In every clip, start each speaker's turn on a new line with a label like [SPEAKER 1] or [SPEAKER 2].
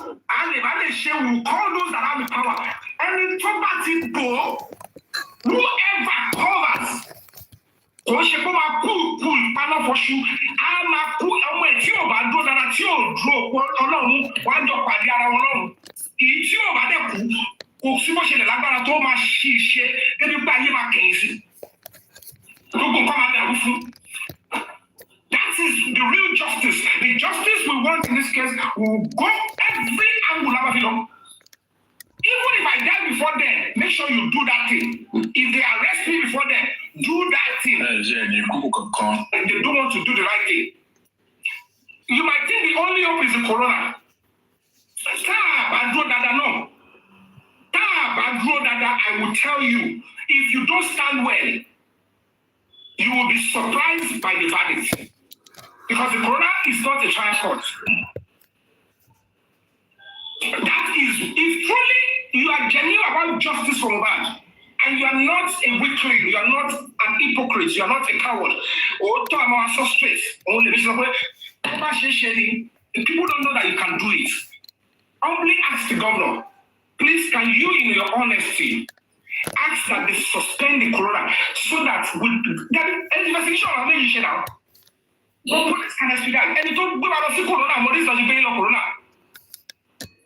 [SPEAKER 1] And if I share, will call those that have the power. And in property go, whoever covers, or she come a pull, panel for shoe, I'm a pull away, Tio, but do that, Tio, draw, alone, one dog by the other alone. It's you over there, who so much in the Labara Thomas, she, everybody have a case. Don't come out. That is the real justice. The justice we want in this case will go every angle of it. Even if I die before then, make sure you do that thing. If they arrest me before then, do that thing. And they don't want to do the right thing. You might think the only hope is the corona. I will tell you, if you don't stand well, you will be surprised by the verdict. Because the corona is not a trial court. That is, if truly you are genuine about justice for Mohbad, and you are not a weakling, you are not an hypocrite, you are not a coward, or to our suspects, or the people don't know that you can do it. Humbly ask the governor, please, can you, in your honesty, ask that they suspend the corona so that that investigation will make you shut down. No police can explain that. And you don't go about the corona, what is the pain of corona?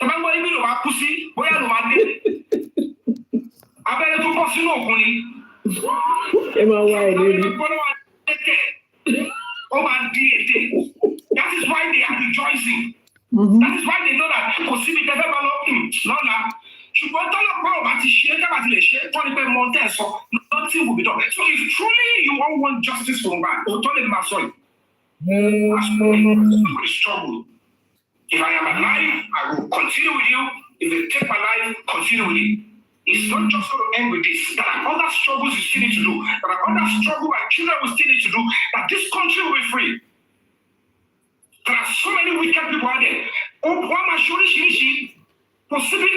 [SPEAKER 1] Remember, even if I pussy, where are you? I better to pass you no money. That is why they are rejoicing. That is why they know that possibly the nothing will be done. So if truly you all want justice for man, struggle. If I am alive, I will continue with you. If they take my life, continue with it. It's not just going to end with this. There are other struggles you still need to do. There are other struggles our children will still need to do. That this country will be free. There are so many wicked people out there. Possibly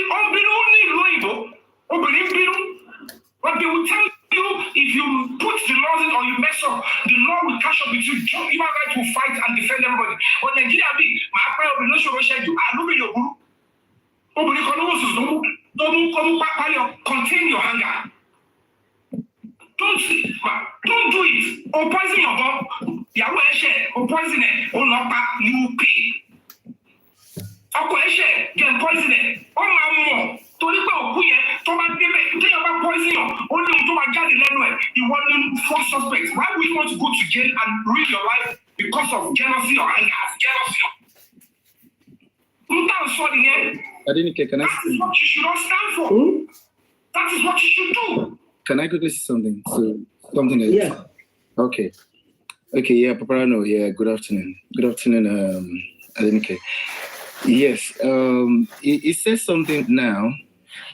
[SPEAKER 1] but they will tell you if you put the laws in or you mess up, the law will catch up with you. Human rights will fight and defend everybody. But Nigeria be my prayer will not show you. Look at your guru. Don't contain your anger. Don't do it. Or poison your bomb. Or poison it. Or not you pay. Get poison it. Oh my mom. Torí pé òkú yẹn tó bá débẹ̀ téèyàn bá poison yàn ó ní ohun tó máa jáde lẹ́nu ẹ̀ ìwọ ní four suspects. Why would you want to go to jail and ruin your life because of jealousy or anger? Jealousy. That is what you should all stand for. That is what you should do.
[SPEAKER 2] Can I quickly say something? Something else? Yeah. Okay, yeah, Paparano, yeah, good afternoon. Good afternoon, Adenike. Yes, it says something now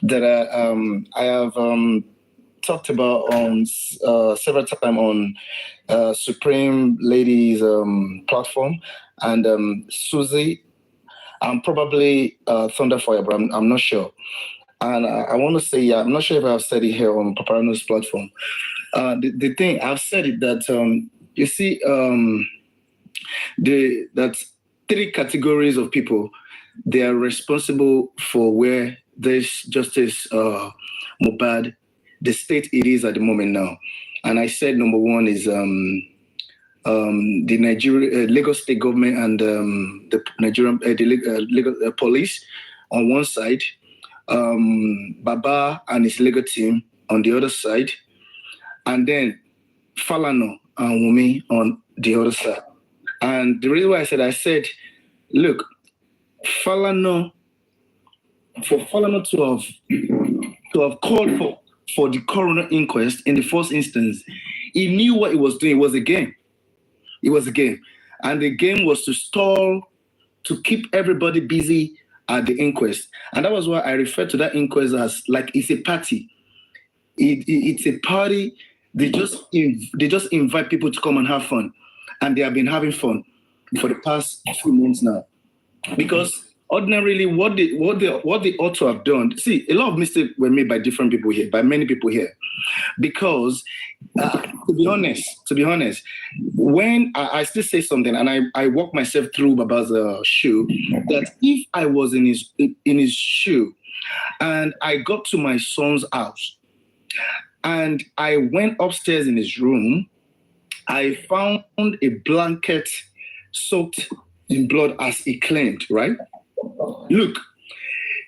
[SPEAKER 2] that I have talked about on several times on Supreme Ladies platform, and Susie, and probably Thunderfire, but I'm not sure. And I want to say, yeah, I'm not sure if I've said it here on Paparano's platform. The thing, I've said it that, you see, that 3 categories of people, they are responsible for where there's justice, Mohbad, the state it is at the moment now. And I said number 1 is the Nigeria Lagos state government and the Nigerian legal police on one side, Baba and his legal team on the other side, and then Falano and Wummi on the other side. And the reason why I said, look, Falano to have called for the coroner inquest in the first instance, he knew what he was doing. It was a game. It was a game. And the game was to stall, to keep everybody busy at the inquest. And that was why I referred to that inquest as like it's a party. It's a party. They just invite people to come and have fun. And they have been having fun for the past few months now. Because ordinarily what they ought to have done. See, a lot of mistakes were made by different people here, by many people here, because to be honest, when I still say something, and I walk myself through Baba's shoe, that if I was in his shoe, and I got to my son's house, and I went upstairs in his room, I found a blanket soaked in blood, as he claimed, right? Look,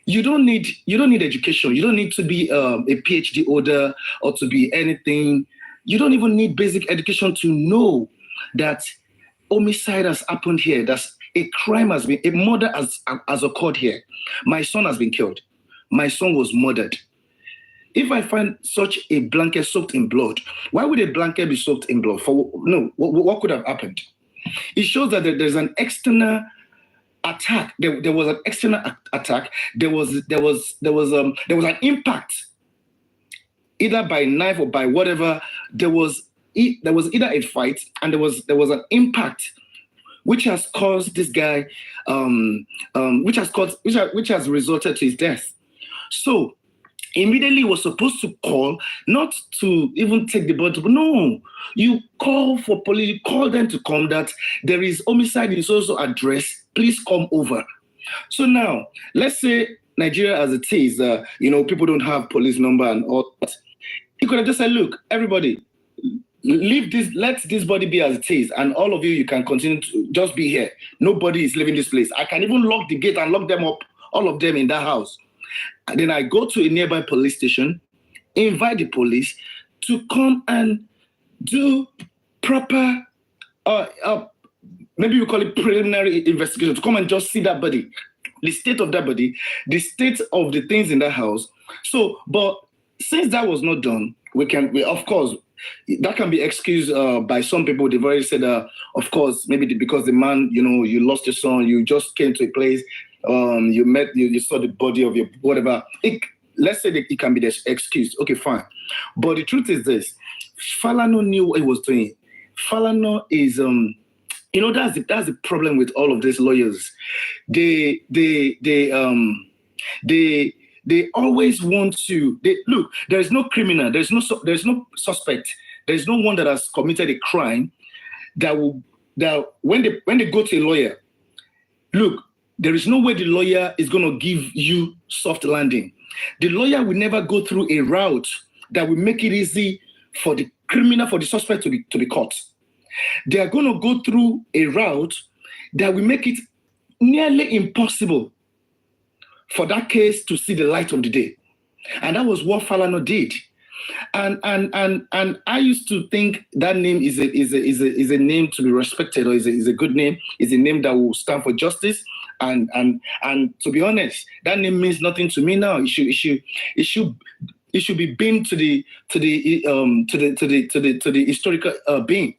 [SPEAKER 2] you don't need education. You don't need to be a PhD holder or to be anything. You don't even need basic education to know that homicide has happened here. That a murder has occurred here. My son has been killed. My son was murdered. If I find such a blanket soaked in blood, why would a blanket be soaked in blood? What could have happened? It shows that there's an external attack. There was an external attack. There was an impact, either by knife or by whatever. There was either a fight, and there was an impact, which has caused this guy, which has resulted to his death. So immediately was supposed to call, not to even take the body, but no, you call for police, you call them to come, that there is homicide in so address, please come over. So now, let's say Nigeria as it is, people don't have police number and all that. You could have just said, look, everybody, leave this, let this body be as it is, and all of you can continue to just be here. Nobody is leaving this place. I can even lock the gate and lock them up, all of them in that house. And then I go to a nearby police station, invite the police to come and do proper, maybe we call it preliminary investigation, to come and just see that body, the state of that body, the state of the things in that house. So, but since that was not done, of course, that can be excused by some people. They've already said, of course, maybe because the man, you lost your son, you just came to a place, you saw the body of your whatever. Let's say that it can be the excuse. Okay, fine. But the truth is this: Falana knew what he was doing. Falana is, that's the problem with all of these lawyers. They always want to. Look. There is no criminal. There's no suspect. There's no one that has committed a crime that when they go to a lawyer, look. There is no way the lawyer is going to give you soft landing. The lawyer will never go through a route that will make it easy for the criminal, for the suspect to be caught. They are going to go through a route that will make it nearly impossible for that case to see the light of the day. And that was what Falana did. And I used to think that name is a name to be respected, or is a good name. Is a name that will stand for justice. And to be honest, that name means nothing to me now. It should be been to the historical being.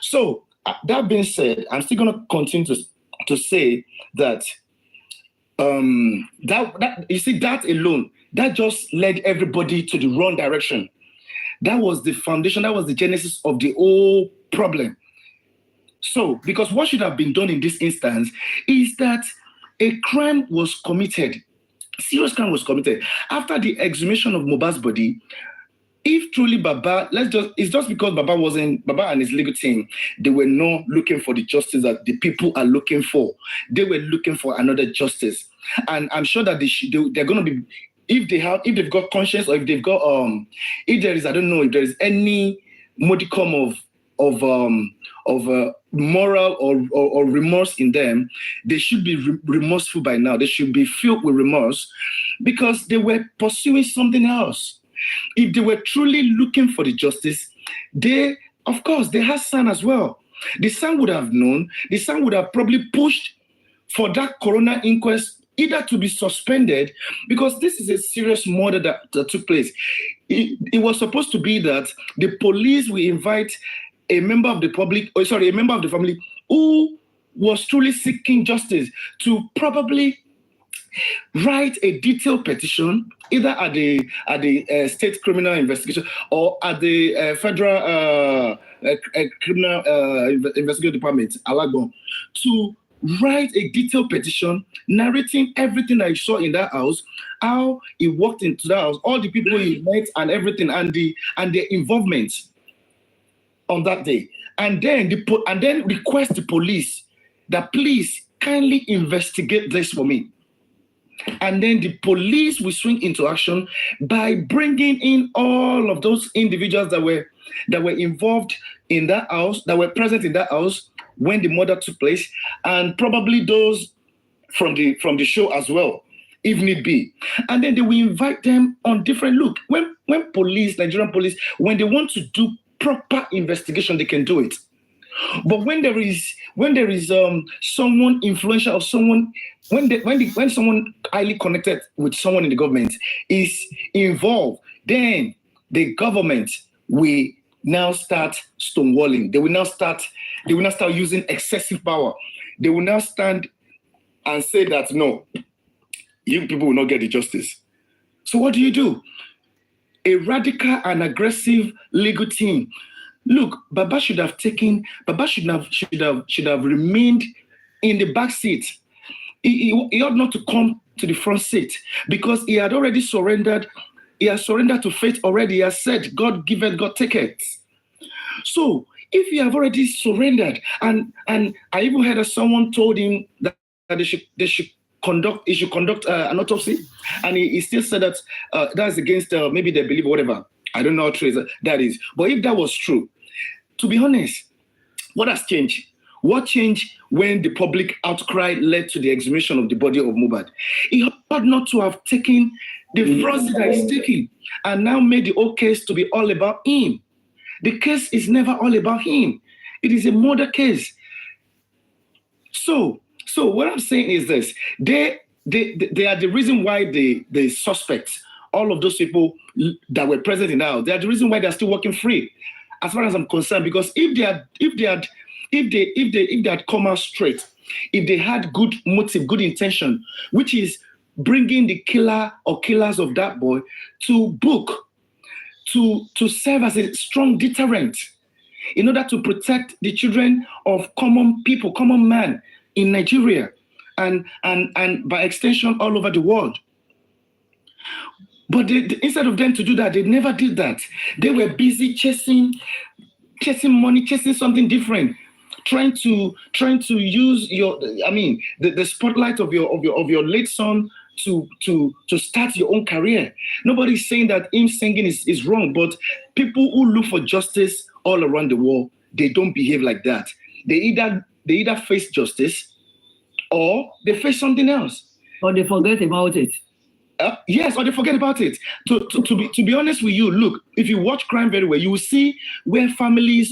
[SPEAKER 2] So that being said, I'm still going to continue to say that that you see, that alone, that just led everybody to the wrong direction. That was the foundation. That was the genesis of the whole problem. So, because what should have been done in this instance is that a crime was committed, serious crime was committed. After the exhumation of Mohbad's body, if truly Baba, it's just because Baba and his legal team, they were not looking for the justice that the people are looking for. They were looking for another justice. And I'm sure that they're going to be, if they've got conscience, or if they've got, if there is, I don't know, if there is any modicum of moral or remorse in them, they should be remorseful by now. They should be filled with remorse, because they were pursuing something else. If they were truly looking for the justice, of course, they had son as well. The son would have known. The son would have probably pushed for that coroner inquest either to be suspended, because this is a serious murder that took place. It was supposed to be that the police will invite a member of the family who was truly seeking justice to probably write a detailed petition, either at the state criminal investigation or at the federal criminal investigation department, Alagbon, to write a detailed petition narrating everything I saw in that house, how he walked into the house, all the people he met and everything, and their involvement on that day. And then request the police that please kindly investigate this for me. And then the police will swing into action by bringing in all of those individuals that were involved in that house, that were present in that house when the murder took place, and probably those from the show as well, if need be. And then they will invite them on different look. When police, Nigerian police, when they want to do proper investigation, they can do it. But when there is someone influential or someone, when someone highly connected with someone in the government is involved, then the government will now start stonewalling. They will now start using excessive power. They will now stand and say that no, you people will not get the justice. So what do? A radical and aggressive legal team. Look, Baba should have remained in the back seat. He ought not to come to the front seat because he had already surrendered. He has surrendered to fate already. He has said, God giveth, God taketh. So if you have already surrendered, and I even heard that someone told him that he should conduct an autopsy, and he still said that that's against maybe their belief or whatever. I don't know how true that is. But if that was true, to be honest, what has changed? What changed when the public outcry led to the exhumation of the body of Mohbad? He ought not to have taken the front seat that he's taking and now made the whole case to be all about him. The case is never all about him. It is a murder case. So what I'm saying is this: they are the reason why the suspects, all of those people that were present in the house, they are the reason why they are still working free, as far as I'm concerned. Because if they had come out straight, if they had good motive, good intention, which is bringing the killer or killers of that boy to book, to serve as a strong deterrent in order to protect the children of common people, common man in Nigeria and by extension all over the world. But instead of them to do that, they never did that. They were busy chasing money, chasing something different, trying to use the spotlight of your late son to start your own career. Nobody's saying that him singing is wrong, but people who look for justice all around the world, they don't behave like that. They either face justice or they face something else.
[SPEAKER 3] Or they forget about it.
[SPEAKER 2] Yes, or they forget about it. To be honest with you, look, if you watch crime very well, you will see where family,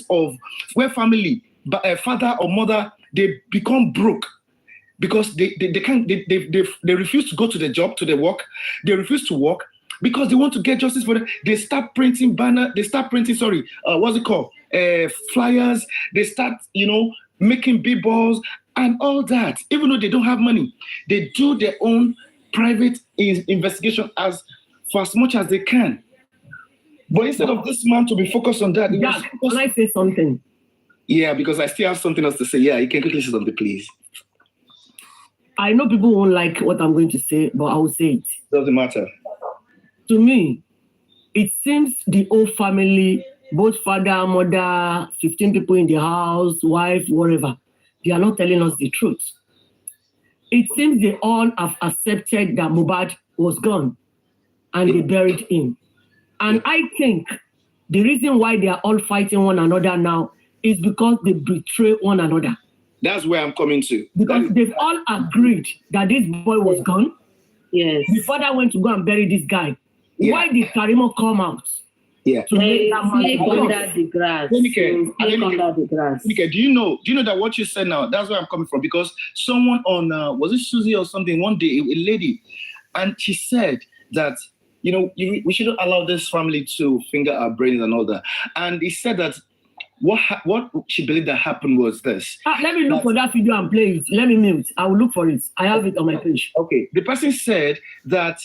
[SPEAKER 2] father or mother, they become broke because they refuse to go to the job, to their work. They refuse to work because they want to get justice for them. They start printing flyers. They start, making billboards and all that. Even though they don't have money, they do their own private investigation for as much as they can. But instead of this man to be focused on that,
[SPEAKER 3] can I say something?
[SPEAKER 2] Yeah, because I still have something else to say. Yeah, you can quickly say something, please.
[SPEAKER 3] I know people won't like what I'm going to say, but I will say it.
[SPEAKER 2] Doesn't matter.
[SPEAKER 3] To me, it seems the whole family, both father, mother, 15 people in the house, wife, whatever, they are not telling us the truth. It seems they all have accepted that Mohbad was gone and they buried him. And I think the reason why they are all fighting one another now is because they betray one another.
[SPEAKER 2] That's where I'm coming to.
[SPEAKER 3] Because they've all agreed that this boy was gone.
[SPEAKER 4] Yes.
[SPEAKER 3] The father went to go and bury this guy. Yeah. Why did Karimo come out?
[SPEAKER 2] Yeah.
[SPEAKER 3] To make that man
[SPEAKER 4] under the grass.
[SPEAKER 2] Adenike, do you know that what you said now, that's where I'm coming from? Because someone on, was it Susie or something, one day, a lady, and she said that, we shouldn't allow this family to finger our brains and all that. And he said that what she believed that happened was this.
[SPEAKER 3] Let me look for that video and play it. Let me mute. I will look for it. I have it on my page.
[SPEAKER 2] Okay. The person said that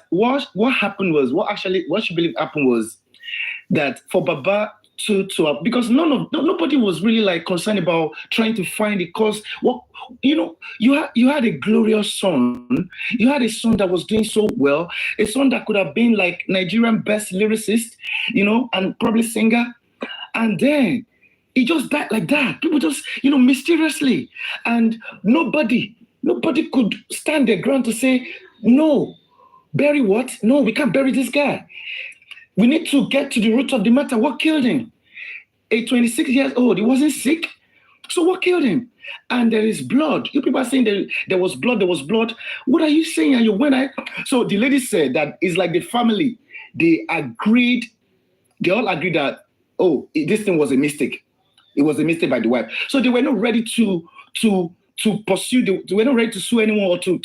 [SPEAKER 2] what happened was, what she believed happened was that for Baba because nobody was really like concerned about trying to find the cause. What you had a glorious son. You had a son that was doing so well, a son that could have been like Nigerian best lyricist, and probably singer, and then he just died like that. People just mysteriously, and nobody could stand their ground to say no. Bury what? No, we can't bury this guy. We need to get to the root of the matter. What killed him? A 26 years old, he wasn't sick. So what killed him? And there is blood. You people are saying there was blood. What are you saying? So the lady said that it's like the family. They all agreed that, this thing was a mistake. It was a mistake by the wife. So they were not ready to pursue. They were not ready to sue anyone or to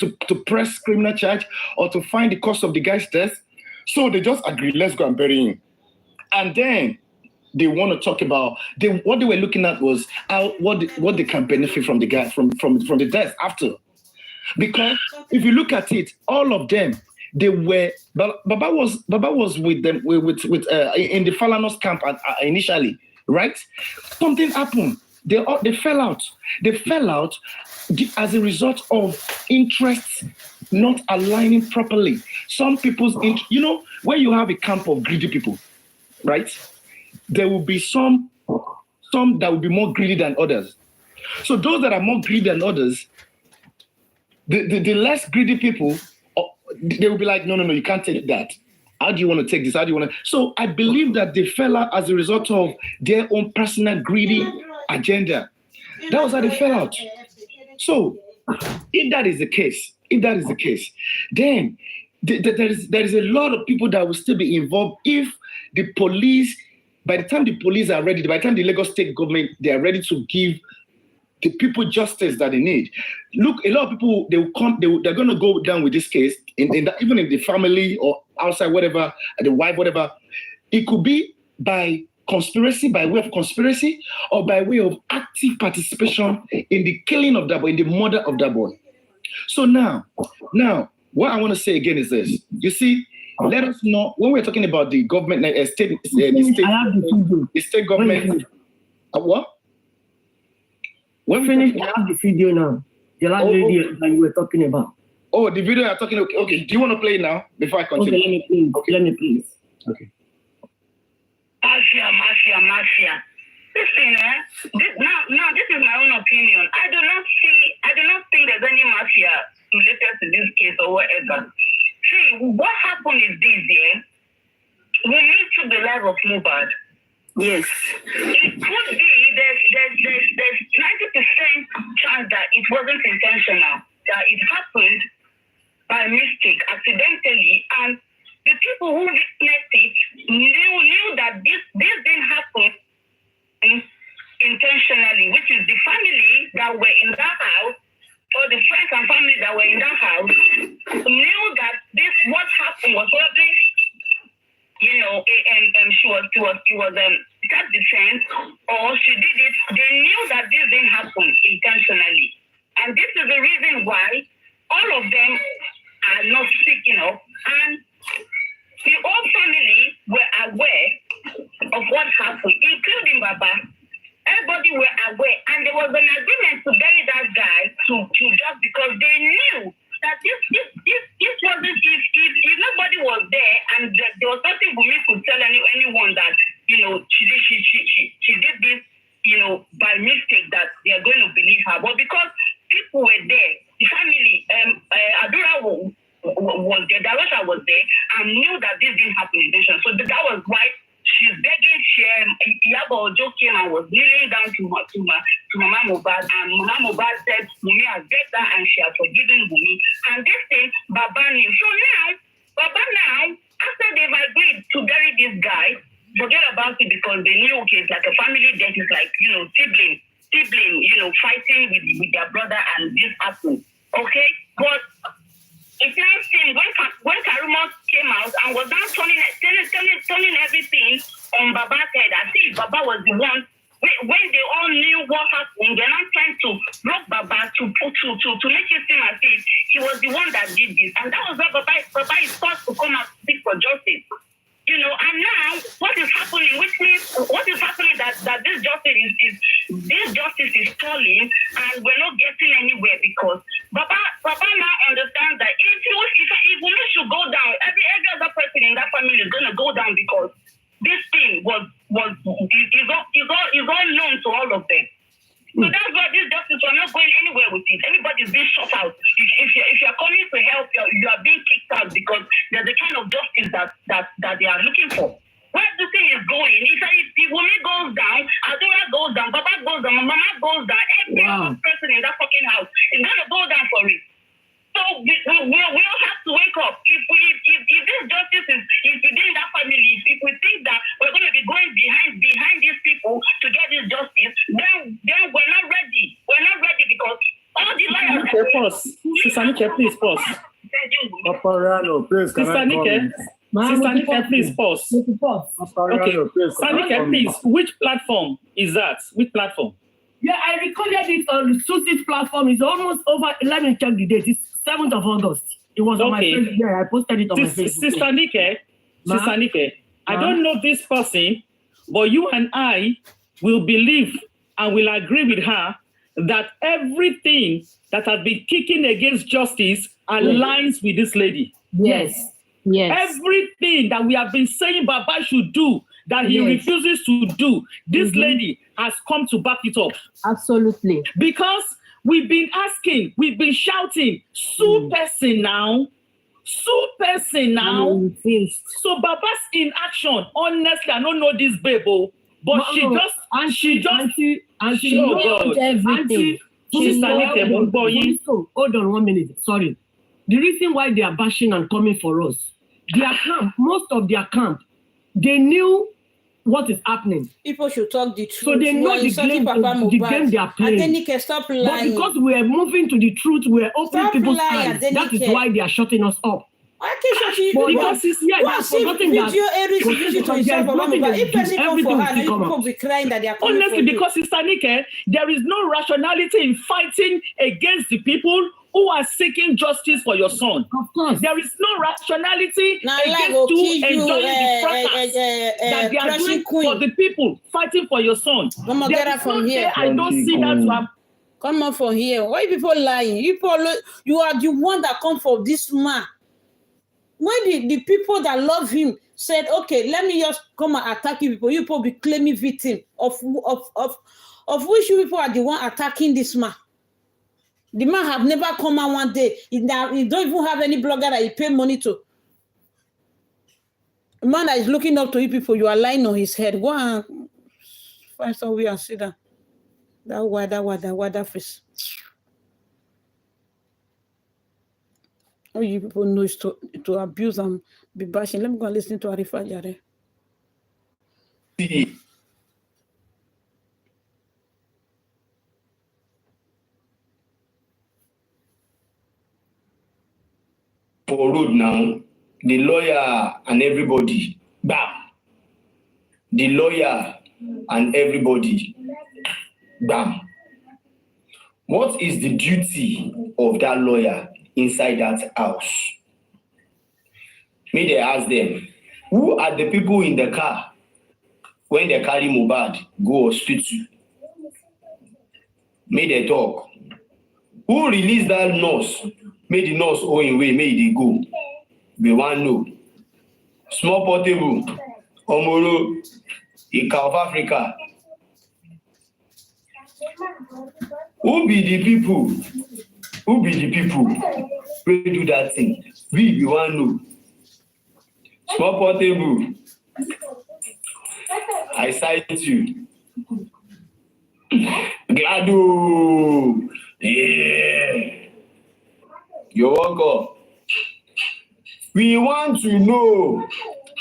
[SPEAKER 2] press criminal charge or to find the cause of the guy's death. So they just agreed, let's go and bury him. And then they want to talk about what they were looking at was what they can benefit from the guy from the death after. Because if you look at it, all of them, they were Baba was with them with in the Falanos camp initially, right? Something happened. They fell out. They fell out as a result of interests not aligning properly. Some people's when you have a camp of greedy people, right? There will be some that will be more greedy than others. So those that are more greedy than others, the less greedy people, they will be like, no, you can't take that. How do you want to take this? How do you want to? So I believe that they fell out as a result of their own personal greedy agenda. That was how they fell out. So if that is the case, then there is a lot of people that will still be involved if the police, by the time the police are ready, by the time the Lagos state government, they are ready to give the people justice that they need. Look, a lot of people, they're going to go down with this case, even in the family or outside, whatever, the wife, whatever. It could be by conspiracy, by way of conspiracy, or by way of active participation in the killing of that boy, in the murder of that boy. So now, what I want to say again is this. You see, let us know when we're talking about the government, the state government. What?
[SPEAKER 3] When finish, I have the video now. The last video that you were talking about.
[SPEAKER 2] Oh, the video you're talking. Okay. Do you want to play it now before I continue?
[SPEAKER 3] Okay, let me please.
[SPEAKER 2] Okay.
[SPEAKER 1] Mafia. Listen, now this is my own opinion. I do not think there's any mafia related to this case or whatever. See, what happened is this, Wummi took the life of Mohbad.
[SPEAKER 3] Yes.
[SPEAKER 1] It could be there's 90% chance that it wasn't intentional, that it happened by mistake, accidentally, and the people who witnessed it knew that this didn't happen intentionally, which is the family that were in that house, or the friends and family that were in that house, knew that what happened was probably, she was self-defense, or she did it. They knew that this didn't happen intentionally, and this is the reason why all of them are not speaking up, and the whole family were aware of what happened, including Baba. Everybody were aware, and there was an agreement to bury that guy to just because they knew that this wasn't, if nobody was there and there was nothing Wummi could tell anyone that she did this by mistake, that they are going to believe her. But because people were there, the family, Adura was there, Darusha was there, and knew that this didn't happen intentionally. So that was why she's begging. Iyabo Ojo came and was kneeling down to Mama Mohbad, and Mama Mohbad said Wummi has begged her and she has forgiven Wummi. And this thing, Baba knew. So Baba now, after they've agreed to bury this guy, forget about it, because they knew, okay, it's like a family death, it's like, sibling, fighting with their brother, and this happened. Okay? But it's now seen when Karuma came out and was now turning everything on Baba's head. I think Baba was the one, when they all knew what happened, they're not trying to block Baba to make it seem as if he was the one that did this. And that was why Baba is forced to come out to seek for justice. And now what is happening, which means what is happening
[SPEAKER 5] stalling and we're not getting anywhere because Baba now understands that if Wummi should go down, every other person in that family is going to go down because this thing is all known to all of them. So that's why this justice, we're not going anywhere with it. Everybody's being shut out. If you're coming to help, you are being kicked out because there's the kind of justice that they are looking for. Where the thing is going, if Wummi goes down, Adora goes down, Baba goes down, Mama goes down, every other person in that fucking house is going to go down for it. So we all have to wake up. If this justice is within that family, if we think that we're going to be going behind these people to get this justice, then we're not ready. We're not ready because all the lawyers.
[SPEAKER 6] Okay, pause. Sister Nike, please pause.
[SPEAKER 7] Paparano, please.
[SPEAKER 6] Sister Nike, please pause. Okay. Sister Nike, please. Which platform is that? Which platform?
[SPEAKER 3] Yeah, I recorded it on Susie's platform. It's almost over. Let me check the date. It's 7th of August. It was on my Facebook. Yeah, I posted it on my Facebook.
[SPEAKER 6] Sister Nike, I don't know this person, but you and I will believe and will agree with her that everything that has been kicking against justice aligns with this lady.
[SPEAKER 4] Yes.
[SPEAKER 6] Everything that we have been saying Baba should do, that he refuses to do, this lady has come to back it up.
[SPEAKER 4] Absolutely.
[SPEAKER 6] Because we've been asking, we've been shouting, sue person now. So Baba's in action. Honestly, I don't know this babe, but she just
[SPEAKER 3] knows everything. Hold on 1 minute. Sorry. The reason why they are bashing and coming for us, their camp, most of their camp, they knew what is happening.
[SPEAKER 8] People should talk the truth.
[SPEAKER 3] So they know the game they are playing.
[SPEAKER 8] Stop lying.
[SPEAKER 3] But because we are moving to the truth, we are opening people's eyes. That is why they are shutting us up.
[SPEAKER 8] Because
[SPEAKER 6] honestly, because Sister Nike, there is no rationality in fighting against the people who are seeking justice for your son.
[SPEAKER 3] Of course.
[SPEAKER 6] There is no rationality against you enjoying the fracas that they are doing for the people fighting for your son.
[SPEAKER 8] Come on, get up from here.
[SPEAKER 6] I don't see that to have.
[SPEAKER 8] Come on from here. Why people lying? You are the one that come for this man. When the people that love him said, okay, let me just come and attack you people be claiming victim of which you people are the one attacking this man. The man have never come out one day. He don't even have any blogger that he pay money to. A man that is looking up to you people, you are lying on his head. Go and find somewhere and sit down. That wider face. All you people know is to abuse and be bashing. Let me go and listen to Arifa Jare.
[SPEAKER 2] For road now, the lawyer and everybody, bam. The lawyer and everybody, bam. What is the duty of that lawyer inside that house? May they ask them, who are the people in the car when they carry Mohbad go hospital? May they talk. Who released that nurse? May the nurse own way, may they go. We want to know. Small portable, Omoro, in South Africa. Who be the people? Who be the people who do that thing? We want to know. Small portable. I cite you. Glado. Yeah. You're welcome. We want to know,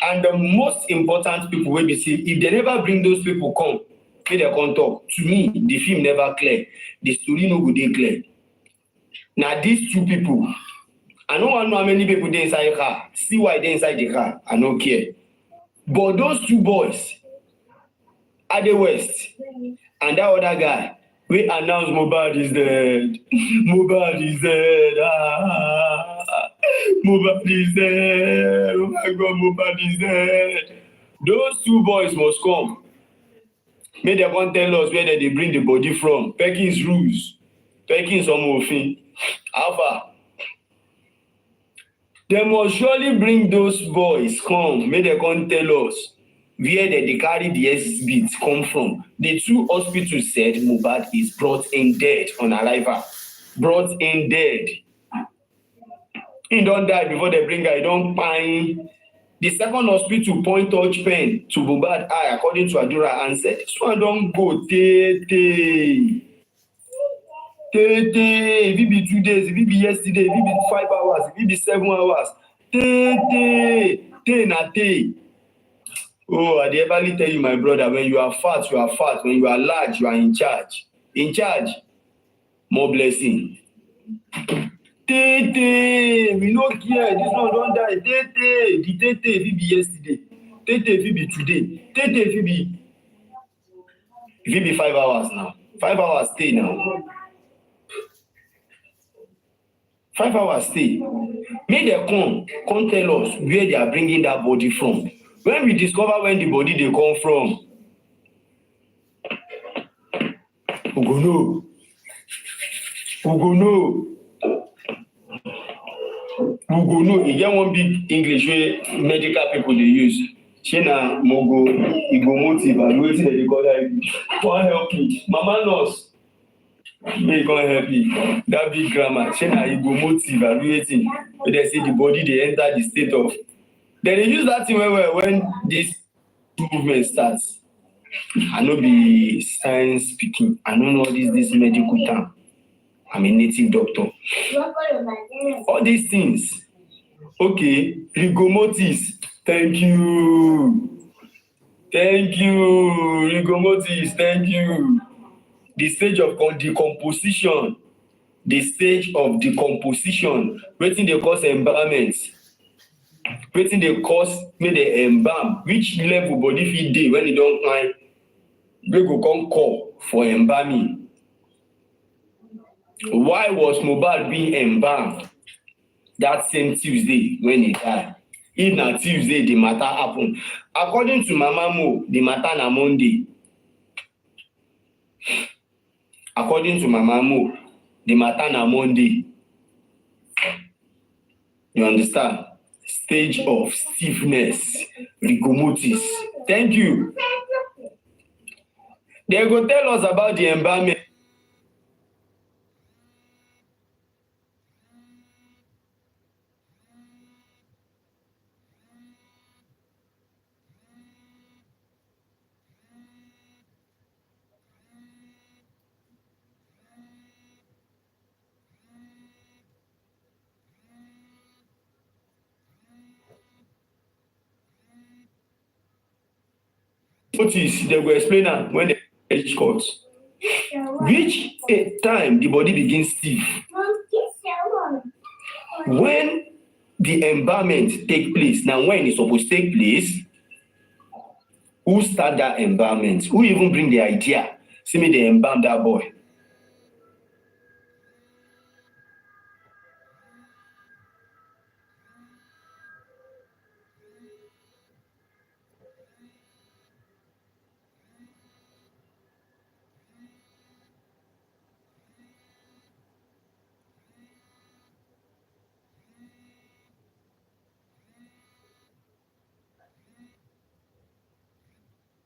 [SPEAKER 2] and the most important people will be see, if they never bring those people come, they come talk. To me, the film never clear. The story no good dey clear. Now these two people, I don't know how many people they inside the car. See why they inside the car. I don't care. But those two boys, Ade West, and that other guy, we announced Mohbad is dead. Mohbad is dead. Mohbad is dead. Oh my God, Mohbad is dead. Those two boys must come.
[SPEAKER 7] May they won't tell us where they bring the body from. Pekins rules. Pekins omofin. Alpha. They must surely bring those boys come. May they come tell us where they carry the exhibits come from. The two hospitals said Mohbad is brought in dead on arrival. Brought in dead. He don't die before they bring her. He don't pine. The second hospital point touch pen to Mohbad eye, according to Adura, and said, this one don't go, Tete. If it be 2 days, if it be yesterday, if it be 5 hours, if it be 7 hours, Tete. Oh, I ever tell you, my brother, when you are fat, you are fat. When you are large, you are in charge. In charge, more blessing. Tete, we no care. This one don't die. Tete, the Tete if it be yesterday. Tete if it be today. Tete if it be 5 hours now. 5 hours stay now. 5 hours stay. May they come tell us where they are bringing that body from. When we discover when the body they come from, we go know. We go know. We go know. You get one big English way medical people they use. Shena mogo, ego motive, and waiting that they call that. Come help me, Mama nurse. May God help me. That big grammar. Shena ego motive, and waiting. When they say the body they enter the state of. Then they use that thing when this movement starts. I know be science speaking. I don't know this medical term. I'm a native doctor. All these things. Okay, rigomotis. Thank you. Rigomotis. Thank you. The stage of decomposition. Waiting they cause embalmment. Waiting they cause may they embalm. Which level body fit dey when you don't mind? We go come call for embalming. Why was Mohbad being embalmed that same Tuesday when he died? If na Tuesday, the matter happened. According to Mama Mo, the matter na Monday. According to Mama Mo, the matter na Monday. You understand? Stage of stiffness, rigomotis. Thank you. They go tell us about the embalming. Notice they will explain that when they reach court. Which time the body begins stiff? When the embalmment take place. Now when it's supposed to take place, who start that embalmment? Who even bring the idea? See me they embalm that boy.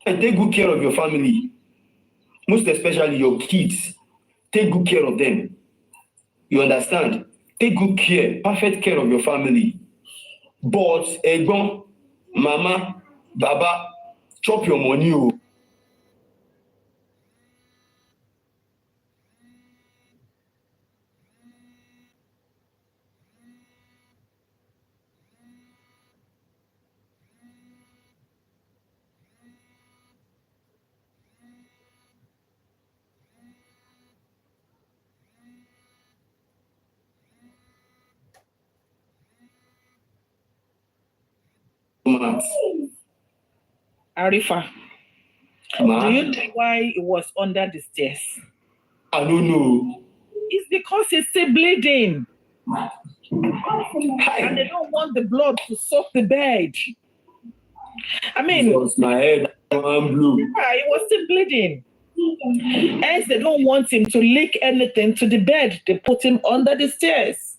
[SPEAKER 7] And take good care of your family, most especially your kids. Take good care of them. You understand? Take good care, perfect care of your family. But Egbon, Mama, Baba, chop your money. Oh.
[SPEAKER 6] Arifa, do you know why it was under the stairs?
[SPEAKER 7] I don't know.
[SPEAKER 6] It's because it's still bleeding. And they don't want the blood to soak the bed. I mean,
[SPEAKER 7] it was my head blue.
[SPEAKER 6] Yeah, he was still bleeding. Hence, they don't want him to leak anything to the bed. They put him under the stairs.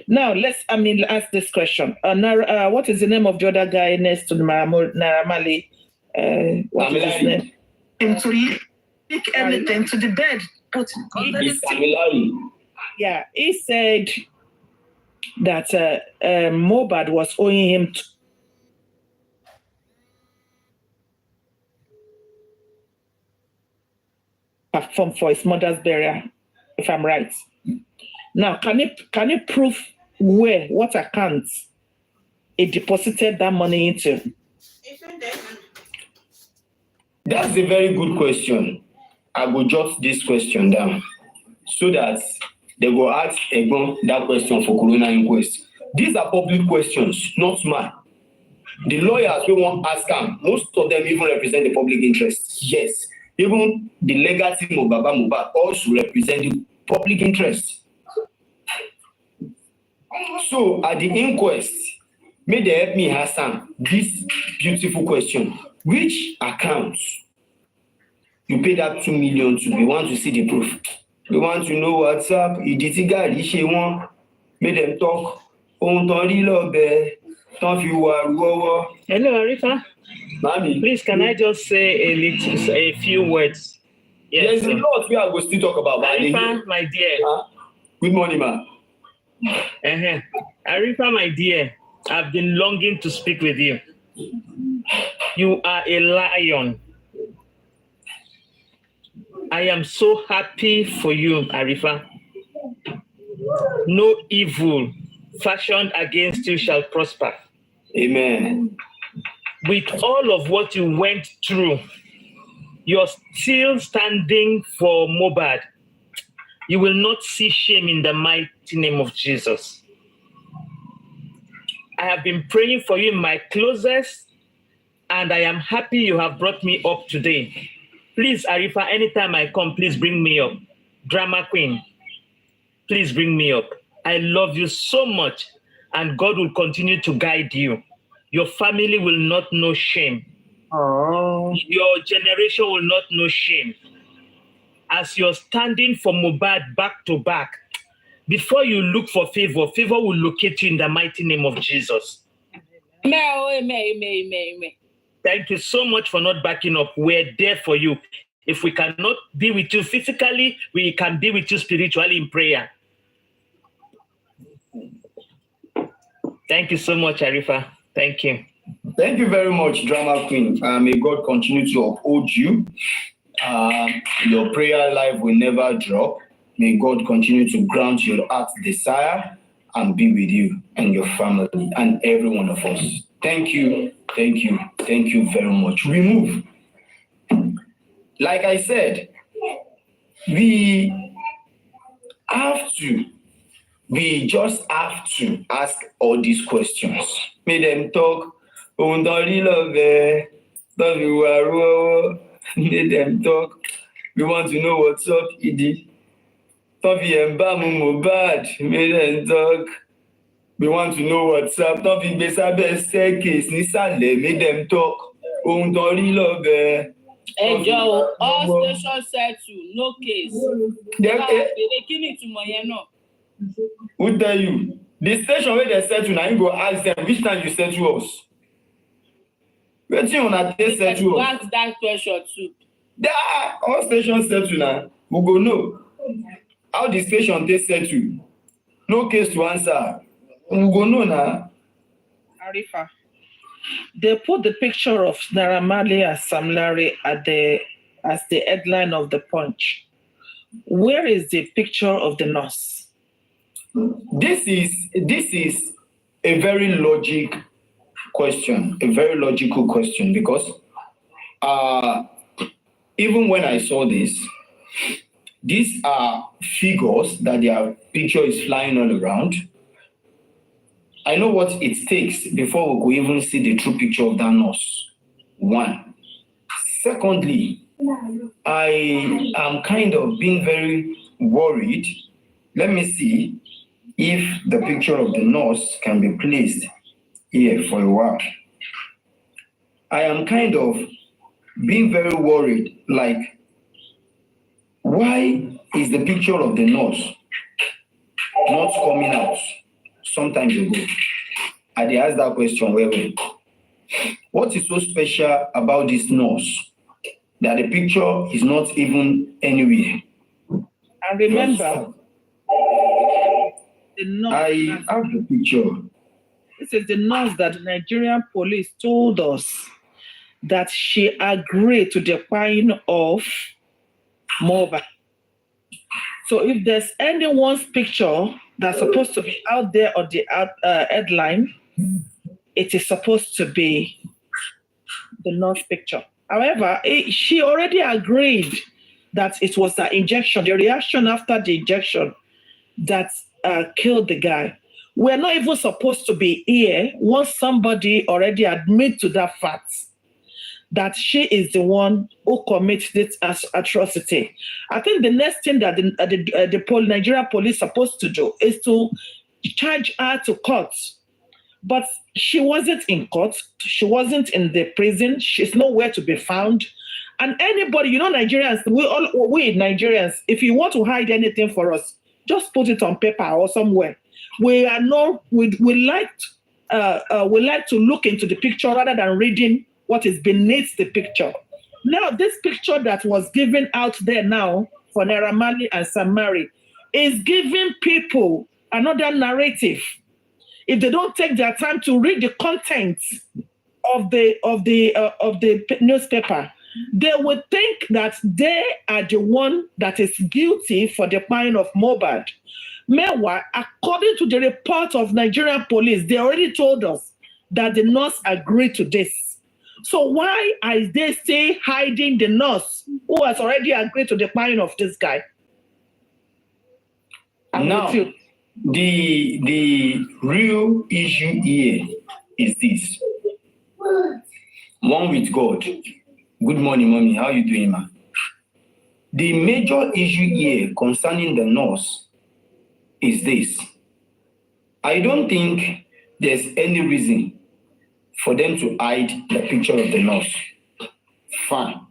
[SPEAKER 6] Now, ask this question. What is the name of the other guy next to the Naramali? What is his name? Him to leak anything to the bed. Put him under the stairs. Yeah, he said that Mohbad was owing him perform for his mother's burial, if I'm right. Now, can you prove what account he deposited that money into?
[SPEAKER 7] That's a very good question. I will jot this question down so that they will ask Egbon that question for Corona Inquest. These are public questions, not mine. The lawyers we won't ask them. Most of them even represent the public interest. Yes. Even the legal team of Baba Mohbad also represent the public interest. So at the inquest, may they help me answer this beautiful question. Which accounts you pay that 2 million to? We want to see the proof. We want to know what's up. May them talk. Hello,
[SPEAKER 6] Arifa.
[SPEAKER 7] Mami.
[SPEAKER 6] Please, can I just say a few words? Yes.
[SPEAKER 7] There's a lot we are going to talk about.
[SPEAKER 6] Arifa, my dear.
[SPEAKER 7] Good morning, ma.
[SPEAKER 6] Arifa, my dear, I've been longing to speak with you. You are a lion. I am so happy for you, Arifa. No evil fashioned against you shall prosper.
[SPEAKER 7] Amen.
[SPEAKER 6] With all of what you went through, you're still standing for Mohbad. You will not see shame in the mighty name of Jesus. I have been praying for you in my closest, and I am happy you have brought me up today. Please, Arifa, anytime I come, please bring me up. Drama queen, please bring me up. I love you so much, and God will continue to guide you. Your family will not know shame.
[SPEAKER 7] Oh.
[SPEAKER 6] Your generation will not know shame. As you're standing for Mohbad back to back, before you look for favor, favor will locate you in the mighty name of Jesus.
[SPEAKER 8] Amen.
[SPEAKER 6] Thank you so much for not backing up. We're there for you. If we cannot be with you physically, we can be with you spiritually in prayer. Thank you so much, Arifa. Thank you.
[SPEAKER 7] Thank you very much, Drama Queen. May God continue to uphold you. Your prayer life will never drop. May God continue to grant your heart's desire and be with you and your family and every one of us. Thank you. Thank you. Thank you very much. We move. Like I said, we just have to ask all these questions. May them talk. May them talk. We want to know what's up, Idi. May them talk. We want to know what's up. May them talk.
[SPEAKER 8] All stations settle, no case.
[SPEAKER 7] Who tell you? The station where they settle, now you go ask them which time you settle us. Wait till they settle us.
[SPEAKER 8] Ask that question too.
[SPEAKER 7] All stations settle now. We go know how the station they settle. No case to answer. We go know now.
[SPEAKER 6] Arifa. They put the picture of Naramali and Sam Larry as the headline of the Punch. Where is the picture of the nurse?
[SPEAKER 7] This is a very logical question, because even when I saw this, these are figures that their picture is flying all around. I know what it takes before we could even see the true picture of that nurse. One. Secondly, I am kind of being very worried. Let me see if the picture of the nurse can be placed here for a while. I am kind of being very worried. Like, why is the picture of the nurse not coming out sometimes ago? I dey ask that question well. What is so special about this nurse that the picture is not even anywhere?
[SPEAKER 6] And remember, the nurse,
[SPEAKER 7] I have the picture.
[SPEAKER 6] this is the nurse that the Nigerian police told us that she agreed to the fine of Mohbad. So if there's anyone's picture that's supposed to be out there on the headline, it is supposed to be the nurse picture. However, she already agreed that it was the injection, the reaction after the injection that killed the guy. We're not even supposed to be here once somebody already admits to that fact that she is the one who commits this atrocity. I think the next thing that the Nigerian police supposed to do is to charge her to court. But she wasn't in court. She wasn't in the prison. She's nowhere to be found. And anybody, Nigerians, we Nigerians, if you want to hide anything for us, just put it on paper or somewhere. We like to look into the picture rather than reading what is beneath the picture. Now, this picture that was given out there now for Naira Marley and Samari is giving people another narrative. If they don't take their time to read the content of the newspaper, they will think that they are the one that is guilty for the fine of Mohbad. Meanwhile, according to the report of Nigerian police, they already told us that the nurse agreed to this. So why are they still hiding the nurse who has already agreed to the fine of this guy?
[SPEAKER 7] Now, the real issue here is this. One with God. Good morning, mommy. How you doing, ma? The major issue here concerning the nurse is this. I don't think there's any reason for them to hide the picture of the nurse. Fine.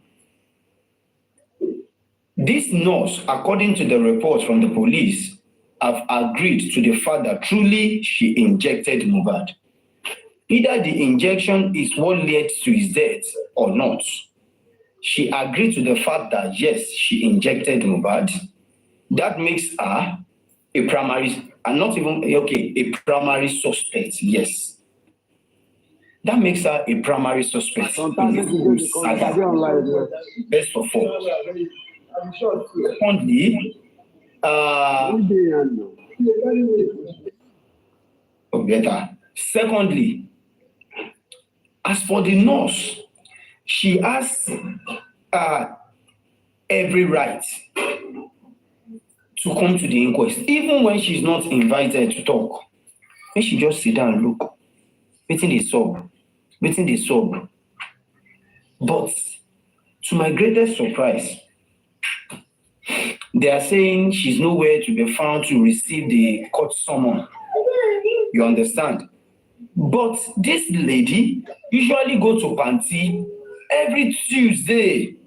[SPEAKER 7] This nurse, according to the reports from the police, have agreed to the fact that truly she injected Mohbad. Either the injection is what led to his death or not. She agreed to the fact that yes, she injected Mohbad. That makes her a primary, a primary suspect, yes. That makes her a primary suspect in the whole saga. Best of all. Secondly, Secondly, as for the nurse, she has every right to come to the inquest, even when she's not invited to talk. When she just sit down and look, waiting they sob. But to my greatest surprise, they are saying she's nowhere to be found to receive the court summon. You understand? But this lady usually go to Panti every Tuesday.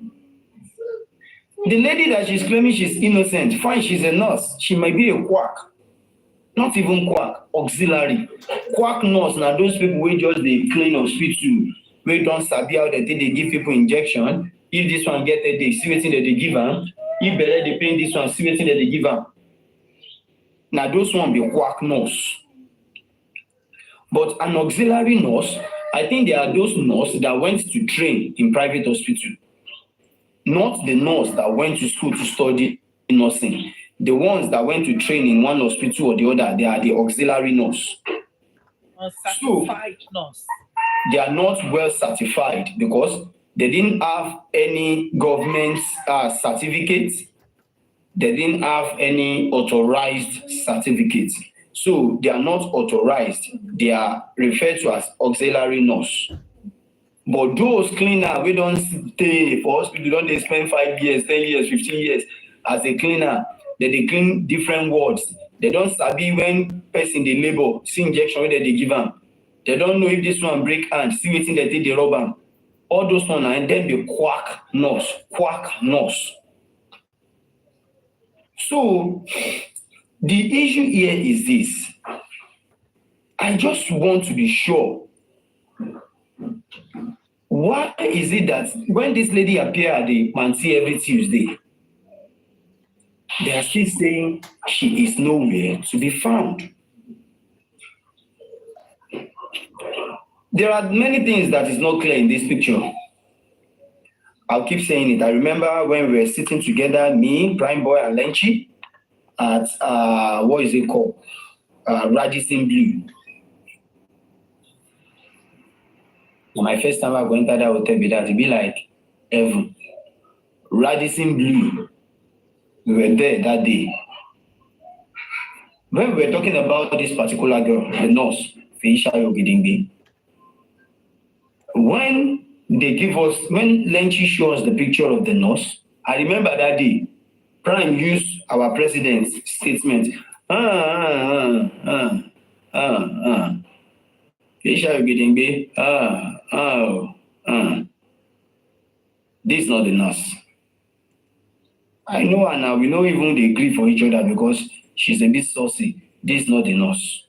[SPEAKER 7] The lady that she's claiming she's innocent, fine, she's a nurse. She might be a quack. Not even quack, auxiliary. Quack nurse, now those people who just they clean hospital, we don't sabi how they think they give people injection. If this one get it, they see what that they give them. If better they pay this one, see what that they give them. Now those one be quack nurse. But an auxiliary nurse, I think there are those nurses that went to train in private hospital. Not the nurse that went to school to study nursing. The ones that went to train in one hospital or the other, they are the auxiliary nurse.
[SPEAKER 6] Certified nurse.
[SPEAKER 7] They are not well certified because they didn't have any government certificates. They didn't have any authorized certificates. So they are not authorized. They are referred to as auxiliary nurse. But those cleaners, we don't stay for hospital, don't they spend 5 years, 10 years, 15 years as a cleaner. They clean different wards. They don't sabi when person they labor, see injection where they give them. They don't know if this one break hand, see waiting they take the rub them. all those one and then be quack nurse. So the issue here is this. I just want to be sure. Why is it that when this lady appear at the Manti every Tuesday, they are still saying she is nowhere to be found? There are many things that is not clear in this picture. I'll keep saying it. I remember when we were sitting together, me, Prime Boy, and Lenchi, at what is it called? Radisson Blue. My first time I go enter that hotel, it'd be like heaven. Radisson Blue. We were there that day. When we were talking about this particular girl, the nurse, Feisha Yogidingbe, when Lenchi shows us the picture of the nurse, I remember that day, Prime used our president's statement. This is not the nurse. I know her now. We know even they agree for each other because she's a bit saucy. This is not the nurse.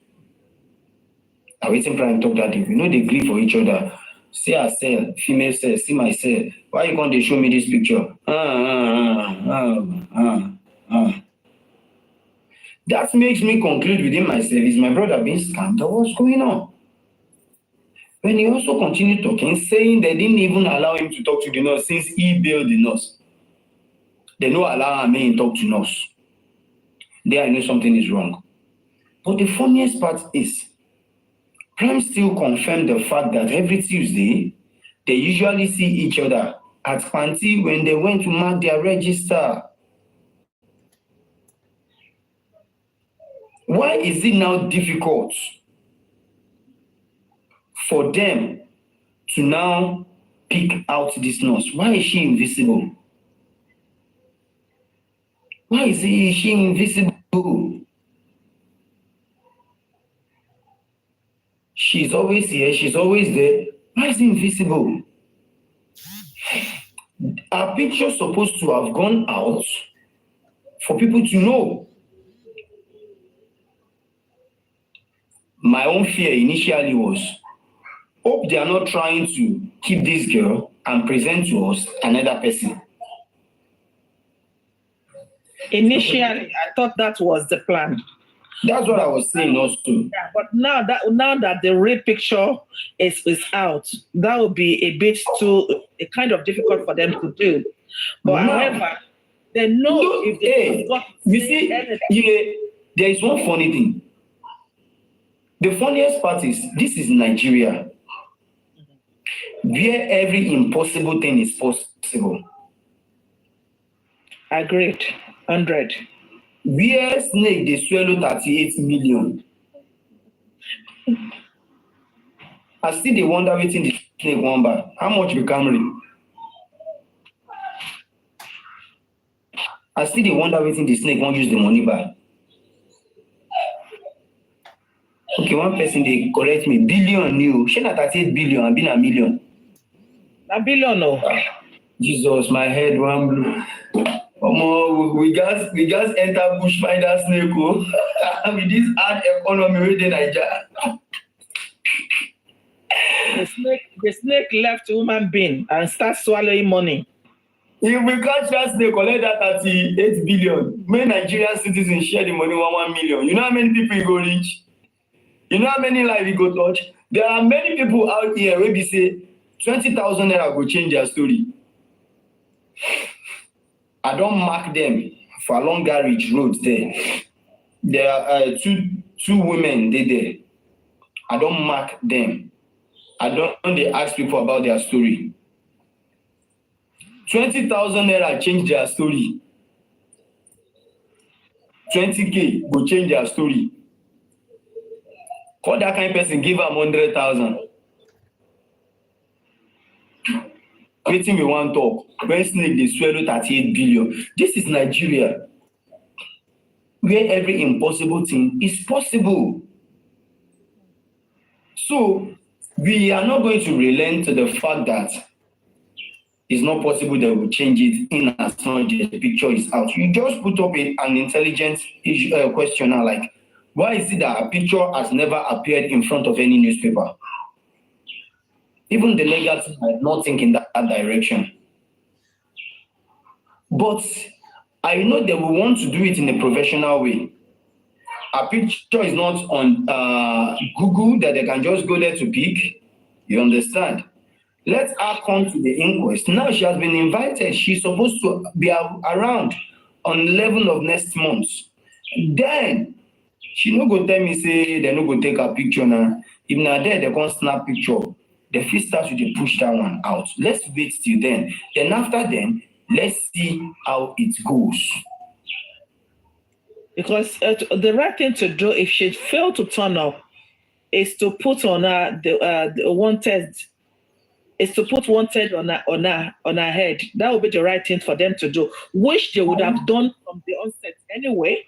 [SPEAKER 7] I waiting Prime talk that day. We know they agree for each other. See herself, female self, see myself. Why you can't they show me this picture? That makes me conclude within myself, is my brother being scammed or what's going on? When he also continued talking, saying they didn't even allow him to talk to the nurse since he bailed the nurse. They don't allow him to talk to nurse. There I know something is wrong. But the funniest part is, Prime still confirmed the fact that every Tuesday, they usually see each other at Panti when they went to mark their register. Why is it now difficult for them to now pick out this nurse? Why is she invisible? Why is she invisible? She's always here, she's always there. Why is she invisible? Our picture supposed to have gone out for people to know. My own fear initially was, hope they are not trying to keep this girl and present to us another person.
[SPEAKER 6] Initially, I thought that was the plan.
[SPEAKER 7] That's what I was saying also.
[SPEAKER 6] Yeah, but now that the real picture is out, that would be a bit too kind of difficult for them to do. But however, they know if they
[SPEAKER 7] you see, there is one funny thing. The funniest part is this is Nigeria, where every impossible thing is possible.
[SPEAKER 6] Agreed. 100.
[SPEAKER 7] Where snake they swallow 38 million. I still they wonder waiting the snake one back. How much be Camry? I still they wonder waiting the snake won't use the money back. Okay, one person they correct me. Billion new. She not 38 billion and been a million.
[SPEAKER 6] A billion no.
[SPEAKER 7] Jesus, my head one blue. We just enter bush finder snake with this hard economy within Nigeria.
[SPEAKER 6] The snake left human being and start swallowing money.
[SPEAKER 7] If we catch that snake, collect that 38 billion. May Nigerian citizens share the money 1 million. You know how many people you go reach? You know how many lives you go touch? There are many people out here where we say 20,000 naira go change their story. I don't mark them for along Garage Road there. There are two women there. I don't mark them. I don't they ask people about their story. 20,000 naira change their story. 20K will change their story. Call that kind of person, give them 100,000. Waiting we want talk. When snake they swallow 38 billion. This is Nigeria, where every impossible thing is possible. So we are not going to relent to the fact that it's not possible they will change it in as much as the picture is out. You just put up an intelligent questionnaire like, why is it that a picture has never appeared in front of any newspaper? Even the legal team might not think in that direction. But I know they will want to do it in a professional way. A picture is not on Google that they can just go there to pick. You understand? Let her come to the inquest. Now she has been invited. She's supposed to be around on 11th of next month. Then she no go tell me say they no go take a picture now. If na there they can't snap picture, the first start to push that one out. Let's wait till then. Then after then, let's see how it goes.
[SPEAKER 6] Because the right thing to do if she failed to turn up is to put on her the wanted. Is to put wanted on her head. That would be the right thing for them to do, which they would have done from the onset anyway.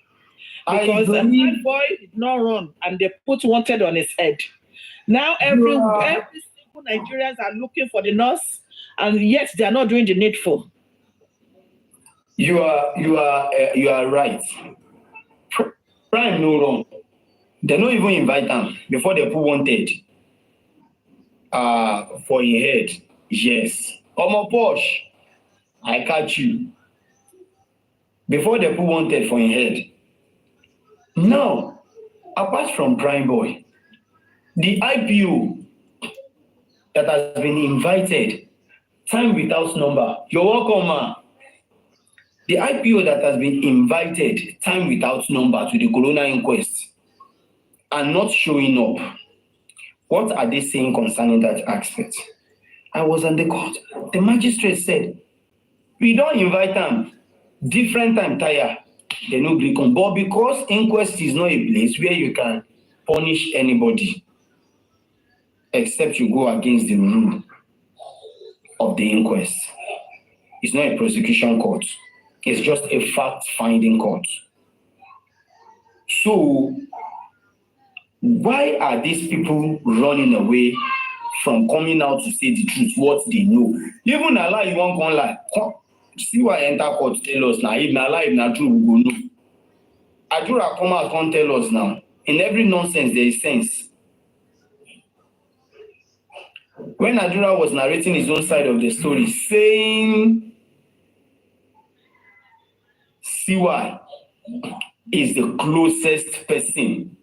[SPEAKER 6] Because a bad boy did not run and they put wanted on his head. Now every single Nigerians are looking for the nurse, and yet they are not doing the needful.
[SPEAKER 7] You are right. Prime no wrong. They don't even invite them before they put wanted for your head. Yes. Omo Posh, I catch you. Before they put wanted for your head. Now, apart from Prime Boy, the IPO that has been invited, time without number. You're welcome, man. The IPO that has been invited, time without number, to the coroner inquest and not showing up. What are they saying concerning that aspect? I was on the court. The magistrate said, we don't invite them. Different time tire. They no agree on. But because inquest is not a place where you can punish anybody, except you go against the rule of the inquest. It's not a prosecution court. It's just a fact-finding court. So, why are these people running away from coming out to say the truth, what they know? Even Allah, you won't come lie. See why enter court tell us now. If na lie, if na true, we go know. Adura come out can't tell us now. In every nonsense, there is sense. When Adura was narrating his own side of the story, saying CY is the closest person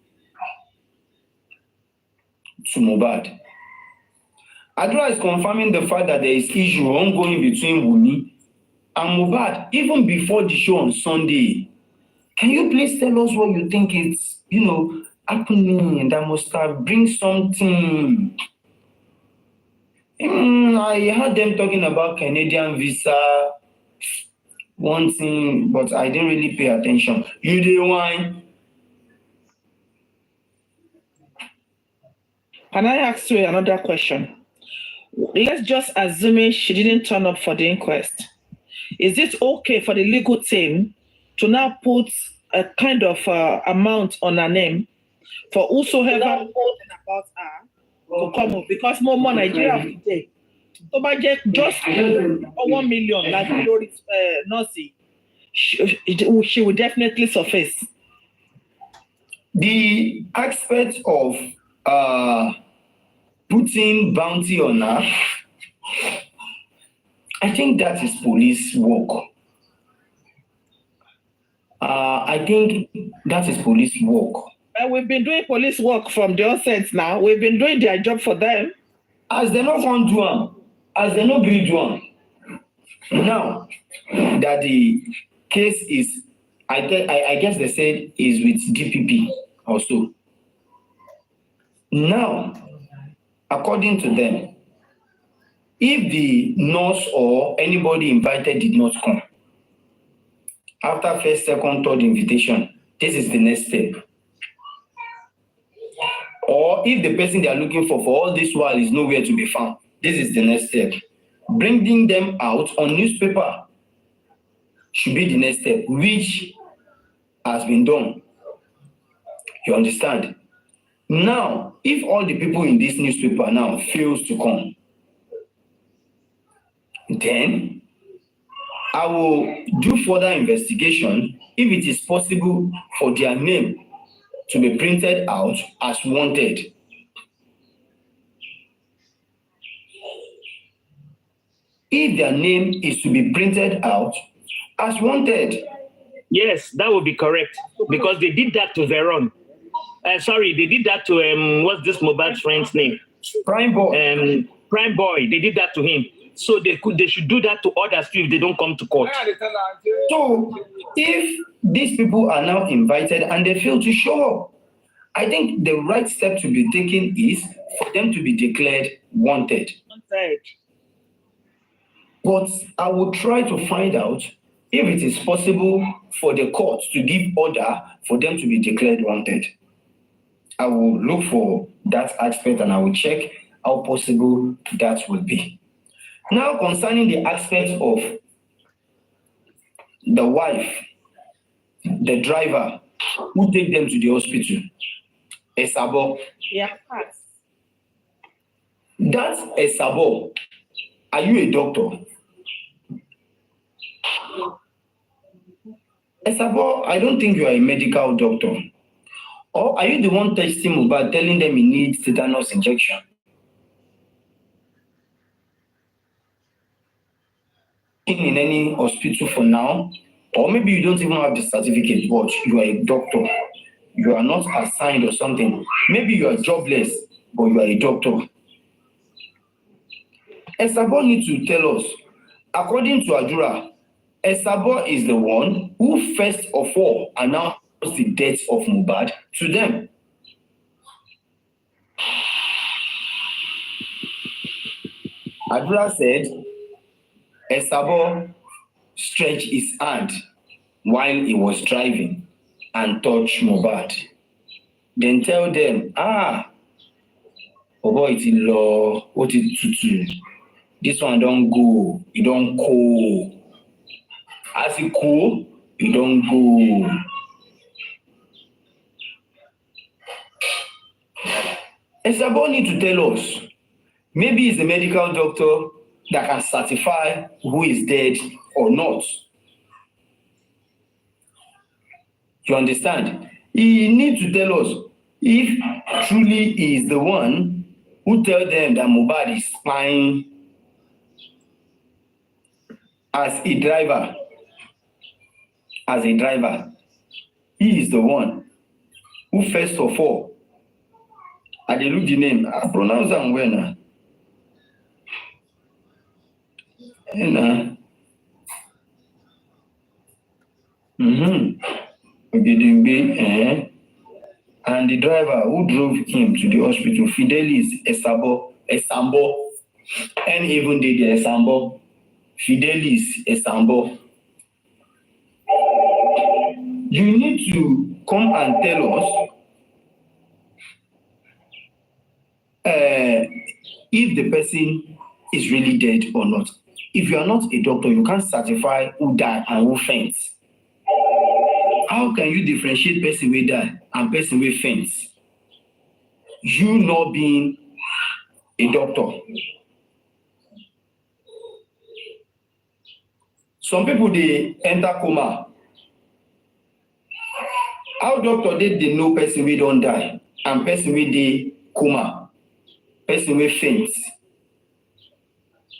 [SPEAKER 7] to Mohbad. Adura is confirming the fact that there is issue ongoing between Wummi and Mohbad even before the show on Sunday. Can you please tell us what you think is, happening that must have bring something? I heard them talking about Canadian visa, one thing, but I didn't really pay attention. You did wine.
[SPEAKER 6] Can I ask you another question? Let's just assume she didn't turn up for the inquest. Is it okay for the legal team to now put a kind of amount on her name for whosoever knows about her to come up? Because more Nigeria today, just 1 million, like Glory Nurse, she will definitely surface.
[SPEAKER 7] The aspect of putting bounty on her, I think that is police work. I think that is police work.
[SPEAKER 6] We've been doing police work from the onset now. We've been doing their job for them.
[SPEAKER 7] As they not want to do them, as they not agree to them. Now that the case is, I guess they said is with DPP also. Now, according to them, if the nurse or anybody invited did not come, after first, second, third invitation, this is the next step. Or if the person they are looking for all this while is nowhere to be found, this is the next step. Bringing them out on newspaper should be the next step, which has been done. You understand? Now, if all the people in this newspaper now fails to come, then I will do further investigation if it is possible for their name to be printed out as wanted. If their name is to be printed out as wanted.
[SPEAKER 6] Yes, that would be correct because they did that to Veron. Sorry, they did that to what's this Mohbad's friend's name?
[SPEAKER 7] Prime Boy.
[SPEAKER 6] Prime Boy. They did that to him. So they should do that to others too if they don't come to court.
[SPEAKER 7] So if these people are now invited and they fail to show up, I think the right step to be taken is for them to be declared wanted. But I will try to find out if it is possible for the court to give order for them to be declared wanted. I will look for that aspect and I will check how possible that will be. Now, concerning the aspect of the wife, the driver who take them to the hospital, Esabo.
[SPEAKER 8] Yeah.
[SPEAKER 7] That's Esabo. Are you a doctor? Esabo, I don't think you are a medical doctor. Or are you the one testing Mohbad, telling them he needs tetanus injection? In any hospital for now, or maybe you don't even have the certificate, but you are a doctor. You are not assigned or something. Maybe you are jobless, but you are a doctor. Esabo needs to tell us, according to Adura, Esabo is the one who first of all announced the death of Mohbad to them. Adura said, Esabo stretched his hand while he was driving and touched Mohbad. Then tell them, boy, it's law, what is tutu? This one don't go, it don't go. As it go, it don't go. Esabo need to tell us, maybe he's a medical doctor that can certify who is dead or not. You understand? He needs to tell us if truly he is the one who tell them that Mohbad is fine as a driver. As a driver, he is the one who first of all, I look the name, I pronounce them well now. And and the driver who drove him to the hospital, Fidelis Esambo, and even the Esambo, Fidelis Esambo. You need to come and tell us if the person is really dead or not. If you are not a doctor, you can't certify who died and who faints. How can you differentiate person who died and person who faints? You not being a doctor. Some people, they enter coma. How doctor did they know person who don't die and person who they coma, person who faints?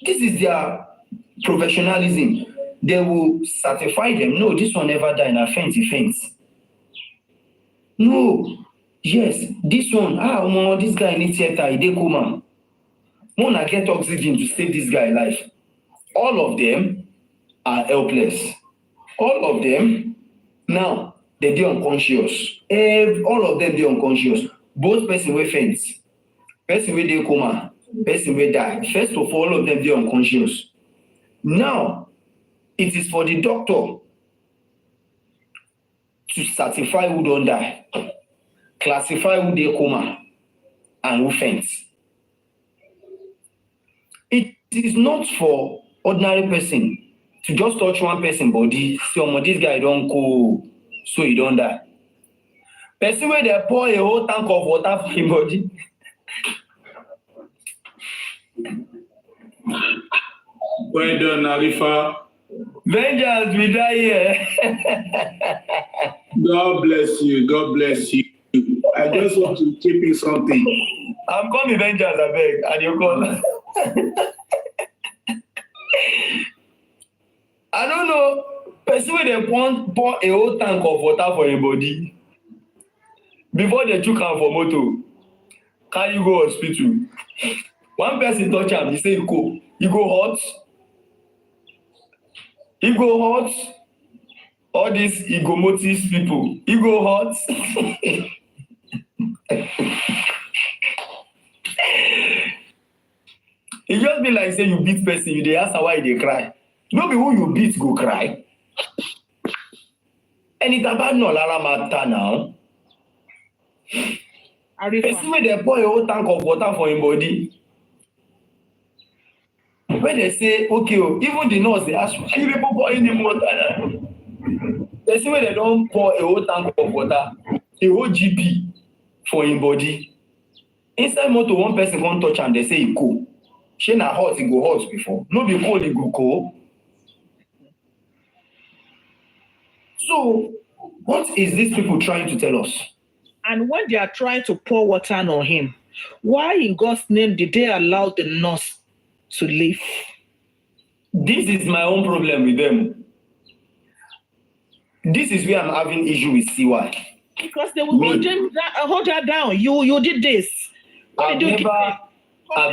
[SPEAKER 7] This is their professionalism. They will certify them. No, this one never died. And faints, he faints. No, yes, this one. This guy needs theater. He coma. Wanna get oxygen to save this guy life. All of them are helpless. All of them now they be unconscious. All of them be unconscious. Both person will faint, person will dey coma, person will die. First of all of them be unconscious. Now, it is for the doctor to certify who don't die, classify who dey coma, and who faints. It is not for ordinary person to just touch one person body, say, this guy don't go, so he don't die. Person where they pour a whole tank of water for him body.
[SPEAKER 1] Well done, Arifa.
[SPEAKER 7] Vengeance, we die here.
[SPEAKER 1] God bless you. God bless you. I just want to keep in something.
[SPEAKER 7] I'm coming, vengeance, I beg, and you call. I don't know. Person wey dey pour a whole tank of water for your body before they chook am for motor, carry you go hospital. One person touch am, he say e go hot. E go hot. All these egomotive people, e go hot. E just be like say you beat person, you dey ask am why e dey cry. No be who you beat go cry. Ẹni tá bá nà lára máa ta now. Person wey dey pour a whole tank of water for him body. When they say, okay, even the nurse dey ask you dey pour in the water now. Person wey dey don pour a whole tank of water, a whole GP for him body. Inside motor, one person come touch am, they say e cold. Shey na hot, e go hot before. No be cold, e go cold. So, what is these people trying to tell us?
[SPEAKER 9] And when they are trying to pour water on him, why in God's name did they allow the nurse to leave?
[SPEAKER 7] This is my own problem with them. This is where I'm having issue with CY.
[SPEAKER 9] Because they will hold her down. You did this.
[SPEAKER 7] I've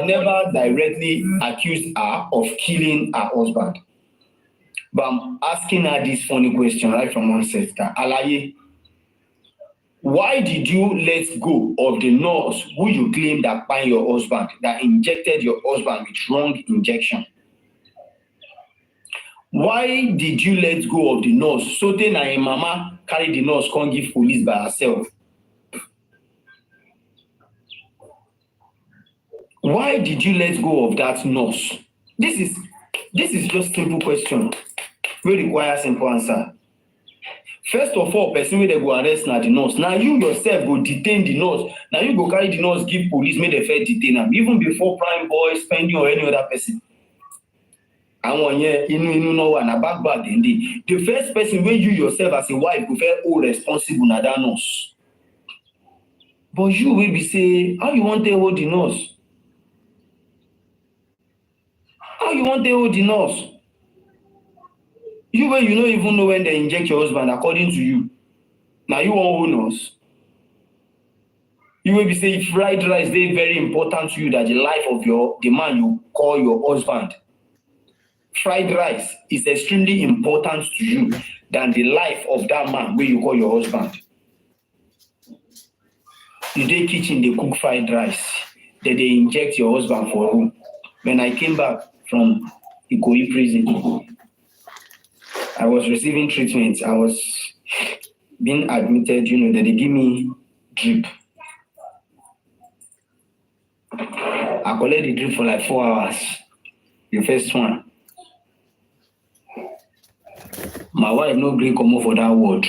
[SPEAKER 7] never directly accused her of killing her husband. But I'm asking her this funny question right from onset. Alaye, why did you let go of the nurse who you claimed that find your husband, that injected your husband with wrong injection? Why did you let go of the nurse? So then a mama carry the nurse, can't give police by herself. Why did you let go of that nurse? This is just simple question. We require simple answer. First of all, person wey dey go arrest na the nurse. Now you yourself go detain the nurse. Now you go carry the nurse give police, make dem first detain am, even before prime boy, spending or any other person. Àwọn yẹn inú no wà na back dem dey. The first person wey you yourself as a wife go first hold responsible na that nurse. But you will be say, how you want to hold the nurse? How you want to hold the nurse? You wey you no even know when they inject your husband according to you. Now you wan hold nurse? You will be say fried rice dey very important to you, that the life of the man you call your husband. Fried rice is extremely important to you than the life of that man wey you call your husband. You dey kitchen dey cook fried rice, then they inject your husband for room. When I came back from Ikoyi prison, I was receiving treatment. I was being admitted, that they give me drip. I collect the drip for like 4 hours. The first one. My wife no gree comot for that ward.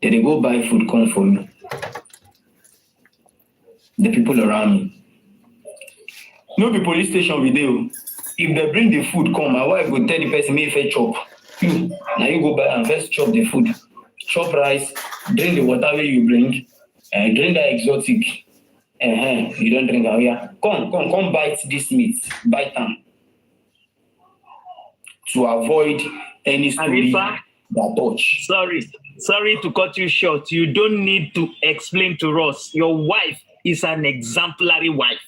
[SPEAKER 7] Then they go buy food, come for me. The people around me. No be police station we dey. If they bring the food come, my wife go tell the person, make first chop. Now you go buy and first chop the food. Chop rice, drink the water where you bring, and drink that exotic. You don't drink that. Yeah. Come bite this meat. Bite them. To avoid any story that touch.
[SPEAKER 6] Sorry to cut you short. You don't need to explain to us. Your wife is an exemplary wife.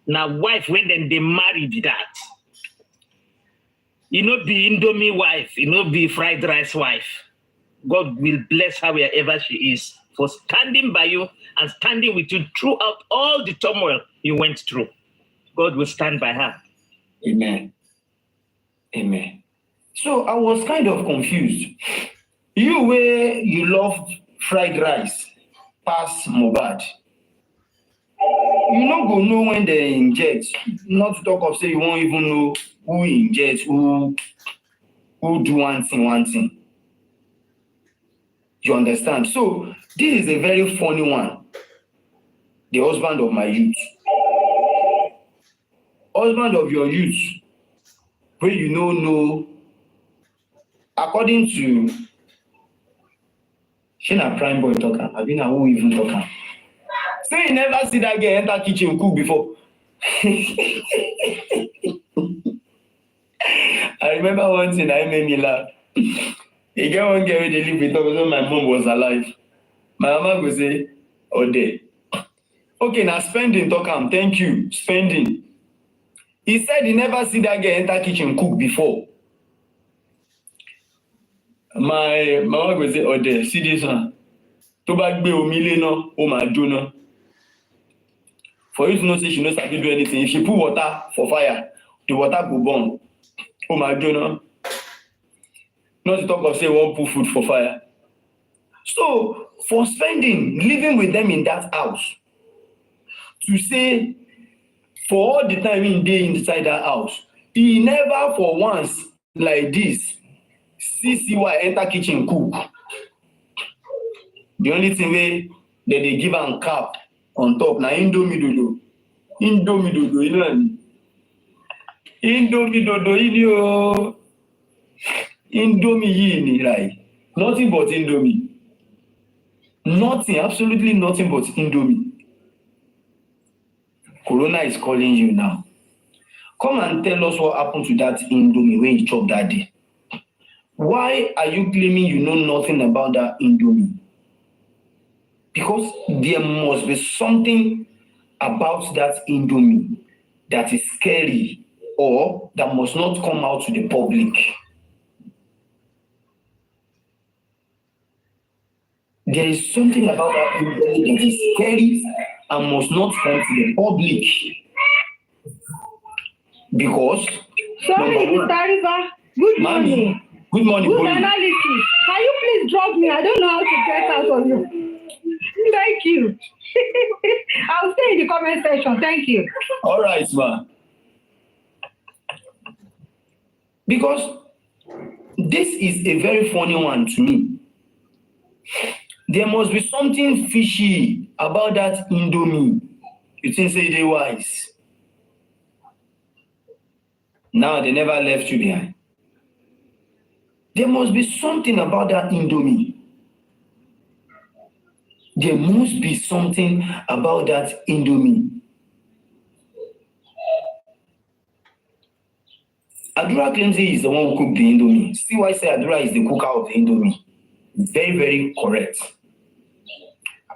[SPEAKER 6] Now, wife, when then they married that, be Indomie wife, be fried rice wife. God will bless her wherever she is for standing by you and standing with you throughout all the turmoil you went through. God will stand by her.
[SPEAKER 7] Amen. Amen. So I was kind of confused. You where you love fried rice pass Mohbad. You no go know when they inject. Not to talk of say you won't even know who injects, who do one thing. You understand? So this is a very funny one. The husband of my youth. husband of your youth, where you know, according to Shina Prime Boy talker, I mean, who even talker. Say you never see that girl enter kitchen cook before. I remember one thing that made me laugh. A girl one girl they live with us when my mom was alive. My mama go say, "Oh, day. Okay, now spending talk am. Thank you, spending." He said he never see that girl enter kitchen cook before. My mama go say, "Oh, day. See this one. To bag be omile no, o ma jóná." For you to know, say she knows how to do anything. If she put water for fire, the water go burn. Oh my God, not to talk of say one put food for fire. So for spending, living with them in that house, to say for all the time in day inside that house, he never for once like this see why enter kitchen cook. The only thing that they give am cap on top na indomie dodo, you know what I mean? Indomie dodo ini Indomie yini, right? Nothing but Indomie. Nothing, absolutely nothing but Indomie. Corona is calling you now. Come and tell us what happened to that Indomie when you chopped that day. Why are you claiming you know nothing about that Indomie? Because there must be something about that Indomie that is scary or that must not come out to the public. There is something about that Indomie that is scary and must not come to the public. Because
[SPEAKER 10] sorry, Mr. River. Good morning.
[SPEAKER 7] Good morning.
[SPEAKER 10] Good analysis. Can you please drop me? I don't know how to get out of you. Thank you. I'll stay in the comment section. Thank you.
[SPEAKER 7] All right, ma. Because this is a very funny one to me. There must be something fishy about that Indomie. You think say they wise? Now they never left you behind. There must be something about that Indomie. There must be something about that Indomie. Adura claims he is the one who cooked the Indomie. See why I say Adura is the cooker of the Indomie. Very, very correct.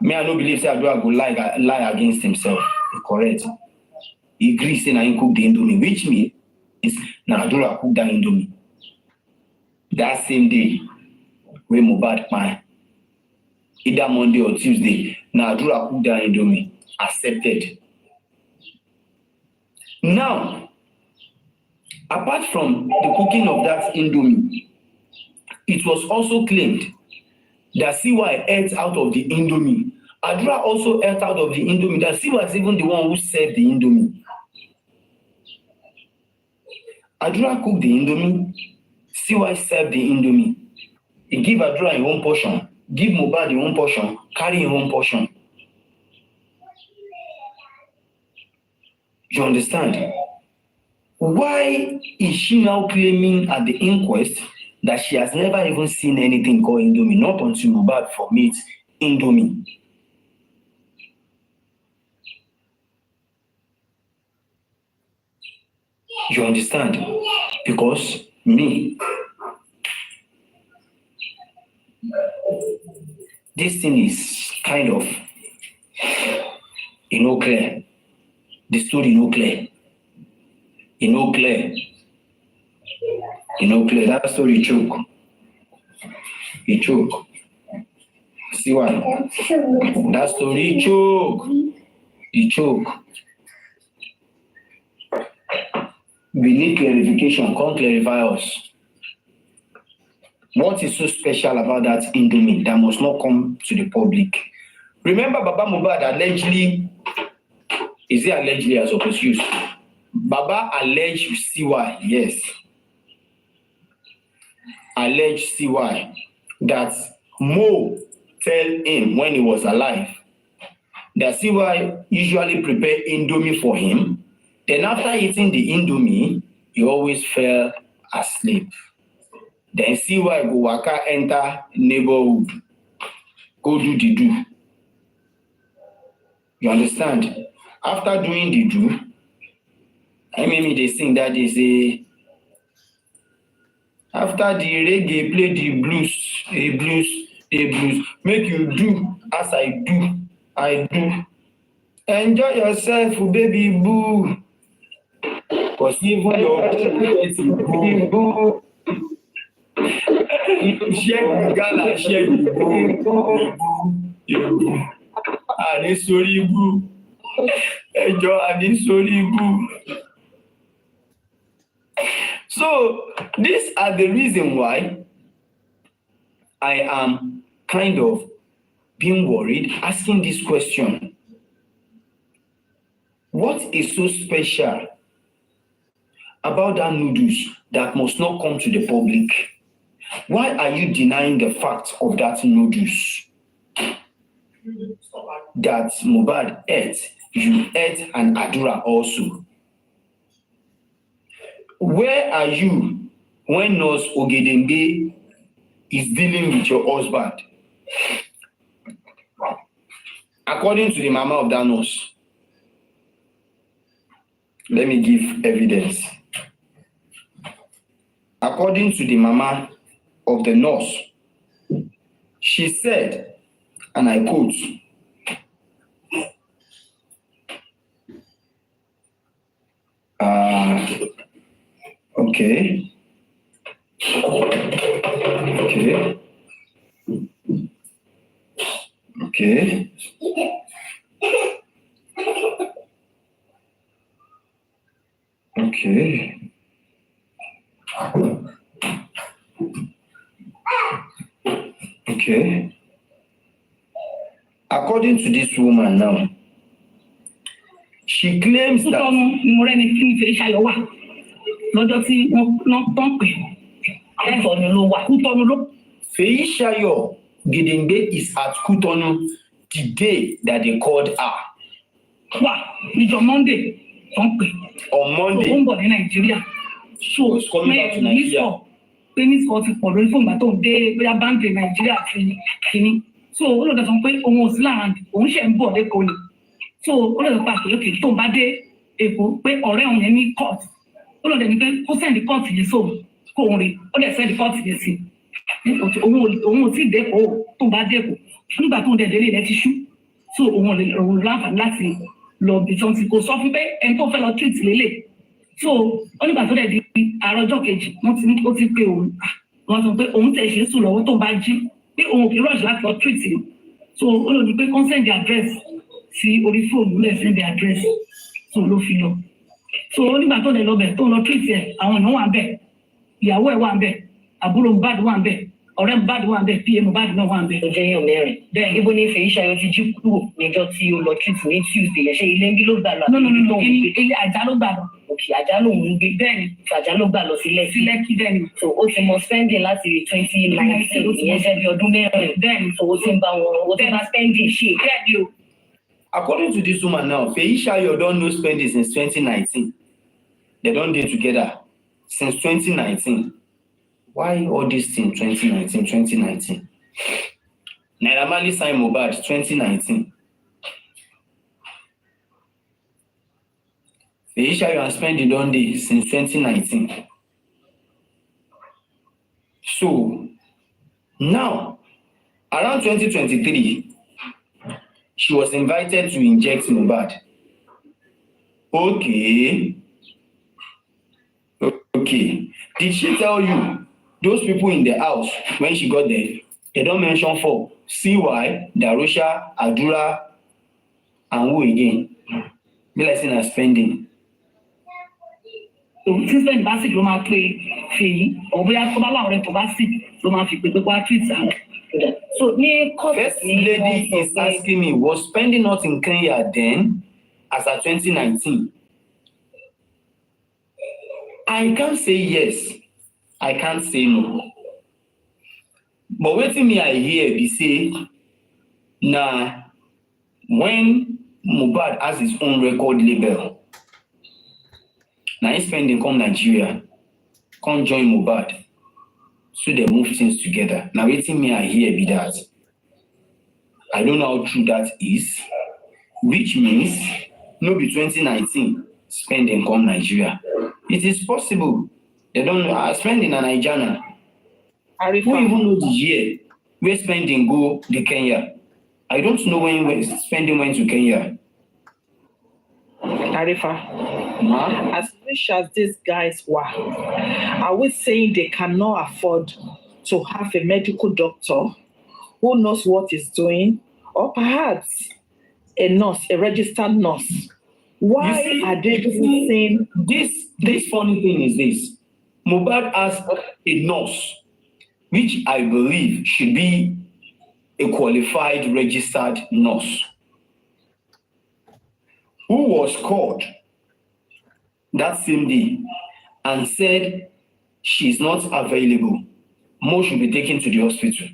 [SPEAKER 7] Me, I don't believe say Adura go lie against himself. Correct. He agrees saying I cook the Indomie, which means na Adura cook that Indomie. That same day, when Mohbad fine, either Monday or Tuesday, na Adura cook that Indomie. Accepted. Now, apart from the cooking of that Indomie, it was also claimed that CY ate out of the Indomie. Adura also ate out of the Indomie. That CY was even the one who served the Indomie. Adura cooked the Indomie. CY served the Indomie. He give Adura his own portion, give Mohbad his own portion, carry his own portion. You understand? Why is she now claiming at the inquest that she has never even seen anything called Indomie, not until Mohbad formats Indomie? You understand? Because me, this thing is kind of, clear. The story clear. Clear. That story choke. He choke. See why? That story choke. He choke. We need clarification. Come clarify us. What is so special about that Indomie that must not come to the public? Remember, Baba Mohbad allegedly, is it allegedly as opposed to use? Baba alleged CY, yes. Alleged CY that Mo tell him when he was alive that CY usually prepare Indomie for him Then after eating the Indomie, he always fell asleep. Then see why go waka enter neighborhood, go do the do. You understand? After doing the do, I mean they sing that they say, after the reggae play the blues, a blues, make you do as I do. Enjoy yourself, baby boo. Cause even your boo. Share the gala, share the boo. And sorry boo. Enjoy and sorry boo. So these are the reason why I am kind of being worried, asking this question. What is so special about that noodles that must not come to the public? Why are you denying the fact of that noodles that Mohbad ate? You ate and Adura also. Where are you when Nurse Ogedengbe is dealing with your husband? According to the mama of that nurse, let me give evidence. According to the mama of the nurse, she said, and I quote, okay. According to this woman now, she claims that Feishayo Gedengbe is at Kutonu the day that they called her. On Monday. Nigeria. So it's coming back to Nigeria. So all of them almost land. So all of the party okay, tó bá dé Èkó pé ọ̀rẹ́ òun yẹn ní court. All of them pé kó send the court yẹn so kó òun rí. Ó dẹ̀ send the court yẹn sí. Òun ò tí dé kó tó bá dé kó. Nígbà tó ń dẹ̀ délé ilẹ̀ ti ṣú. So òun láǹfààní láti lọ bí tí wọ́n ti kó sọ fún pé ẹni tó fẹ́ lọ treat lélẹ̀. So ó nígbà tó dẹ̀ di àárọ̀ ọjọ́ kejì wọ́n ti ní ó ti pé òun. Wọ́n sọ pé òun tẹ̀ ṣe sùn lọ́wọ́ tó bá jí. Pé òun kì í rush láti lọ treat yẹn. So ó lò ní pé kó send the address. Sí orí fóònù lè send the address so ló fi lọ so nígbà tó lè lọ bẹ̀ tó lọ treat ẹ̀ àwọn èèyàn wà ń bẹ̀ ìyàwó ẹ̀ wà ń bẹ̀ àbúrò Mohbad wà ń bẹ̀ ọ̀rẹ́ Mohbad wà ń bẹ̀ pa Mohbad náà wà ń bẹ̀. ó jẹ́ yàn mẹ́rin bẹ́ẹ̀ ibo ní Fèyíṣayọ̀ ti jí kúrò níjọ́ tí ó lọ treat ní Tuesday yẹn ṣe ilé ń bí ló gbà lọ. no ilé Àjà ló gbà lọ. òkè Àjà lòun ń gbé bẹ́ẹ̀ ni Àjà ló gbà lọ sí Lẹ́kì bẹ́ẹ̀ ni so ó ti mọ spending láti 2019 ìyẹn jẹ́ bí ọdún mẹ́rin bẹ́ẹ̀ ni so ó ti ń bá wọn ó ti bá spending ṣe bẹ́ẹ̀ ni o. According to this woman now, Feishayo don't know spending since 2019. They don't date together since 2019. Why all this thing 2019? Naira Marley signed Mohbad 2019. Feishayo and spending don't date since 2019. So now, around 2023, she was invited to inject Mohbad. Okay. Did she tell you those people in the house when she got there? They don't mention for CY, Darusha, Adura, and who again? Be like saying spending. So since then, basically, we have to pay. Or we have to buy to buy sick. So we have to pay to treat her. So, first lady is asking me, was spending not in Kenya then, as at 2019? I can't say yes. I can't say no. But waiting me, I hear they say, nah, when Mohbad has his own record label,
[SPEAKER 2] Now he's spending come Nigeria, come join Mohbad. So they move things together. Now waiting me I hear be that. I don't know how true that is, which means no be 2019 spending come Nigeria. It is possible. They don't know. Spending in Nigeria. Who even know the year where spending go to Kenya? I don't know when spending went to Kenya.
[SPEAKER 9] Arifa, as rich as these guys were, are we saying they cannot afford to have a medical doctor who knows what he's doing, or perhaps a nurse, a registered nurse? Why are they saying
[SPEAKER 2] this funny thing is this? Mohbad has a nurse, which I believe should be a qualified registered nurse, who was called that same day and said she's not available. Mo should be taken to the hospital.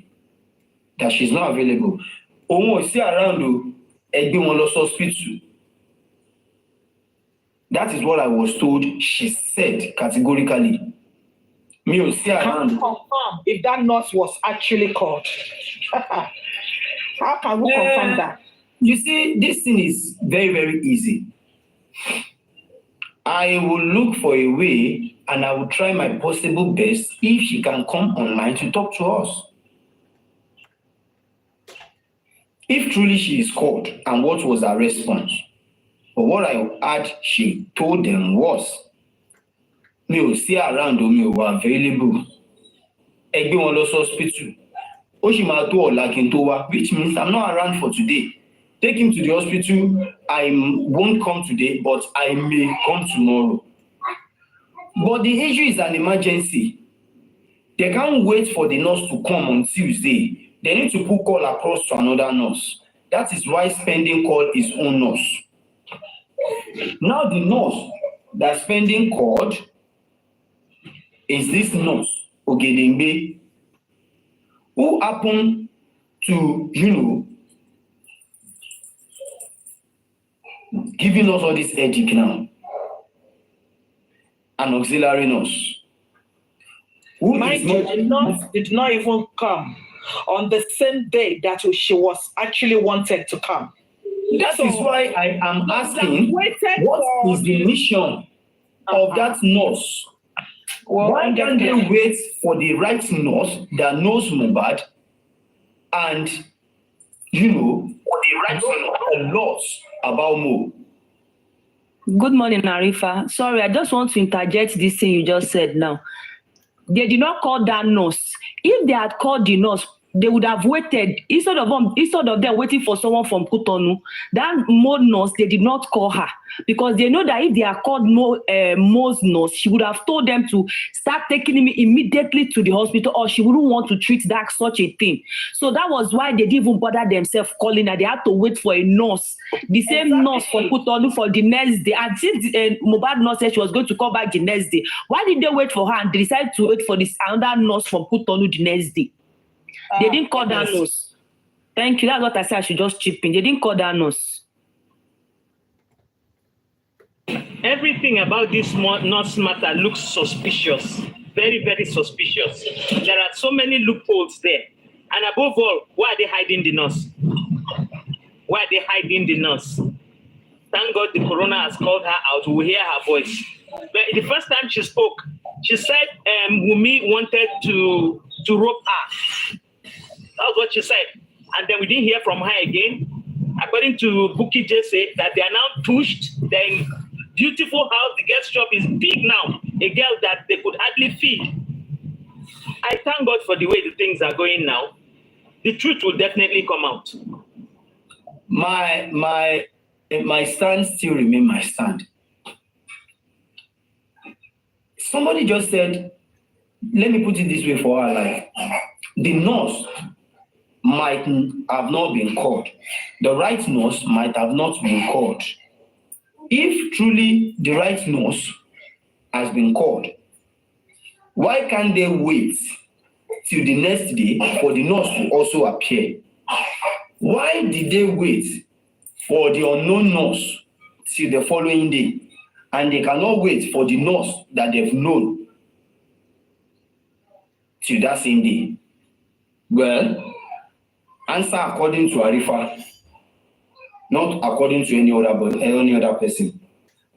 [SPEAKER 2] That she's not available. Omo see around hospital. That is what I was told. She said categorically. Me will see around.
[SPEAKER 9] Can confirm if that nurse was actually called. How can we confirm that?
[SPEAKER 2] You see, this thing is very, very easy. I will look for a way and I will try my possible best if she can come online to talk to us. If truly she is called and what was her response. But what I heard she told them was, me will see around me were available. Egbe won lo hospital. O shi ma to ola kin to wa, which means I'm not around for today. Take him to the hospital. I won't come today, but I may come tomorrow. But the issue is an emergency. They can't wait for the nurse to come on Tuesday. They need to put call across to another nurse. That is why spending call his own nurse. Now the nurse that spending called is this nurse, Ogedengbe, who happened to, giving us all this headache now. An auxiliary nurse.
[SPEAKER 9] The nurse did not even come on the same day that she was actually wanted to come.
[SPEAKER 2] That is why I am asking, what is the mission of that nurse? Why can't they wait for the right nurse that knows Mohbad and, for the right a lot about Mo?
[SPEAKER 11] Good morning, Arifa. Sorry, I just want to interject this thing you just said now. They did not call that nurse. If they had called the nurse, they would have waited instead of them waiting for someone from Cotonou. That Mo nurse, they did not call her because they know that if they are called Mo's nurse, she would have told them to start taking him immediately to the hospital, or she wouldn't want to treat that such a thing. So that was why they didn't even bother themselves calling her. They had to wait for a nurse, the same nurse for Cotonou for the next day. And since Mohbad nurse said she was going to come back the next day, why did they wait for her and they decided to wait for this another nurse from Cotonou the next day? They didn't call that nurse. Thank you. That's what I said. I should just chip in. They didn't call that nurse.
[SPEAKER 6] Everything about this nurse matter looks suspicious. Very, very suspicious. There are so many loopholes there. And above all, why are they hiding the nurse? Why are they hiding the nurse? Thank God the corona has called her out. We will hear her voice. But the first time she spoke, she said Wummi wanted to rope her. That's what she said. And then we didn't hear from her again. According to Bukky Jesse, that they are now pushed. Then beautiful house, the guest shop is big now. A girl that they could hardly feed. I thank God for the way the things are going now. The truth will definitely come out.
[SPEAKER 2] My stand still remain my stand. Somebody just said, let me put it this way for her, like, the nurse might have not been called. The right nurse might have not been called. If truly the right nurse has been called, why can't they wait till the next day for the nurse to also appear? Why did they wait for the unknown nurse till the following day?
[SPEAKER 7] and they cannot wait for the nurse that they've known till that same day. Well, answer according to Arifa, not according to any other person.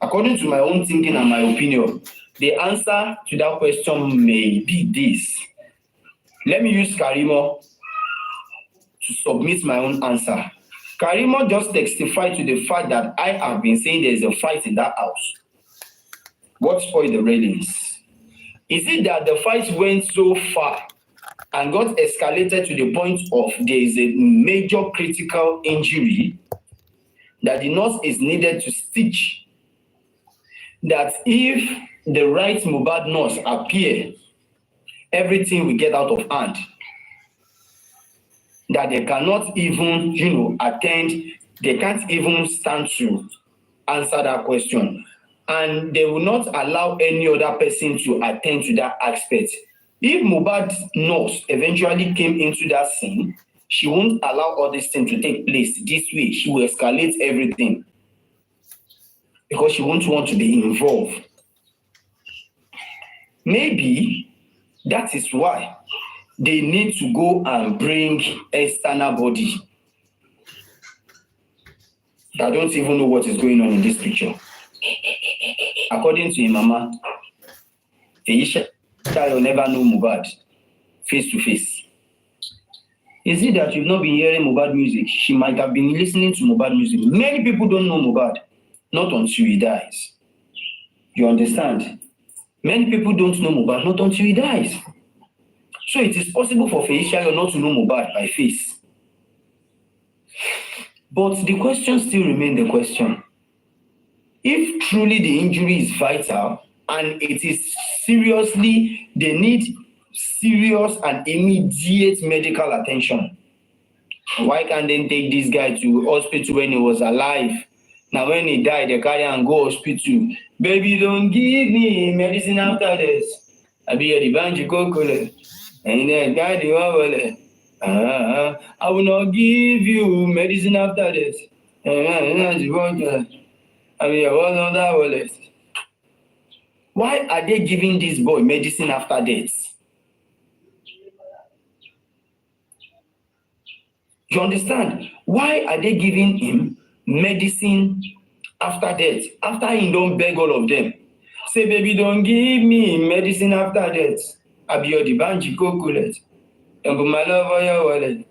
[SPEAKER 7] According to my own thinking and my opinion, the answer to that question may be this. Let me use Karimo to submit my own answer. Karimo just testified to the fact that I have been saying there is a fight in that house. What spoiled the railings? Is it that the fight went so far and got escalated to the point of there is a major critical injury that the nurse is needed to stitch? That if the right Mohbad nurse appear, everything will get out of hand. That they cannot even, attend, they can't even stand to answer that question. And they will not allow any other person to attend to that aspect. If Mohbad's nurse eventually came into that scene, she won't allow all this thing to take place this way. She will escalate everything because she won't want to be involved. Maybe that is why they need to go and bring external body that don't even know what is going on in this picture. According to Imama, Aisha will never know Mohbad face to face. Is it that you've not been hearing Mohbad music? She might have been listening to Mohbad music. Many people don't know Mohbad, not until he dies. You understand? Many people don't know Mohbad, not until he dies. So it is possible for Feisha not to know Mohbad by face. But the question still remains the question. If truly the injury is vital and it is seriously, they need serious and immediate medical attention, why can't they take this guy to hospital when he was alive? Now when he died, they carry and go hospital. Baby, don't give me medicine after this. I be a banji kokole. And then daddy, I will not give you medicine after this. Why are they giving this boy medicine after death? You understand? Why are they giving him medicine after death? After he don't beg all of them. Say, baby, don't give me medicine after death. I be your banji kokulet. And put my love on your wallet.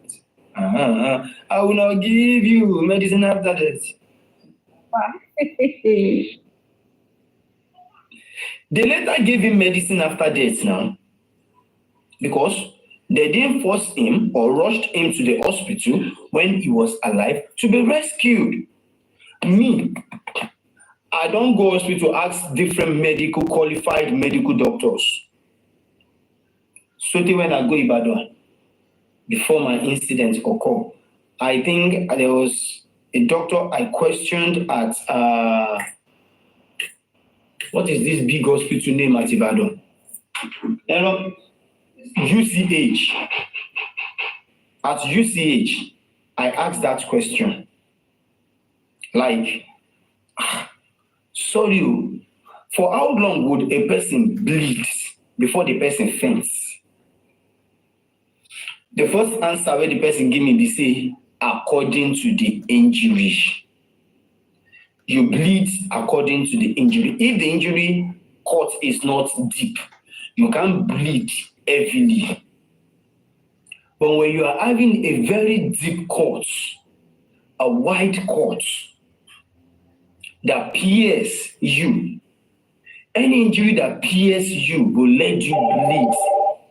[SPEAKER 7] I will not give you medicine after death. They later gave him medicine after death now because they didn't force him or rushed him to the hospital when he was alive to be rescued. Me, I don't go hospital to ask different qualified medical doctors. So when I go Ibadan, before my incident occurred, I think there was a doctor I questioned at what is this big hospital name at Ibadan? UCH. At UCH, I asked that question. Like, sorry, for how long would a person bleed before the person faints? The first answer where the person gave me, they say, according to the injury. You bleed according to the injury. If the injury cut is not deep, you can't bleed heavily. But when you are having a very deep cut, a wide cut that pierces you, any injury that pierces you will let you bleed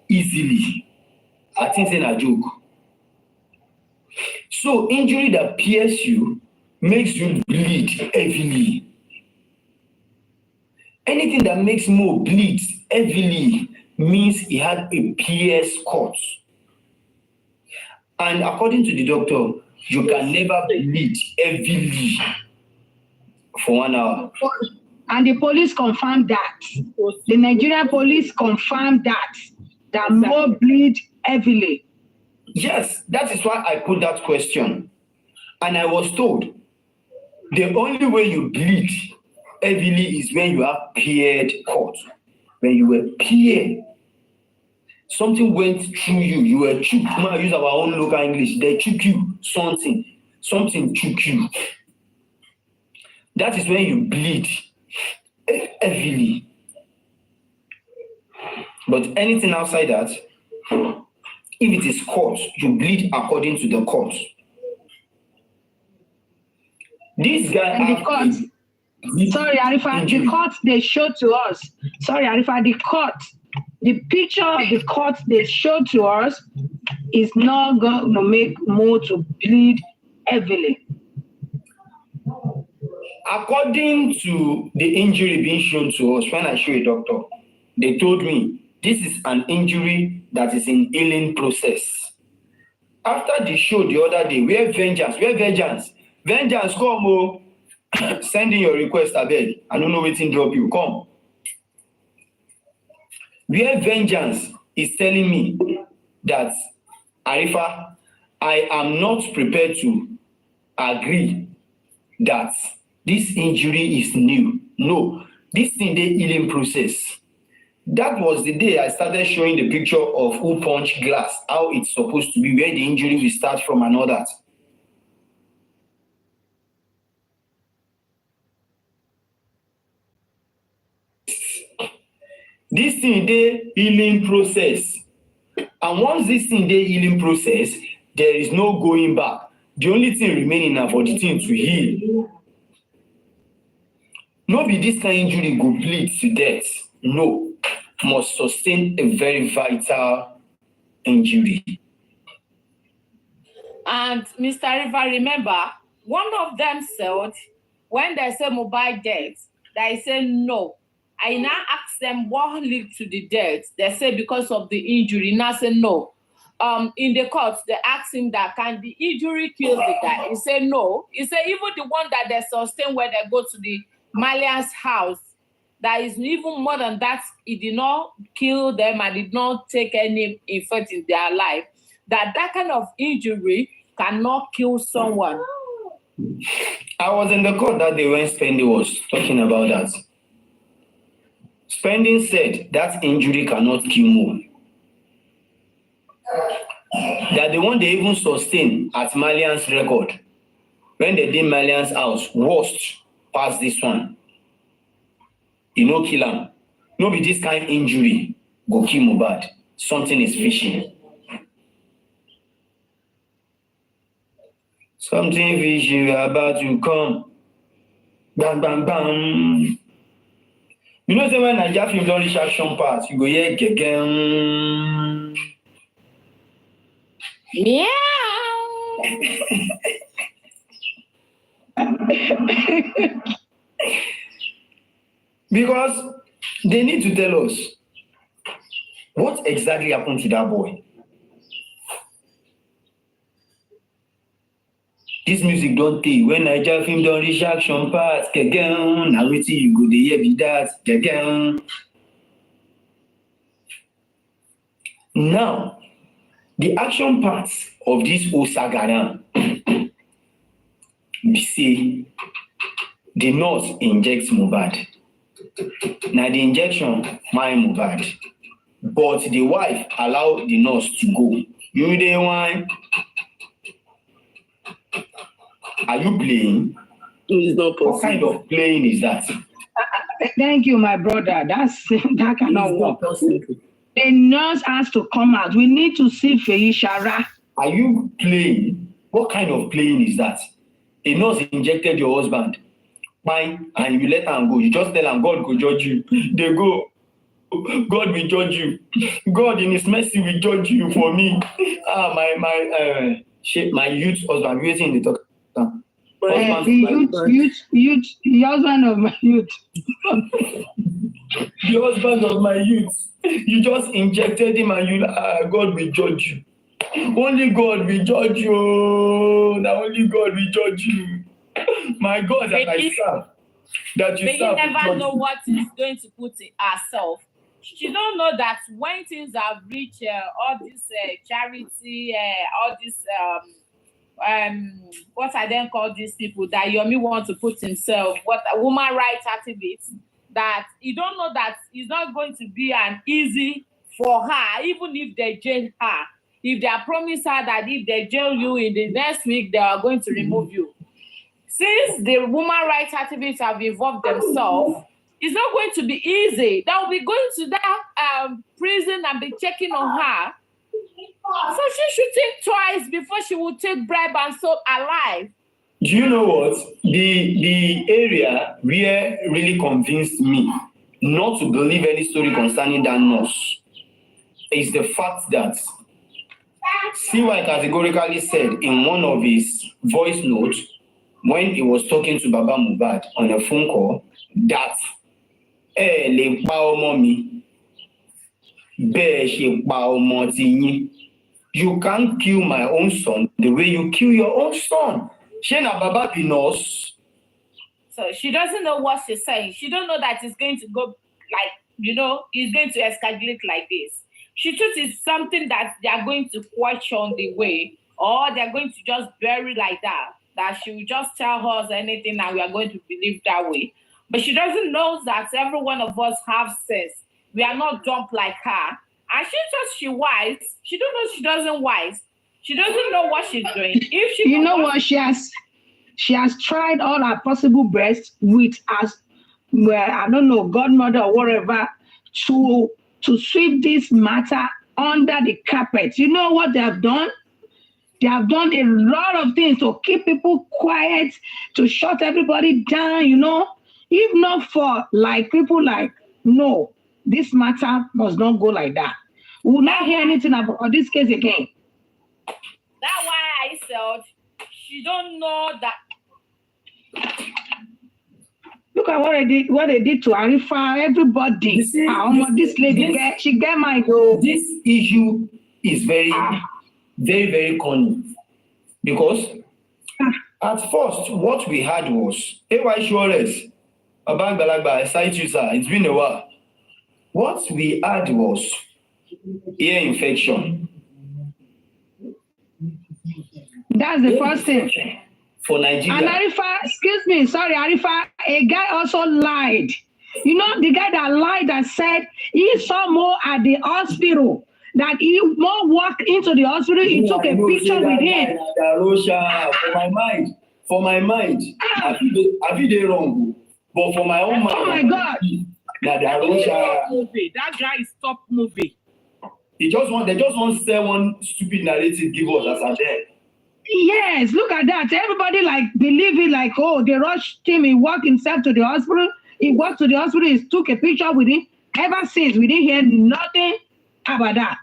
[SPEAKER 7] easily. I think it's a joke. So injury that pierces you makes you bleed heavily. Anything that makes more bleed heavily means he had a pierced cut. And according to the doctor, you can never bleed heavily for 1 hour.
[SPEAKER 10] And the police confirmed that. The Nigerian police confirmed that more bleed heavily.
[SPEAKER 7] Yes, that is why I put that question. And I was told the only way you bleed heavily is when you have peered cut. When you were peered, something went through you. You were choked. Man, use our own local English. They choke you. Something choke you. That is when you bleed heavily. But anything outside that, if it is cut, you bleed according to the cut. This guy.
[SPEAKER 10] And the cut. Sorry, Arifa, the cut they showed to us. Sorry, Arifa, the cut. The picture of the cut they showed to us is not going to make more to bleed heavily.
[SPEAKER 7] According to the injury being shown to us, when I show a doctor, they told me this is an injury that is in healing process. After the show the other day, where vengeance, come, oh, send in your request, I beg. I don't know waiting drop you, come. Where vengeance is telling me that, Arifa, I am not prepared to agree that this injury is new. No, this thing dey healing process. That was the day I started showing the picture of who punched glass, how it's supposed to be, where the injury will start from and all that. This thing dey healing process. And once this thing dey healing process, there is no going back. The only thing remaining now for the thing to heal. No be this kind of injury go bleed to death. No. Must sustain a very vital injury.
[SPEAKER 12] And Mr. River, remember, one of them said, when they say mobile death, they say no. I now ask them what led to the death. They say because of the injury. Now say no. In the court, they asked him that can the injury kill the guy? He said no. He said even the one that they sustain when they go to the Malian's house, that is even more than that, it did not kill them and did not take any effect in their life. That kind of injury cannot kill someone.
[SPEAKER 7] I was in the court that day when Spendy was talking about that. Spendy said that injury cannot kill more. That the one they even sustain at Malian's record, when they did Malian's house, worst past this one. You know, kill him. No be this kind of injury go kill Mohbad. Something is fishy. Something fishy about to come. Bam, bam, bam. You know, when I just film don't reach action part, you go hear gegem.
[SPEAKER 12] Meow.
[SPEAKER 7] Because they need to tell us what exactly happened to that boy. This music don't tell when I just film don't reach action part, gegem. Now wetin you go dey hear be that, gegem. Now, the action parts of this whole saga be say the nurse injects Mohbad. Now the injection my Mohbad, but the wife allow the nurse to go. You dey whine? Are you playing?
[SPEAKER 6] It's not possible.
[SPEAKER 7] What kind of playing is that?
[SPEAKER 10] Thank you, my brother. That cannot work. The nurse has to come out. We need to see Feishara.
[SPEAKER 7] Are you playing? What kind of playing is that? A nurse injected your husband, fine, and you let him go. You just tell him God will judge you. They go. God will judge you. God in His mercy will judge you for me. My youth husband waiting in the talk.
[SPEAKER 10] The husband of my youth.
[SPEAKER 7] The husband of my youth. You just injected him and God will judge you. Only God will judge you. Now only God will judge you. My God that I serve. That you serve.
[SPEAKER 12] You never know what He's going to put in herself. She don't know that when things have reached all this charity, all this what I then call these people that Yomi wants to put himself, what a woman rights activist, that you don't know that it's not going to be an easy for her, even if they jail her. If they promise her that if they jail you in the next week, they are going to remove you. Since the woman rights activists have involved themselves, it's not going to be easy. They'll be going to that prison and be checking on her. So she should think twice before she will take bribe and sold alive.
[SPEAKER 7] Do you know what? The area where really convinced me not to believe any story concerning that nurse is the fact that CY categorically said in one of his voice notes when he was talking to Baba Mohbad on a phone call that le pa ọmọ mi bẹ́ẹ̀ ṣe pa ọmọ ti yín. You can't kill my own son the way you kill your own son. She na Baba be nurse.
[SPEAKER 12] So she doesn't know what she's saying. She don't know that it's going to go like, it's going to escalate like this. She thinks it's something that they are going to question the way, or they're going to just bury like that she will just tell us anything and we are going to believe that way. But she doesn't know that every one of us have sense. We are not dumb like her. And she thinks she wise. She don't know she doesn't wise. She doesn't know what she's doing. If she
[SPEAKER 10] what she has tried all her possible best with us, I don't know, godmother or whatever, to sweep this matter under the carpet. You know what they have done? They have done a lot of things to keep people quiet, to shut everybody down, If not for people no, this matter must not go like that. We will not hear anything about this case again.
[SPEAKER 12] That's why I said she don't know that.
[SPEAKER 10] Look at what they did to Arifa, everybody. This lady, she get my go.
[SPEAKER 7] This issue is very, very, very corny. Because at first, what we had was, AY Suarez, Abang Balagba, I cite you, sir, it's been a while. What we had was ear infection.
[SPEAKER 10] That's the first thing.
[SPEAKER 7] For Nigeria.
[SPEAKER 10] And Arifa, excuse me, sorry, Arifa, a guy also lied. The guy that lied that said he saw Mo at the hospital, that Mo walked into the hospital, he took a picture with him.
[SPEAKER 7] Darusha, for my mind, I feel they wrong, but for my own mind.
[SPEAKER 10] Oh my God.
[SPEAKER 6] That guy is top movie.
[SPEAKER 7] They just want to sell one stupid narrative, give us as a dead.
[SPEAKER 10] Yes, look at that. Everybody believe it they rushed him, he walked himself to the hospital. He walked to the hospital, he took a picture with him. Ever since, we didn't hear nothing about that.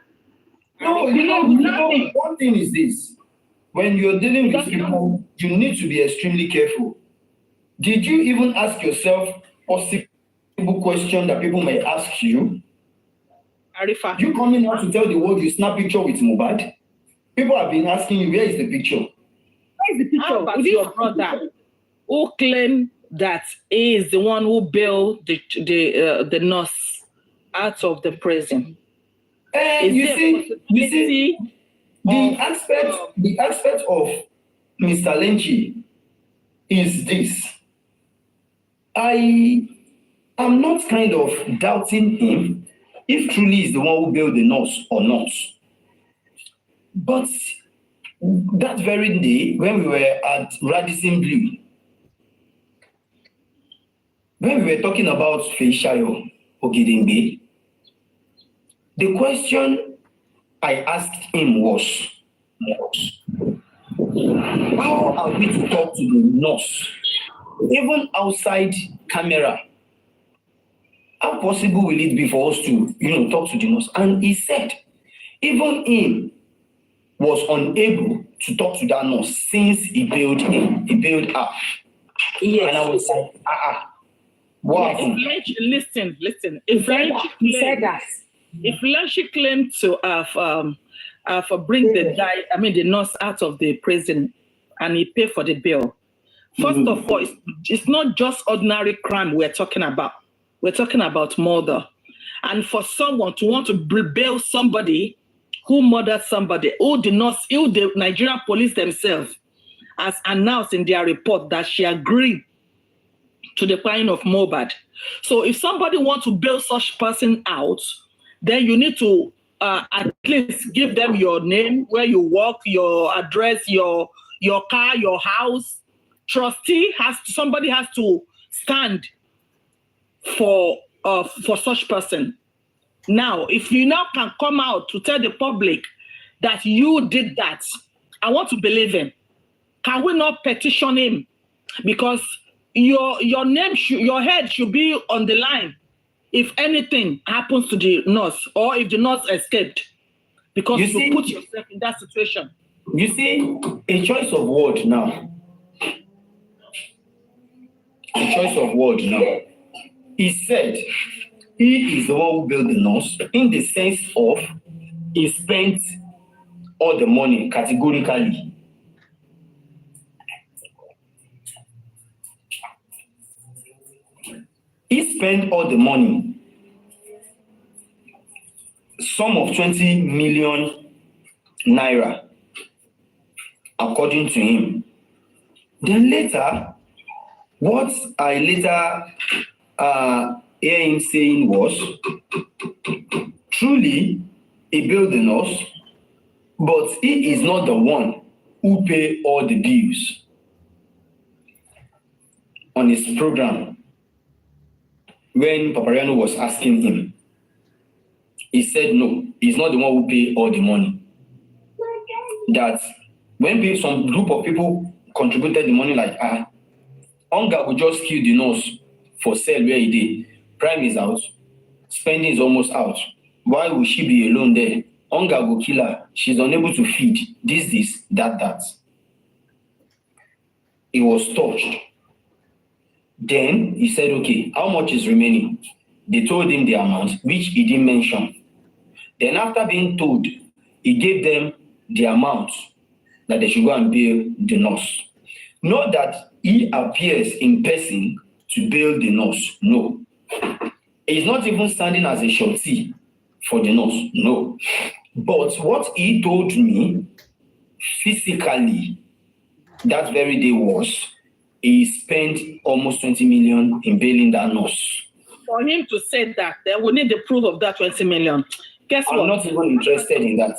[SPEAKER 7] No, nothing. One thing is this. When you're dealing with people, you need to be extremely careful. Did you even ask yourself possible question that people may ask you?
[SPEAKER 6] Arifa.
[SPEAKER 7] You coming out to tell the world you snap picture with Mohbad? People have been asking you, where is the picture?
[SPEAKER 6] Where is the picture? How about your brother who claimed that he is the one who bailed the nurse out of the prison?
[SPEAKER 7] You see, the aspect of Mr. Lynchie is this. I am not kind of doubting him if truly is the one who bailed the nurse or not. But that very day, when we were at Radisson Blue, when we were talking about Feishayo Ogidimbe, the question I asked him was, how are we to talk to the nurse, even outside camera? How possible will it be for us to, talk to the nurse? And he said, even him was unable to talk to that nurse since he bailed her. Yes. And I was like, wow.
[SPEAKER 6] Listen. If Lynchie claimed to have bring the nurse out of the prison and he paid for the bill, first of all, it's not just ordinary crime we're talking about. We're talking about murder. And for someone to want to bail somebody who murdered somebody, who the Nigerian police themselves has announced in their report that she agreed to the killing of Mohbad. So if somebody wants to bail such person out, then you need to at least give them your name, where you work, your address, your car, your house. Somebody has to stand for such person. Now, if you now can come out to tell the public that you did that, I want to believe him. Can we not petition him? Because your name, your head should be on the line if anything happens to the nurse, or if the nurse escaped, because you put yourself in that situation.
[SPEAKER 7] You see, a choice of word now. A choice of word now. He said he is the one who built the nurse, in the sense of he spent all the money categorically. He spent all the money, sum of 20 million naira, according to him. Then later, what I later hear him saying was, truly, he built the nurse, but he is not the one who pay all the bills on his program. When Papariano was asking him, he said no, he's not the one who pay all the money. That when some group of people contributed the money, like Hunger would just kill the nurse for sale where he did. Prime is out, spending is almost out. Why would she be alone there? Hunger will kill her. She's unable to feed. This, that. He was touched. Then he said, okay, how much is remaining? They told him the amount, which he didn't mention. Then after being told, he gave them the amount that they should go and bail the nurse. Not that he appears in person to bail the nurse, no. He's not even standing as a surety for the nurse, no. But what he told me physically that very day was, he spent almost 20 million in bailing that nurse.
[SPEAKER 6] For him to say that, then we need the proof of that 20 million. Guess what?
[SPEAKER 7] I'm not even interested in that.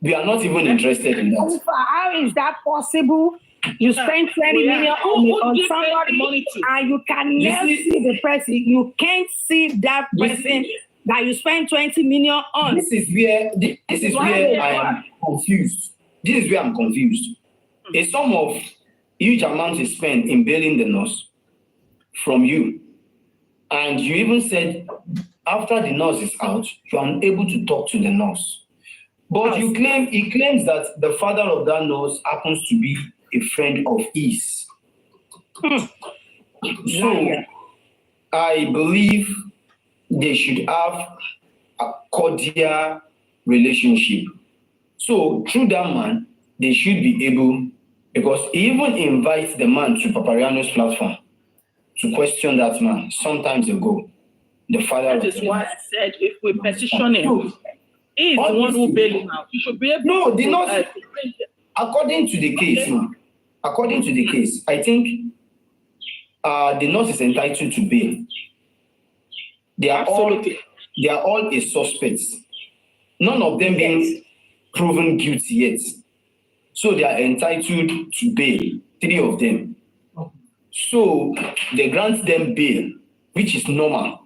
[SPEAKER 7] We are not even interested in that.
[SPEAKER 10] How is that possible? You spend 20 million on somebody and you can never see the person. You can't see that person that you spend 20 million on.
[SPEAKER 7] This is where I am confused. This is where I'm confused. A sum of huge amount is spent in bailing the nurse from you. And you even said after the nurse is out, you are unable to talk to the nurse. But he claims that the father of that nurse happens to be a friend of his. So I believe they should have a cordial relationship. So through that man, they should be able, because he even invites the man to Papariano's platform to question that man sometimes ago. The father.
[SPEAKER 6] That is why I said if we petition him, he is the one who bailed him out. You should be able
[SPEAKER 7] no, the nurse, according to the case, according to the case, I think the nurse is entitled to bail. They are all a suspects. None of them being proven guilty yet. So they are entitled to bail, 3 of them. So they grant them bail, which is normal.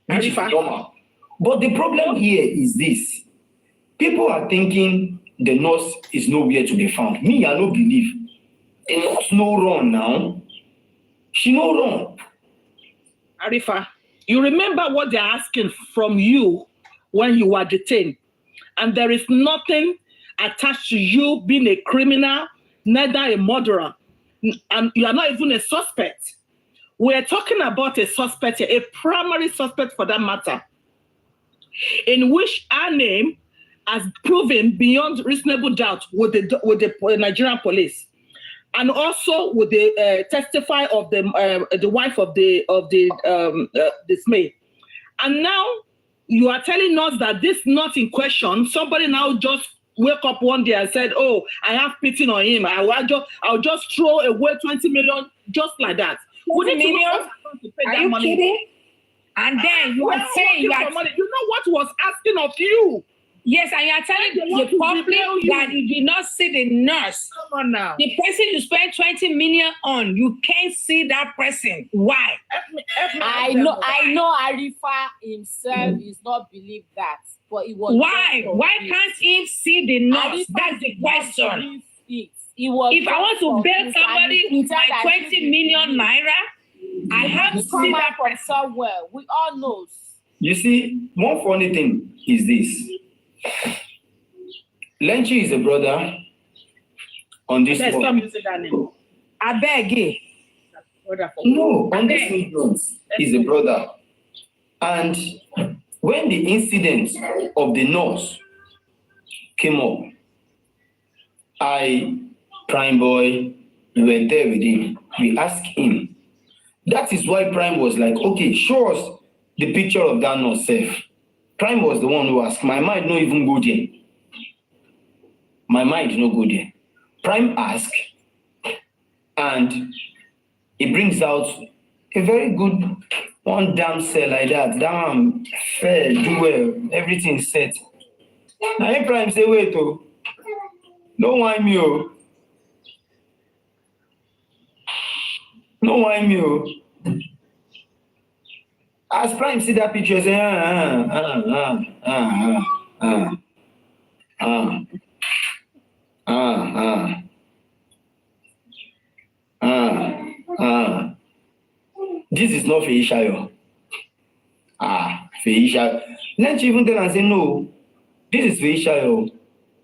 [SPEAKER 7] But the problem here is this. People are thinking the nurse is nowhere to be found. Me, I don't believe. The nurse no run now. She no run.
[SPEAKER 6] Arifa, you remember what they're asking from you when you were detained. And there is nothing attached to you being a criminal, neither a murderer. And you are not even a suspect. We are talking about a suspect, a primary suspect for that matter, in which our name has proven beyond reasonable doubt with the Nigerian police, and also with the testify of the wife of the dismay. And now you are telling us that this not in question, somebody now just wake up one day and said, oh, I have pity on him. I'll just throw away 20 million just like that.
[SPEAKER 10] 20 million? Are you kidding? And then you are saying that
[SPEAKER 6] money. You know what was asking of you.
[SPEAKER 10] Yes, and you are telling the public that you did not see the nurse.
[SPEAKER 6] Come on now.
[SPEAKER 10] The person you spent 20 million on, you can't see that person. Why?
[SPEAKER 12] I know Arifa himself is not believe that. But it was
[SPEAKER 10] why can't he see the nurse? That's the question. If I want to bail somebody with my 20 million naira, I have to see that
[SPEAKER 12] from somewhere. We all know.
[SPEAKER 2] You see, one funny thing is this. Lenchi is a brother on this one.
[SPEAKER 10] I beg you.
[SPEAKER 2] No, on this one is a brother. And when the incident of the nurse came up, Prime Boy, we were there with him. We asked him. That is why Prime was like, okay, show us the picture of that nurse safe. Prime was the one who asked. My mind no even go there. My mind no go there. Prime asked, and he brings out a very good one damsel like that. Damn, fair, do well, everything set. Now Prime say, wait, oh, no whine me, oh. No whine me, oh. As Prime see that picture, say, this is not Feisha. Feisha. Let's even tell and say, no, this is Feisha.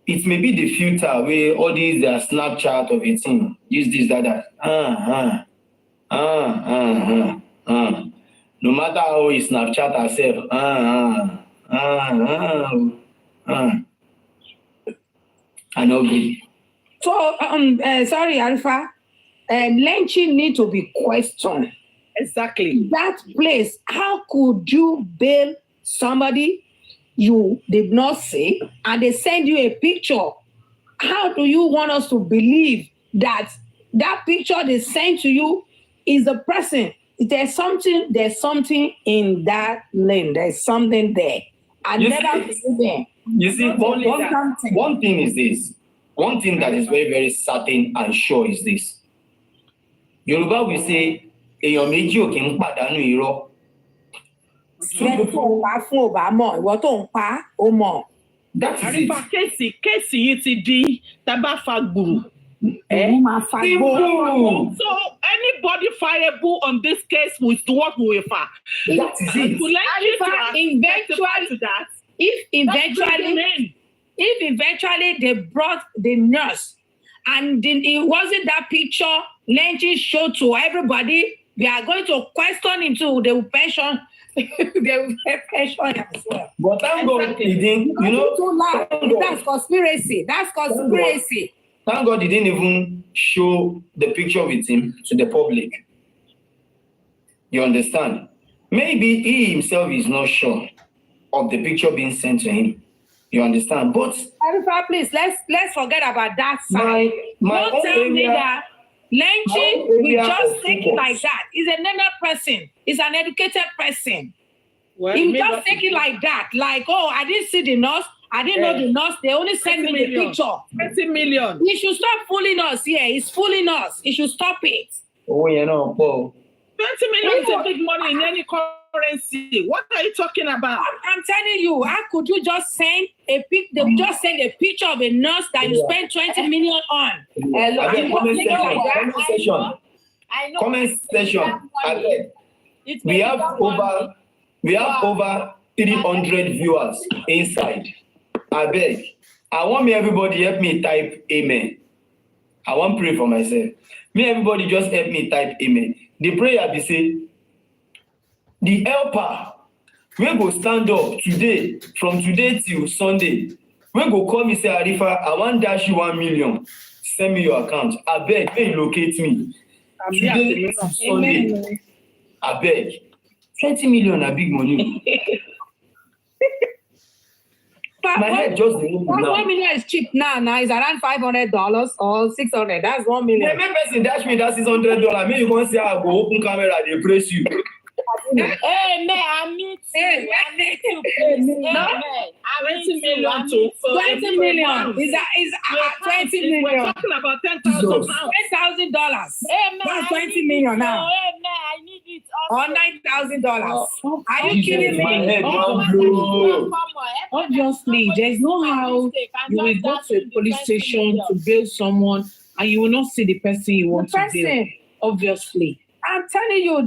[SPEAKER 2] It may be the filter where all these Snapchat of a thing. Use this, that. No matter how he Snapchat herself. I know good.
[SPEAKER 10] So, sorry, Alpha. Lenchi need to be questioned.
[SPEAKER 6] Exactly.
[SPEAKER 10] That place, how could you bail somebody you did not see and they send you a picture? How do you want us to believe that that picture they sent to you is the person? There's something in that lane. There's something there. I never believe there.
[SPEAKER 2] You see, one thing is this. One thing that is very, very certain and sure is this. Yoruba will say, èèyàn méjì ò kí ń pàdánù irọ́. That is it.
[SPEAKER 6] Kéèsì yìí ti di tábà fagbùrù. So anybody fireable on this case with what we will fire.
[SPEAKER 2] That is it.
[SPEAKER 10] If eventually they brought the nurse and it wasn't that picture Lenchi showed to everybody, we are going to question him too. They will pension. They will pension as well.
[SPEAKER 2] But thank God he didn't,
[SPEAKER 10] That's conspiracy. That's conspiracy.
[SPEAKER 2] Thank God he didn't even show the picture with him to the public. You understand? Maybe he himself is not sure of the picture being sent to him. You understand? But
[SPEAKER 10] please, let's forget about that side. Don't tell me that Lenchi will just take it like that. He's a learned person. He's an educated person. Well, he just take it like that. Like, oh, I didn't see the nurse. I didn't know the nurse. They only sent me the picture.
[SPEAKER 6] 20 million.
[SPEAKER 10] He should stop fooling us here. He's fooling us. He should stop it.
[SPEAKER 2] Oh, you know, Paul.
[SPEAKER 6] 20 million is a big money in any currency. What are you talking about?
[SPEAKER 10] I'm telling you, how could you just send a pic? They just send a picture of a nurse that you spent 20 million on.
[SPEAKER 2] Comment section. We have over 300 viewers inside. I beg. I want everybody help me type amen. I want pray for myself. Everybody just help me type amen. The prayer be say, the helper, we go stand up today, from today till Sunday. We go call me say, Arifa, I want dash you 1 million. Send me your account. I beg, hey, locate me. Today till Sunday. I beg. 20 million a big money.
[SPEAKER 7] My head just didn't move now.
[SPEAKER 10] 1 million is cheap now. Now it's around $500 or $600. That's 1 million.
[SPEAKER 7] The main person dash me that $600. Me, you can't say I go open camera, they praise you.
[SPEAKER 12] Hey, man, I need to. I need to. Please. Hey, man,
[SPEAKER 6] 20 million to
[SPEAKER 10] 20 million. Is 20 million.
[SPEAKER 6] We're talking about $10,000.
[SPEAKER 10] $10,000.
[SPEAKER 12] Hey, man,
[SPEAKER 10] That's 20 million now.
[SPEAKER 12] Hey, man, I need it. Also.
[SPEAKER 10] Or $9,000. Are you kidding
[SPEAKER 7] My
[SPEAKER 10] me?
[SPEAKER 7] head won't blow.
[SPEAKER 10] Obviously, there's no how you will go to a police station to bail someone and you will not see the person you want to bail. Obviously. I'm telling you,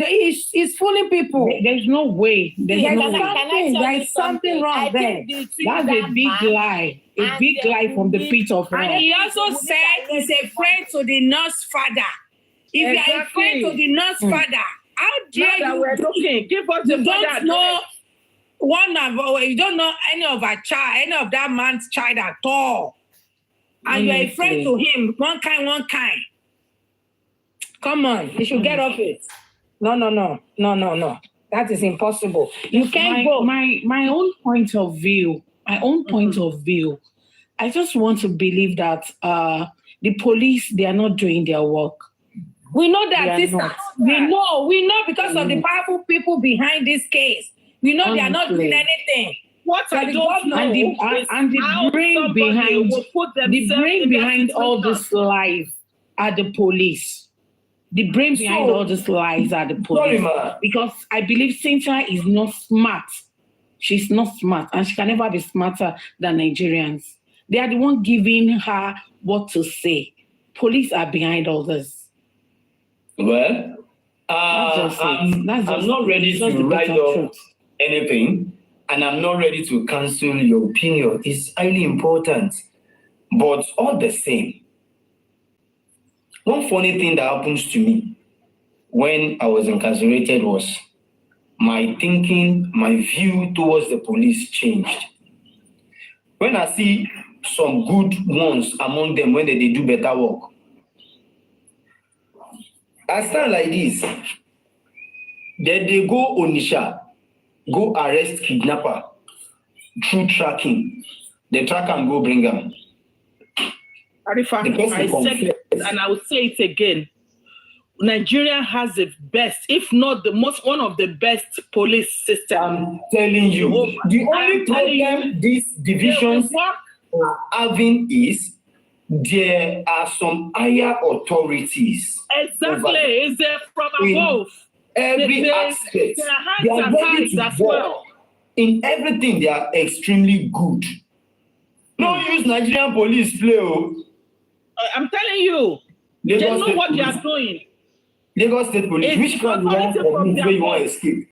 [SPEAKER 10] he's fooling people. There's no way. There's something wrong there. That's a big lie. A big lie from the pit of hell. And he also said he's a friend to the nurse father. If you are a friend to the nurse father, how dare you?
[SPEAKER 6] Give us the
[SPEAKER 10] don't know you don't know any of that man's child at all. And you're a friend to him, one kind. Come on, you should get off it. No. That is impossible. You can't go. My own point of view, I just want to believe that the police, they are not doing their work. We know that, sister. We know because of the powerful people behind this case. We know they are not doing anything.
[SPEAKER 6] What I don't know
[SPEAKER 10] and the brain behind all this lies are the police. The brain behind all these lies are the police. Because I believe Cynthia is not smart. She's not smart, and she can never be smarter than Nigerians. They are the one giving her what to say. Police are behind all this.
[SPEAKER 7] Well, I'm not ready to write up anything, and I'm not ready to cancel your opinion. It's highly important. But all the same, one funny thing that happens to me when I was incarcerated was my thinking, my view towards the police changed. When I see some good ones among them, when they do better work, I stand like this. Then they go Onisha, go arrest kidnapper through tracking. They track and go bring them.
[SPEAKER 6] Arifa, I said it and I will say it again. Nigeria has the best, if not the most, one of the best police systems.
[SPEAKER 7] I'm telling you, the only problem these divisions are having is there are some higher authorities.
[SPEAKER 6] Exactly, is there from above?
[SPEAKER 7] Every aspect. They are ready to work. Well. In everything, they are extremely good. Don't use Nigerian police play.
[SPEAKER 6] I'm telling you, they know what they are doing.
[SPEAKER 7] Lagos State Police, which crime you want to commit where you want to escape?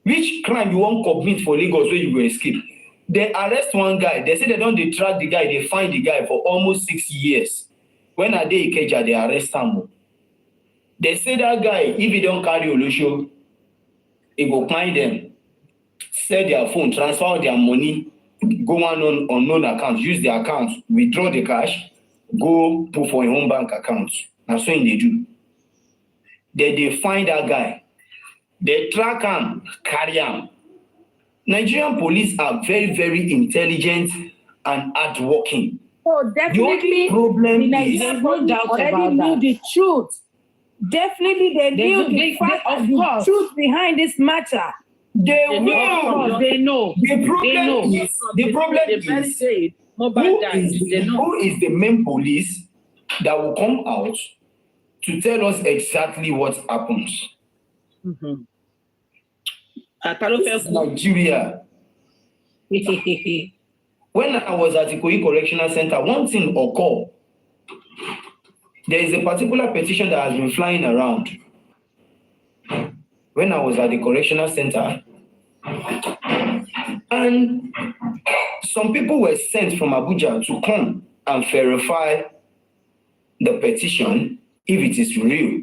[SPEAKER 7] Which crime you want to commit for Lagos where you go escape? They arrest one guy. They say they don't track the guy. They find the guy for almost 6 years. When are they Ikeja, they arrest him. They say that guy, if he don't carry Olusho, he go find them, sell their phone, transfer their money, go on unknown account, use their account, withdraw the cash, go put for your own bank account. That's what they do. They find that guy. They track him, carry him. Nigerian police are very, very intelligent and hardworking.
[SPEAKER 10] Oh, definitely.
[SPEAKER 7] The only problem
[SPEAKER 10] is no doubt already knew the truth. Definitely, they knew the fact of the truth behind this matter.
[SPEAKER 7] They know.
[SPEAKER 10] They know.
[SPEAKER 7] The problem is who is the main police that will come out to tell us exactly what happens?
[SPEAKER 6] Mm-hmm.
[SPEAKER 7] This is Nigeria. When I was at the Cõúrt Correctional Center, one thing occurred. There is a particular petition that has been flying around. When I was at the Correctional Center, and some people were sent from Abuja to come and verify the petition if it is real.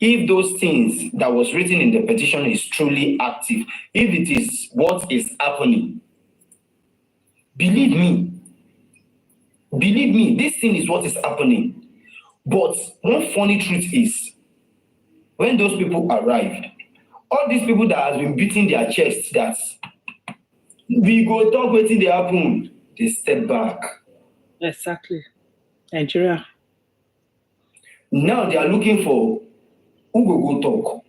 [SPEAKER 7] If those things that was written in the petition is truly active, if it is what is happening, believe me, this thing is what is happening. But one funny truth is, when those people arrived, all these people that has been beating their chests that we go talk wetin dey happen, they step back.
[SPEAKER 9] Exactly. Nigeria.
[SPEAKER 7] Now they are looking for who will go talk.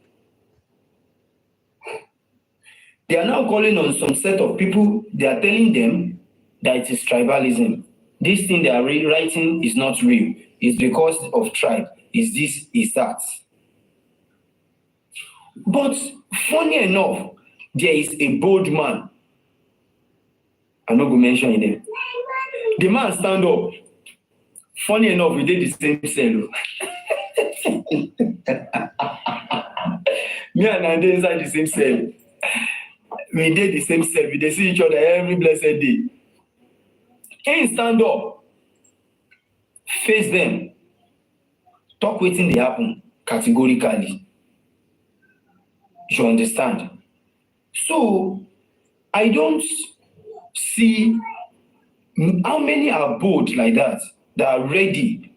[SPEAKER 7] They are now calling on some set of people. They are telling them that it is tribalism. This thing they are writing is not real. It's because of tribe. Is this, is that. But funny enough, there is a bold man. I'm not going to mention his name. The man stand up. Funny enough, we did the same cell. Me and Nadia inside the same cell. We did the same cell. We see each other every blessed day. Can you stand up? Face them. Talk waiting they happen categorically. You understand? So I don't see how many are bold like that are ready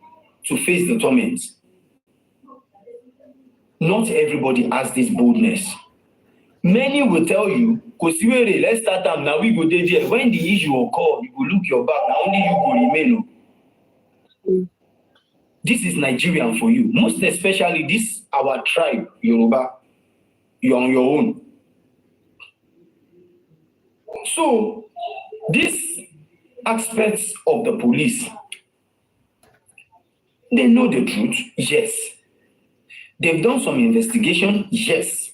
[SPEAKER 7] to face the torment. Not everybody has this boldness. Many will tell you, Kosiwere, let's start them now. We go there. When the issue occur, you will look your back. Now only you will remain. This is Nigerian for you. Most especially this our tribe, Yoruba. You're on your own. So these aspects of the police, they know the truth, yes. They've done some investigation, yes.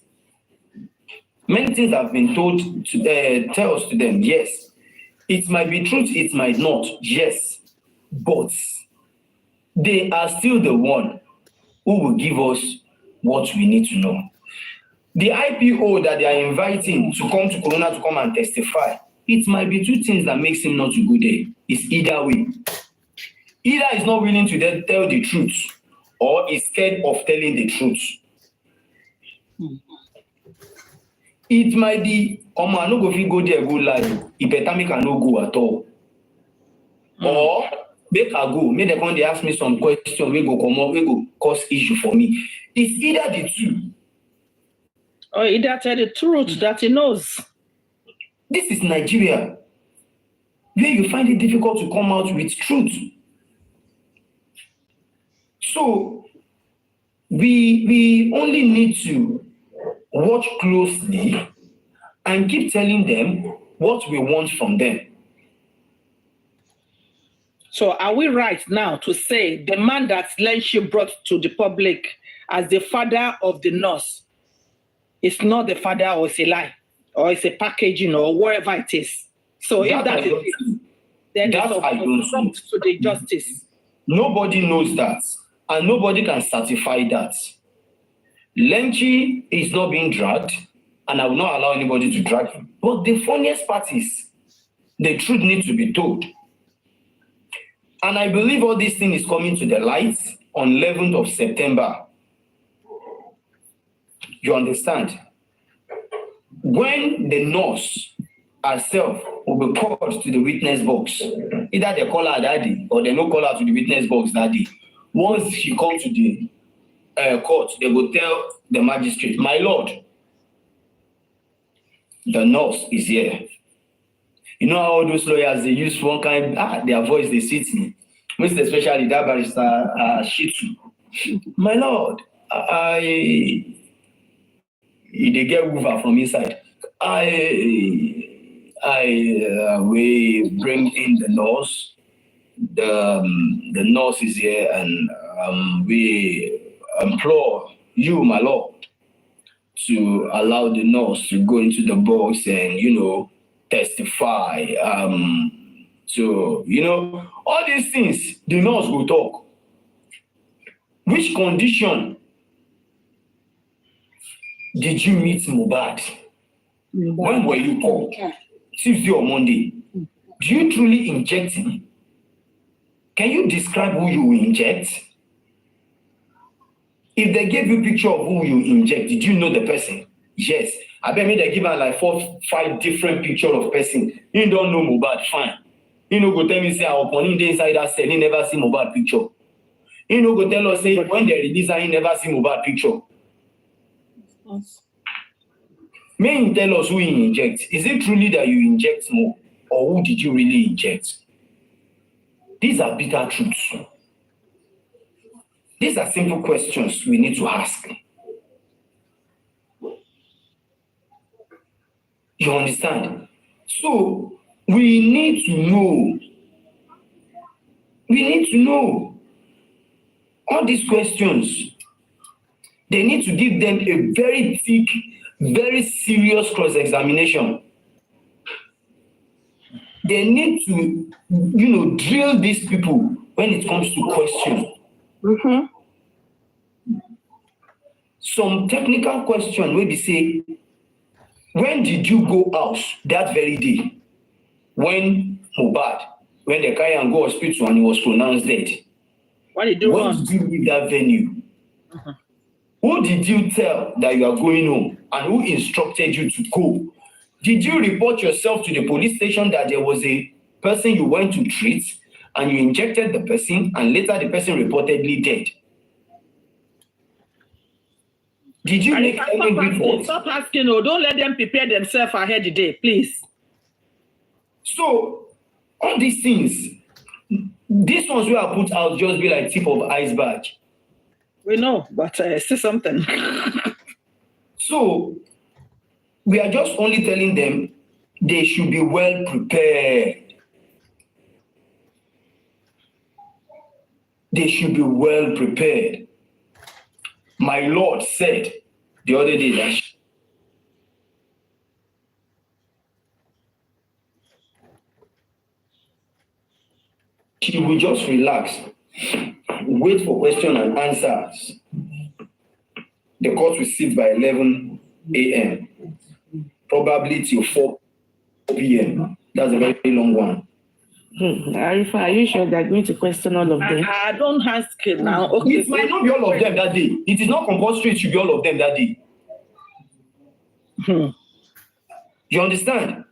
[SPEAKER 7] Many things have been told to tell us to them, yes. It might be truth, it might not, yes. But they are still the one who will give us what we need to know. The IPO that they are inviting to come to Corona to come and testify, it might be two things that makes him not to go there. It's either way. Either he's not willing to tell the truth, or is scared of telling the truth. It might be, I no go fit go there, go lie. It better make I no go at all. Or make I go, make them come they ask me some question, we go come up, we go cause issue for me. It's either the two.
[SPEAKER 9] Or either tell the truth that he knows.
[SPEAKER 7] This is Nigeria, where you find it difficult to come out with truth. So we only need to watch closely and keep telling them what we want from them.
[SPEAKER 9] So are we right now to say the man that Lenshi brought to the public as the father of the nurse is not the father, or it's a lie, or it's a packaging, or whatever it is? So if that is it, then it's up to the justice.
[SPEAKER 7] Nobody knows that, and nobody can certify that. Lenchi is not being dragged, and I will not allow anybody to drag him. But the funniest part is, the truth needs to be told. And I believe all this thing is coming to the light on 11th of September. You understand? When the nurse herself will be called to the witness box, either they call her that day or they no call her to the witness box that day. Once she comes to the court, they will tell the magistrate, my lord, the nurse is here. You know how all those lawyers, they use one kind, their voice, they sit me. Most especially that barrister, Shitu. My lord, they get hoover from inside. We bring in the nurse. The nurse is here, and we implore you, my lord, to allow the nurse to go into the box and, testify. So, all these things, the nurse will talk. Which condition did you meet Mohbad? When were you called? Tuesday or Monday? Do you truly inject him? Can you describe who you inject? If they gave you a picture of who you inject, did you know the person? Yes. I bet me they give her like 4-5 different pictures of person. You don't know Mohbad, fine. You know, go tell me, say, our opponent inside that cell, he never see Mohbad picture. You know, go tell us, say, when they release her, he never see Mohbad picture. May you tell us who you inject? Is it truly that you inject more? or who did you really inject? These are bitter truths. These are simple questions we need to ask. You understand? So we need to know. We need to know all these questions. They need to give them a very thick, very serious cross-examination. They need to, drill these people when it comes to questions. Some technical question where we say, when did you go out that very day? When Mohbad, when they carry and go hospital and he was pronounced dead.
[SPEAKER 6] What did you
[SPEAKER 7] When did you leave that venue? Who did you tell that you are going home, and who instructed you to go? Did you report yourself to the police station that there was a person you went to treat and you injected the person and later the person reportedly dead? Did you make any report?
[SPEAKER 6] Stop asking, don't let them prepare themselves ahead of the day, please.
[SPEAKER 7] So, all these things, these ones we are put out just be like tip of iceberg.
[SPEAKER 6] We know, but still something.
[SPEAKER 7] So, we are just only telling them they should be well prepared. They should be well prepared. My Lord said the other day that she will just relax, wait for questions and answers. The court will sit by 11 a.m., probably till 4 p.m. That's a very long one.
[SPEAKER 11] Arifa, are you sure they're going to question all of them?
[SPEAKER 6] I don't ask it now. Okay.
[SPEAKER 7] It might not be all of them that day. It is not compulsory it should be all of them that day. You understand?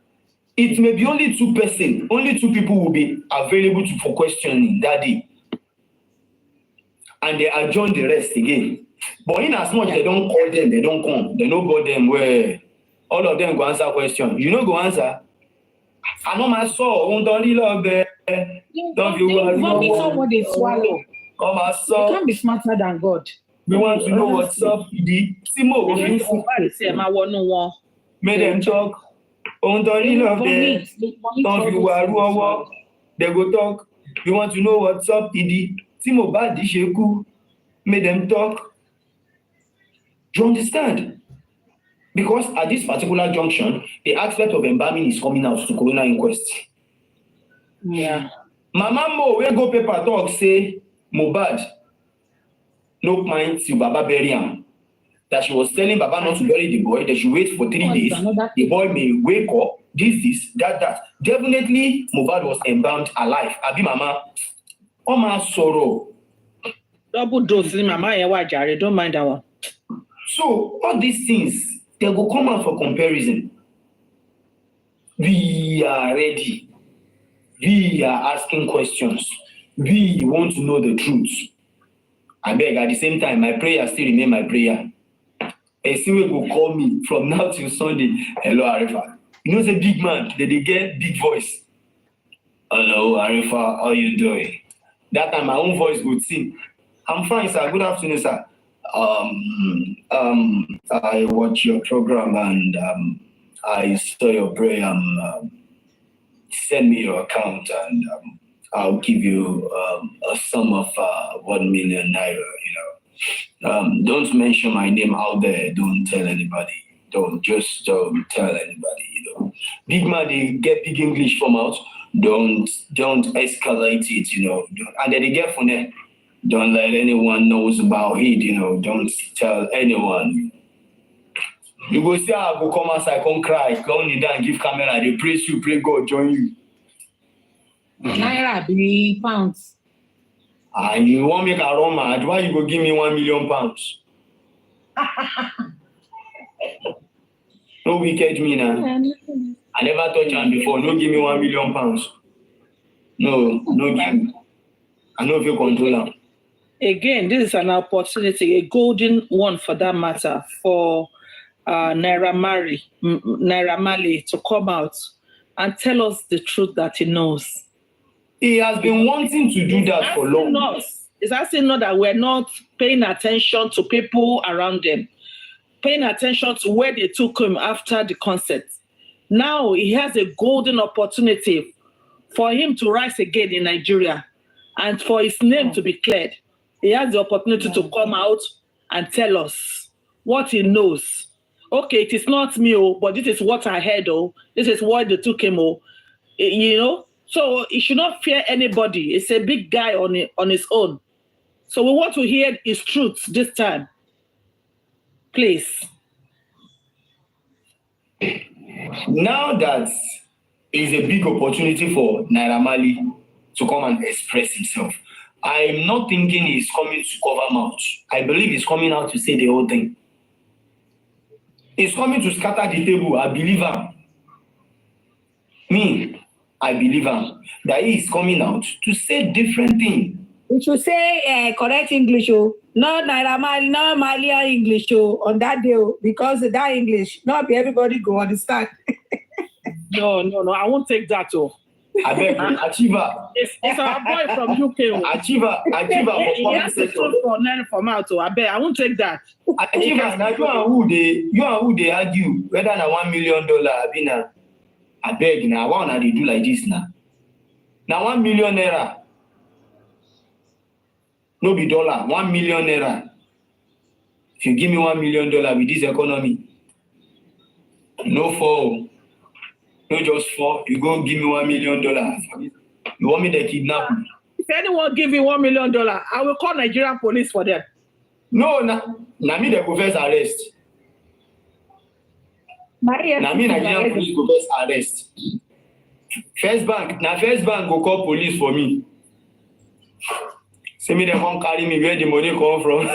[SPEAKER 7] It may be only 2 persons, only 2 people will be available for questioning that day. And they adjourn the rest again. But in as much they don't call them, they don't come. They don't go them where all of them go answer questions. You know go answer. I know my soul, don't you love it? Don't you
[SPEAKER 9] vomit what they swallow.
[SPEAKER 7] Oh my soul.
[SPEAKER 9] You can't be smarter than God.
[SPEAKER 7] We want to know what's up, Simo. Make them talk. Oh, don't you love it? Don't you worry? They go talk. We want to know what's up, Idi. Simo badi sheku. Make them talk. Do you understand? Because at this particular junction, the aspect of embalming is coming out to coroner inquest.
[SPEAKER 9] Yeah.
[SPEAKER 7] Mama Mo, we go paper talk, say, Mohbad, no mind till Baba bury him. That she was telling Baba not to bury the boy, that she wait for 3 days. The boy may wake up, this, that. Definitely, Mohbad was embalmed alive. Abi Mama, oh my sorrow.
[SPEAKER 6] Double dose, Mama, don't mind that one.
[SPEAKER 7] So, all these things, they will come out for comparison. We are ready. We are asking questions. We want to know the truth. I beg, at the same time, my prayer still remain my prayer. A single will call me from now till Sunday. Hello, Arifa. You know, the big man, they get big voice. Hello, Arifa, how you doing? That time, my own voice would sing. I'm fine, sir. Good afternoon, sir. I watched your program and I saw your prayer. Send me your account and I'll give you a sum of 1 million naira. Don't mention my name out there. Don't tell anybody. Don't tell anybody. Big man, they get big English from out. Don't escalate it. And then they get from there. Don't let anyone knows about it, Don't tell anyone. You go say, I go come outside, come cry, come kneel down, give camera, they praise you, pray God, join you.
[SPEAKER 8] Naira be pounds.
[SPEAKER 7] And you want me to run mad? Why you go give me 1 million pounds? No wicked me now. I never touched him before. No give me 1 million pounds. No give. I know if you control him.
[SPEAKER 6] Again, this is an opportunity, a golden one for that matter, for Naira Marley to come out
[SPEAKER 9] and tell us the truth that he knows.
[SPEAKER 7] He has been wanting to do that for long.
[SPEAKER 9] It's asking not that we're not paying attention to people around them, paying attention to where they took him after the concert. Now he has a golden opportunity for him to rise again in Nigeria and for his name to be cleared. He has the opportunity to come out and tell us what he knows. Okay, it is not me, but this is what I heard. This is what they took him. You know, so he should not fear anybody. It's a big guy on his own. So we want to hear his truth this time. Please.
[SPEAKER 7] Now that is a big opportunity for Naira Marley to come and express himself, I'm not thinking he's coming to cover mouth. I believe he's coming out to say the whole thing. He's coming to scatter the table. I believe him. Me, I believe him. That he is coming out to say different things.
[SPEAKER 10] We should say correct English, no Naira Marley, no Malian English on that day, because that English, not be everybody go understand.
[SPEAKER 9] No, I won't take that.
[SPEAKER 7] I beg, Achiever.
[SPEAKER 9] It's our boy from UK.
[SPEAKER 7] Achiever.
[SPEAKER 9] He has to talk for mouth. I beg, I won't take that.
[SPEAKER 7] Achiever, now you and who they argue whether na $1 million be na. I beg now, why not they do like this now? Now 1 million naira. No be dollar, 1 million naira. If you give me $1 million with this economy, no fall. No just fall. You go give me $1 million. You want me to kidnap me?
[SPEAKER 9] If anyone give you $1 million, I will call Nigerian police for them.
[SPEAKER 7] No, na me they go first arrest. Na me Nigerian police go first arrest. First bank go call police for me. Say me they come carry me where the money come from.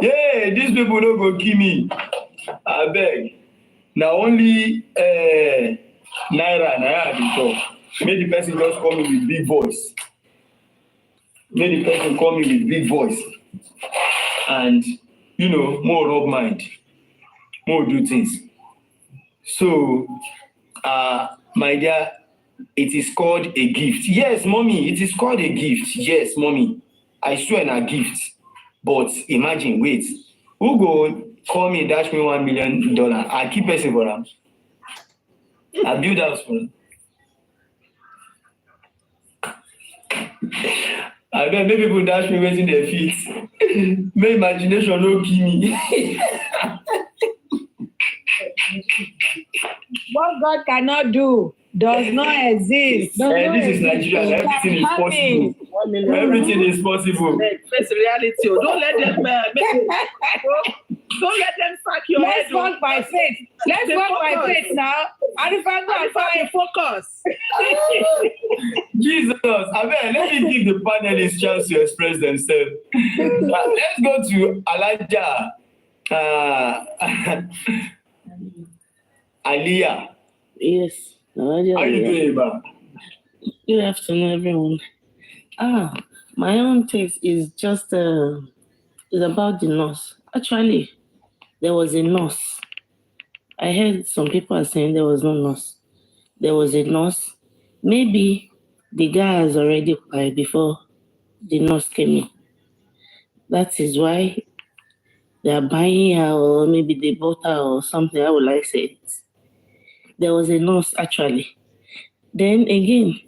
[SPEAKER 7] Yeah, these people don't go kill me. I beg. Now only Naira the talk. Make the person just call me with big voice. And more rub mind, more do things. So my dear, it is called a gift. Yes, mommy, it is called a gift. Yes, mommy. I swear a gift. But imagine, wait, who go call me, dash me $1 million? I keep paying for them. I build house for them. I bet maybe people dash me waiting their feet. My imagination no kill me.
[SPEAKER 10] What God cannot do does not exist.
[SPEAKER 7] This is Nigeria. Everything is possible. Everything is possible.
[SPEAKER 9] Face reality. Don't let them don't let them sack your head.
[SPEAKER 10] Let's walk by faith. Let's walk by faith now. Arifa,
[SPEAKER 9] focus.
[SPEAKER 7] Jesus, let me give the panelists chance to express themselves. Let's go to Elijah. Aliyah.
[SPEAKER 4] Yes.
[SPEAKER 7] How you doing, ma?
[SPEAKER 4] Good afternoon, everyone. My own text is just is about the nurse. Actually, there was a nurse. I heard some people are saying there was no nurse. There was a nurse. Maybe the guy has already cried before the nurse came in. That is why they are buying her, or maybe they bought her or something. I would like to say it. There was a nurse, actually. Then again,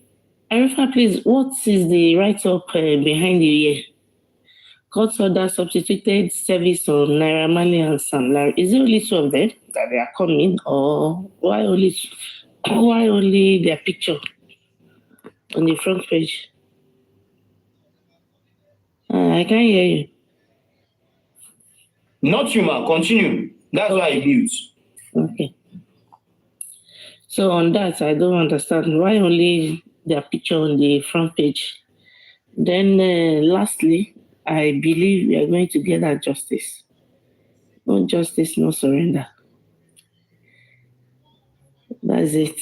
[SPEAKER 4] Arifa, please, what is the write-up behind you here? Court order substituted service on Naira Marley and Sam Larry. Is it only two of them that they are coming, or why only their picture on the front page? I can't hear you.
[SPEAKER 7] Not you, ma. Continue. That's why I mute.
[SPEAKER 4] Okay. So on that, I don't understand why only their picture on the front page. Then lastly, I believe we are going to get that justice. No justice, no surrender. That's it.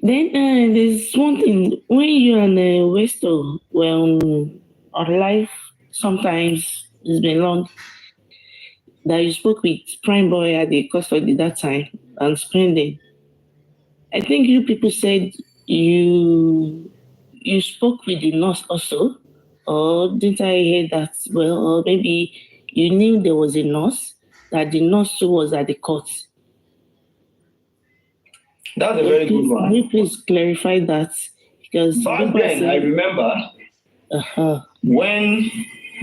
[SPEAKER 4] Then there's one thing. When you and Westo were on live, sometimes it's been long. that you spoke with Prime Boy at the custody that time and spending. I think you people said you spoke with the nurse also, or didn't I hear that? Well, or maybe you knew there was a nurse, that the nurse too was at the court.
[SPEAKER 7] That's a very good one.
[SPEAKER 4] Can you please clarify that? Because
[SPEAKER 7] back then, I remember when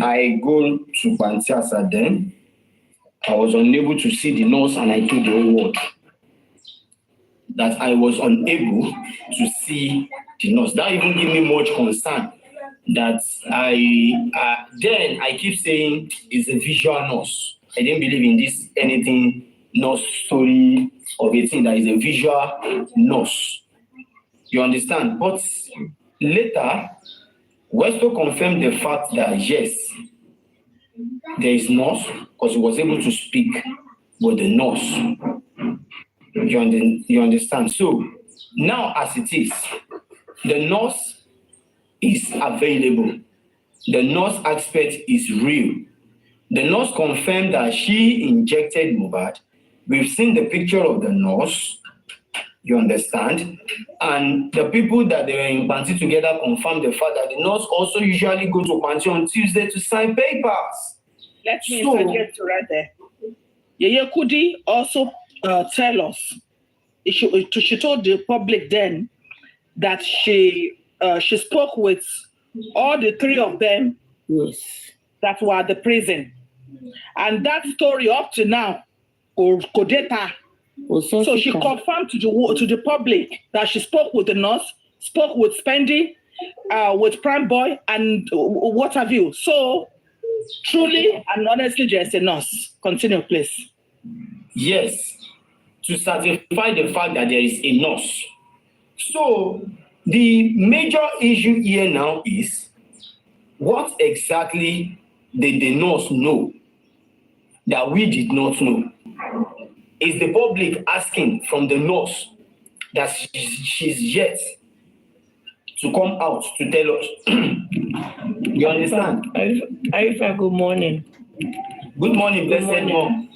[SPEAKER 7] I go to Bantiasa then, I was unable to see the nurse, and I told the whole world that I was unable to see the nurse. That even gave me much concern that then I keep saying it's a visual nurse. I didn't believe in this anything nurse story of a thing that is a visual nurse. You understand? But later, Westo confirmed the fact that yes, there is nurse, because he was able to speak with the nurse. You understand? So now as it is, the nurse is available. The nurse expert is real. The nurse confirmed that she injected Mohbad. We've seen the picture of the nurse. You understand? And the people that they were in Panti together confirmed the fact that the nurse also usually go to Panti on Tuesday to sign papers.
[SPEAKER 9] Let me interject to right there. Yeye Kudi also tell us, she told the public then that she spoke with all the three of them that were at the prison. And that story up to now, Kodeta. So she confirmed to the public that she spoke with the nurse, spoke with Spendy, with Prime Boy, and what have you. So truly and honestly, there's a nurse. Continue, please.
[SPEAKER 7] Yes, to certify the fact that there is a nurse. So the major issue here now is, what exactly did the nurse know that we did not know? Is the public asking from the nurse that she's yet to come out to tell us? You understand?
[SPEAKER 4] Arifa, good morning.
[SPEAKER 7] Good morning, blessed mom.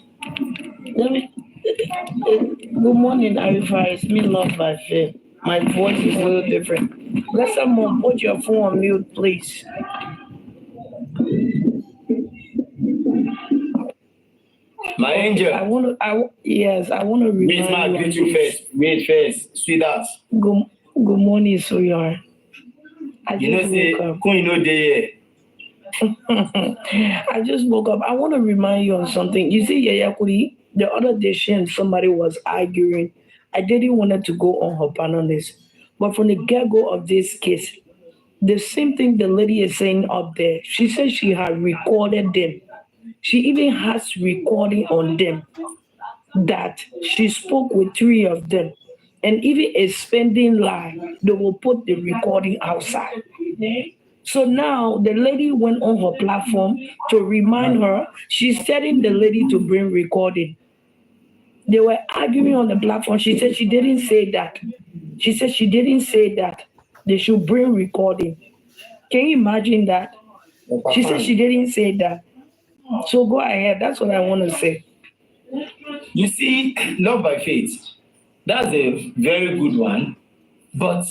[SPEAKER 4] Good morning, Arifa. It's me, Love by Faith. My voice is a little different. Blessed mom, put your phone on mute, please.
[SPEAKER 7] My angel.
[SPEAKER 4] I want to remind
[SPEAKER 7] Wait first, sweetheart.
[SPEAKER 4] Good morning, sweetheart.
[SPEAKER 7] You know, say,
[SPEAKER 4] I just woke up. I want to remind you of something. You see, Yaya Kudi, the other day, she and somebody was arguing. I didn't want her to go on her panel on this. But from the get-go of this case, the same thing the lady is saying up there, she said she had recorded them. She even has recording on them that she spoke with three of them. And even a spending lie, they will put the recording outside. So now the lady went on her platform to remind her. She's telling the lady to bring recording. They were arguing on the platform. She said she didn't say that. She said she didn't say that they should bring recording. Can you imagine that? She said she didn't say that. So go ahead. That's what I want to say.
[SPEAKER 7] You see, Love by Faith, that's a very good one. But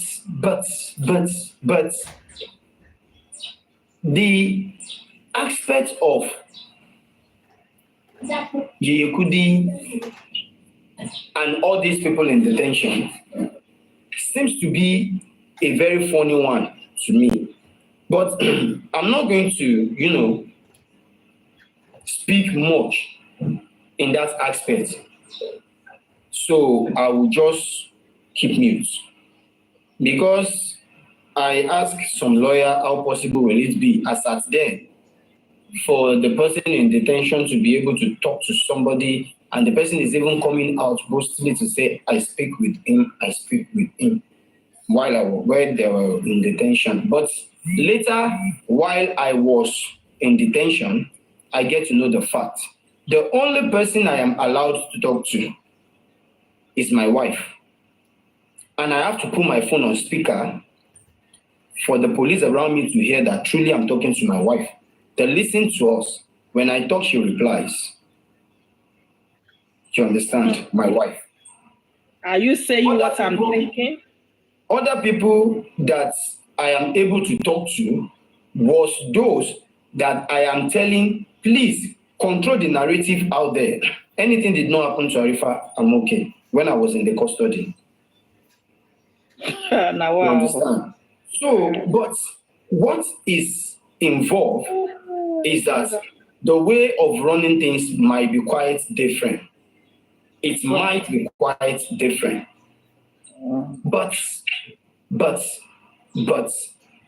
[SPEAKER 7] the aspect of Yeyekudi and all these people in detention seems to be a very funny one to me. But I'm not going to, speak much in that aspect. So I will just keep mute. Because I asked some lawyer how possible will it be as at then for the person in detention to be able to talk to somebody, and the person is even coming out boastfully to say, I speak with him while they were in detention. But later, while I was in detention, I get to know the fact. The only person I am allowed to talk to is my wife. And I have to put my phone on speaker for the police around me to hear that truly I'm talking to my wife. They listen to us. When I talk, she replies. You understand? My wife.
[SPEAKER 4] Are you saying what I'm thinking?
[SPEAKER 7] Other people that I am able to talk to was those that I am telling, please control the narrative out there. Anything did not happen to Arifa, I'm okay. When I was in the custody.
[SPEAKER 4] Now, wow.
[SPEAKER 7] You understand? So, but what is involved is that the way of running things might be quite different. It might be quite different. But,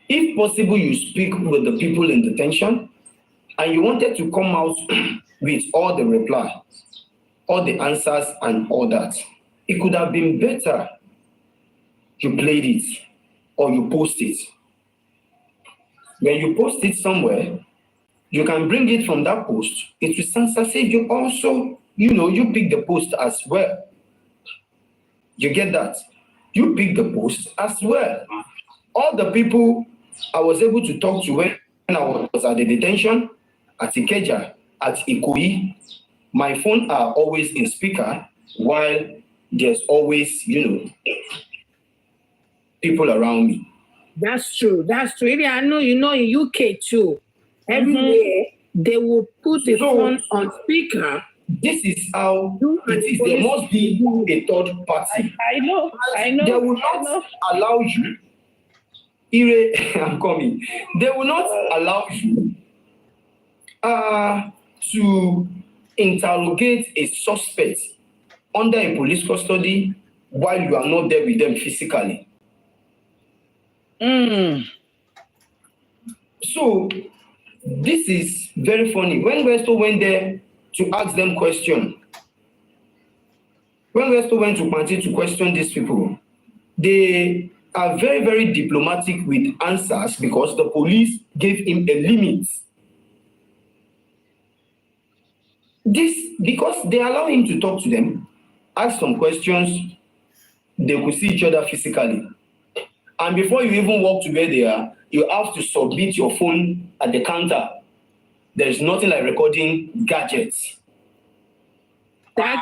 [SPEAKER 7] if possible, you speak with the people in detention and you wanted to come out with all the reply, all the answers and all that, it could have been better you played it or you post it. When you post it somewhere, you can bring it from that post. It will sense as if you also, you pick the post as well. You get that? You pick the post as well. All the people I was able to talk to when I was at the detention, at Ikeja, at Ikoyi, my phone are always in speaker while there's always, people around me.
[SPEAKER 10] That's true. Even I know, in UK too. Everywhere they will put the phone on speaker.
[SPEAKER 7] This is how it is. There must be a third party.
[SPEAKER 4] I know.
[SPEAKER 7] They will not allow you. I'm coming. They will not allow you to interrogate a suspect under a police custody while you are not there with them physically. So this is very funny. When Westo went there to ask them questions, when Westo went to Panti to question these people, they are very, very diplomatic with answers because the police gave him a limit. Because they allow him to talk to them, ask some questions, they could see each other physically. And before you even walk to where they are, you have to submit your phone at the counter. There's nothing like recording gadgets.
[SPEAKER 4] Now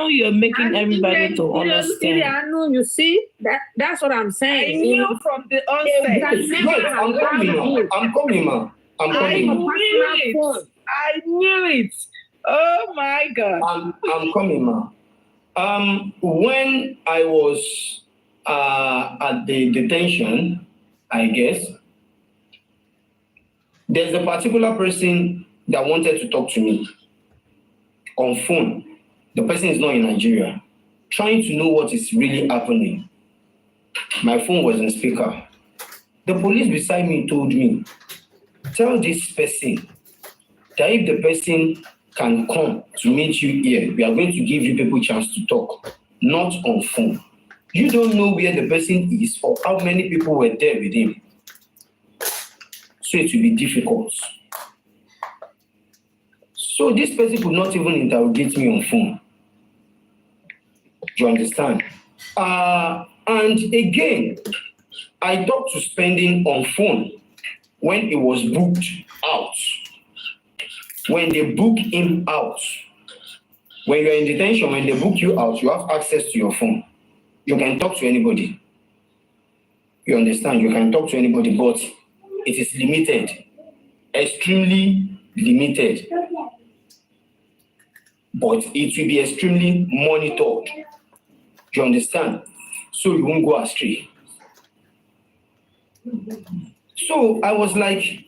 [SPEAKER 4] you're making everybody to understand.
[SPEAKER 10] I know, you see, that's what I'm saying.
[SPEAKER 4] I knew from the onset.
[SPEAKER 7] Wait, I'm coming, ma.
[SPEAKER 4] I knew it. Oh my God.
[SPEAKER 7] I'm coming, ma. When I was at the detention, I guess, there's a particular person that wanted to talk to me on phone. The person is not in Nigeria, trying to know what is really happening. My phone was in speaker. The police beside me told me, tell this person that if the person can come to meet you here, we are going to give you people a chance to talk, not on phone. You don't know where the person is or how many people were there with him. So it will be difficult. So this person could not even interrogate me on phone. Do you understand? And again, I talked to spending on phone when it was booked out. When they book him out, when you're in detention, when they book you out, you have access to your phone. You can talk to anybody. You understand? You can talk to anybody, but it is limited, extremely limited. But it will be extremely monitored. You understand? So you won't go astray. So I was like,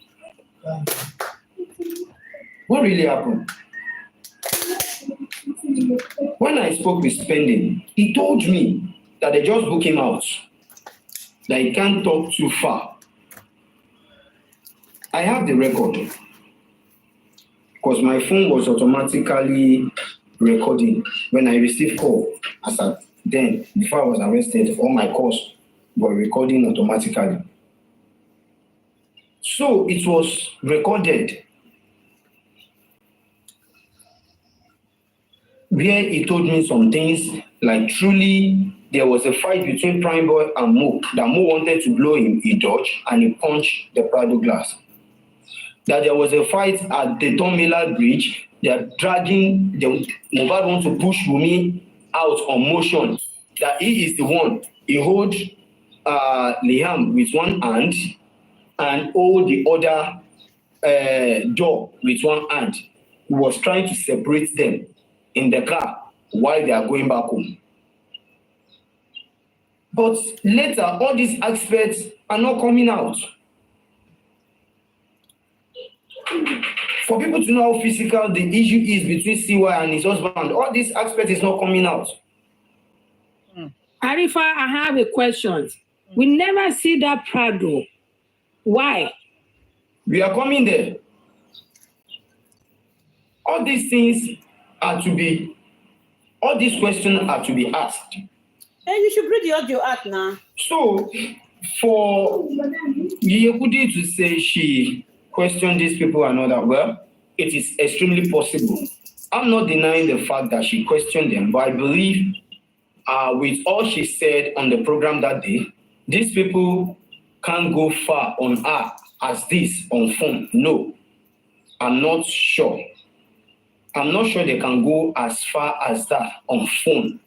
[SPEAKER 7] what really happened? When I spoke with Spending, he told me that they just book him out, that he can't talk too far. I have the record because my phone was automatically recording when I received call. As at then, before I was arrested, all my calls were recording automatically. So it was recorded where he told me some things like truly there was a fight between Prime Boy and Mo, that Mo wanted to blow him, he dodged and he punched the Prado glass. That there was a fight at the Tom Miller Bridge they are dragging, Mohbad want to push Wummi out on motion, that he is the one. He hold Liam with one hand and hold the other door with one hand. He was trying to separate them in the car while they are going back home. But later, all these aspects are not coming out. For people to know how physical the issue is between CY and his husband, all these aspects is not coming out.
[SPEAKER 10] Arifa, I have a question. We never see that Prado. Why?
[SPEAKER 7] We are coming there. All these things are to be, all these questions are to be asked.
[SPEAKER 8] Hey, you should bring the audio out now.
[SPEAKER 7] So, for Yekudi to say she questioned these people and all that, well, it is extremely possible. I'm not denying the fact that she questioned them, but I believe with all she said on the program that day, these people can't go far on her as this on phone. No, I'm not sure. I'm not sure they can go as far as that on phone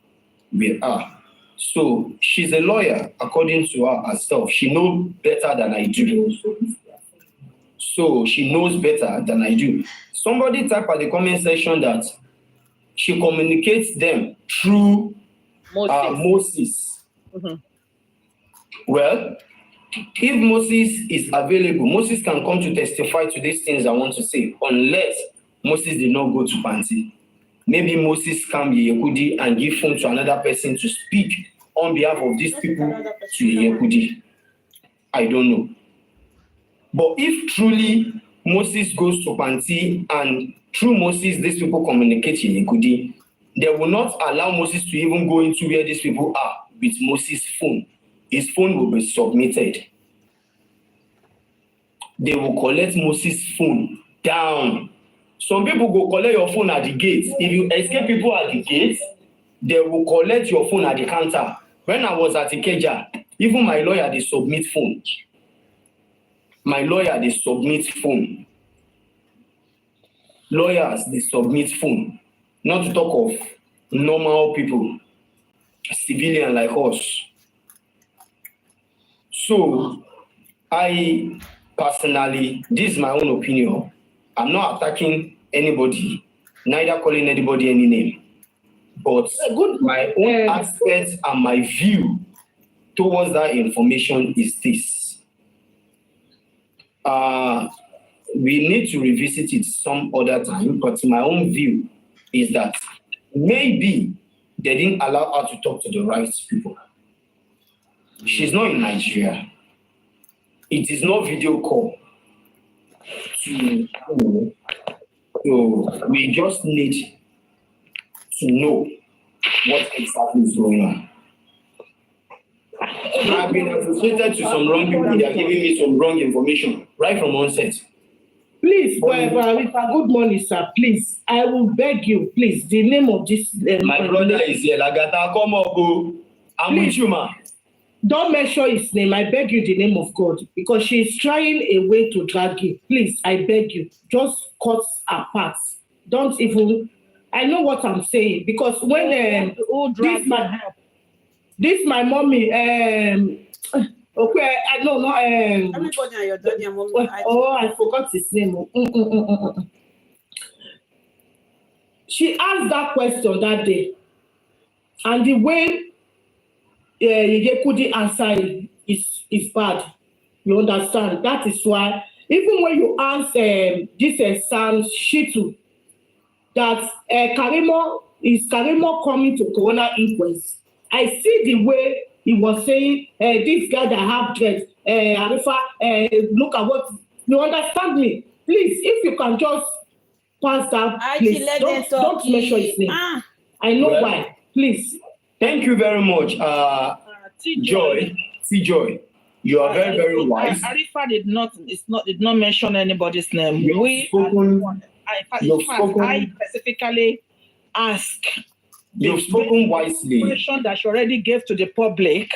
[SPEAKER 7] with her. So she's a lawyer, according to her herself. She knows better than I do. So she knows better than I do. Somebody type at the comment section that she communicates them through Moses. Mm-hmm. Well, if Moses is available, Moses can come to testify to these things I want to say, unless Moses did not go to Panti. Maybe Moses come Yekudi and give phone to another person to speak on behalf of these people to Yekudi. I don't know. But if truly Moses goes to Panti and through Moses these people communicate to Yekudi, they will not allow Moses to even go into where these people are with Moses' phone. His phone will be submitted. They will collect Moses' phone down. Some people go collect your phone at the gate. If you escape people at the gate, they will collect your phone at the counter. When I was at Ikeja, even my lawyer, they submit phone. My lawyer, they submit phone. Lawyers, they submit phone. Not to talk of normal people, civilian like us. So, I personally, this is my own opinion. I'm not attacking anybody, neither calling anybody any name. But my own aspect and my view towards that information is this. We need to revisit it some other time, but my own view is that maybe they didn't allow her to talk to the right people. She's not in Nigeria. It is not video call. So we just need to know what exactly is going on. I've been associated to some wrong people. They are giving me some wrong information right from onset.
[SPEAKER 13] Please, good morning, sir. Please, I will beg you, please, the name of this.
[SPEAKER 7] My brother is here. Lagata, come up. I'm with you, ma.
[SPEAKER 13] Don't mention his name. I beg you, the name of God, because she is trying a way to drag you. Please, I beg you, just cut her parts. Don't even. I know what I'm saying, because when this my mommy. Okay, I don't know.
[SPEAKER 8] Everybody and your daddy and mommy.
[SPEAKER 13] I forgot his name. She asked that question that day, and the way Yekudi answered is bad. You understand? That is why, even when you ask this Sam Shitu, that Karimo coming to Corona Inquest, I see the way he was saying, this guy that have dreads, Arifa, look at what, you understand me? Please, if you can just pass that, please, don't mention his name. I know why, please.
[SPEAKER 7] Thank you very much, Joy. You are very, very wise.
[SPEAKER 9] Arifa did not mention anybody's name. I specifically asked.
[SPEAKER 7] You've spoken wisely.
[SPEAKER 9] Question that she already gave to the public,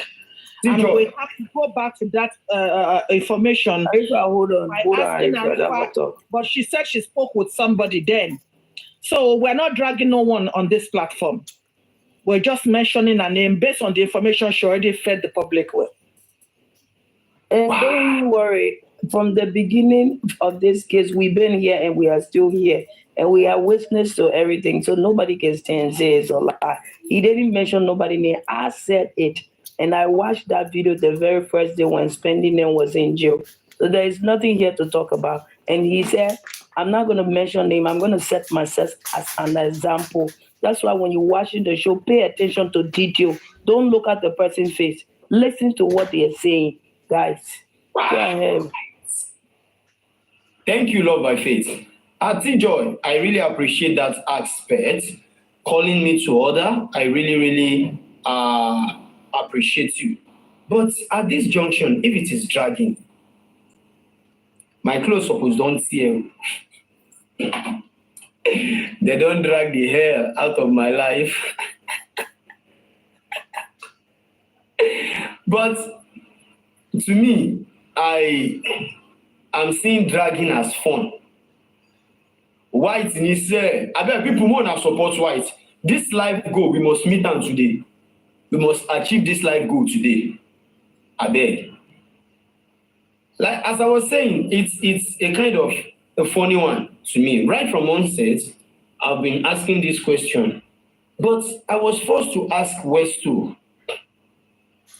[SPEAKER 9] and we have to go back to that information.
[SPEAKER 11] Hold on.
[SPEAKER 9] But she said she spoke with somebody then. So we're not dragging no one on this platform. We're just mentioning a name based on the information she already fed the public with.
[SPEAKER 11] And don't worry, from the beginning of this case, we've been here and we are still here. And we are witness to everything. So nobody can stand and say it's a lie. He didn't mention nobody name. I said it. And I watched that video the very first day when Spending Name was in jail. So there is nothing here to talk about. And he said, I'm not going to mention name. I'm going to set myself as an example. That's why when you're watching the show, pay attention to detail. Don't look at the person's face. Listen to what they're saying. Guys, go ahead.
[SPEAKER 7] Thank you, Love by Faith. Auntie Joy, I really appreciate that aspect. Calling me to order, I really appreciate you. But at this junction, if it is dragging, my clothes suppose don't see. They don't drag the hair out of my life. But to me, I'm seeing dragging as fun. White is I bet people want to support white. This life goal, we must meet them today. We must achieve this life goal today. I beg. Like as I was saying, it's a kind of a funny one to me. Right from onset, I've been asking this question, but I was forced to ask West too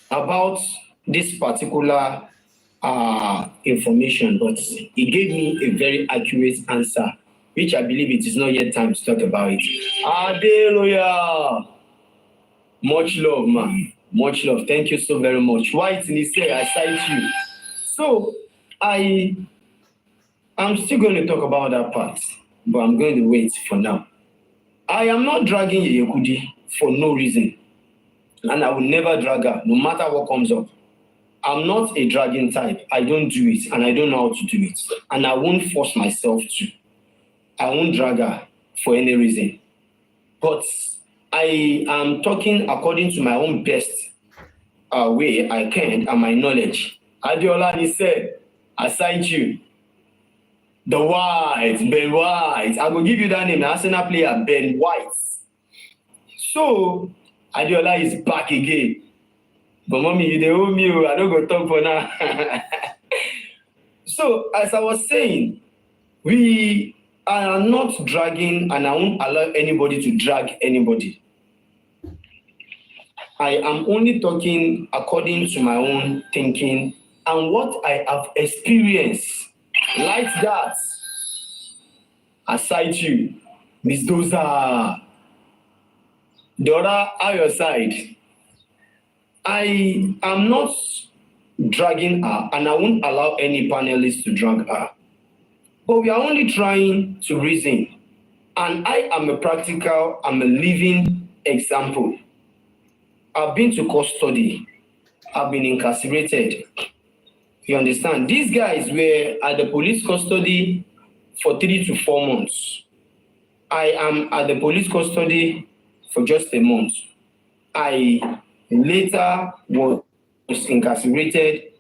[SPEAKER 7] about this particular information, but he gave me a very accurate answer, which I believe it is not yet time to talk about it. Hallelujah. Much love, man. Much love. Thank you so very much. White Nise, I cite you. So I'm still going to talk about that part, but I'm going to wait for now. I am not dragging Yekudi for no reason, and I will never drag her, no matter what comes up. I'm not a dragging type. I don't do it, and I don't know how to do it, and I won't force myself to. I won't drag her for any reason. But I am talking according to my own best way I can and my knowledge. Adiola, he said, I cite you. The White, Ben White. I will give you that name, Arsenal player, Ben White. So, Adiola is back again. But mommy, you dey owe me, I don't go talk for now. So, as I was saying, we are not dragging, and I won't allow anybody to drag anybody. I am only talking according to my own thinking and what I have experienced. Like that. Aside you, Miss Doza. Dora, on your side. I am not dragging her, and I won't allow any panelists to drag her. But we are only trying to reason. And I am I'm a living example. I've been to custody. I've been incarcerated. You understand? These guys were at the police custody for 3 to 4 months. I am at the police custody for just a month. I later was incarcerated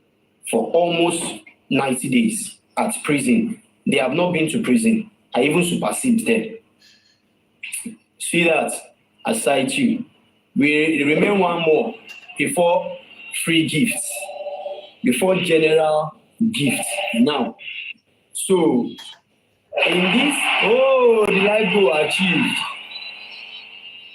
[SPEAKER 7] for almost 90 days at prison. They have not been to prison. I even supersede them. See that? Aside you. We remain one more before free gifts, before general gifts now. So, in this, the life goal achieved.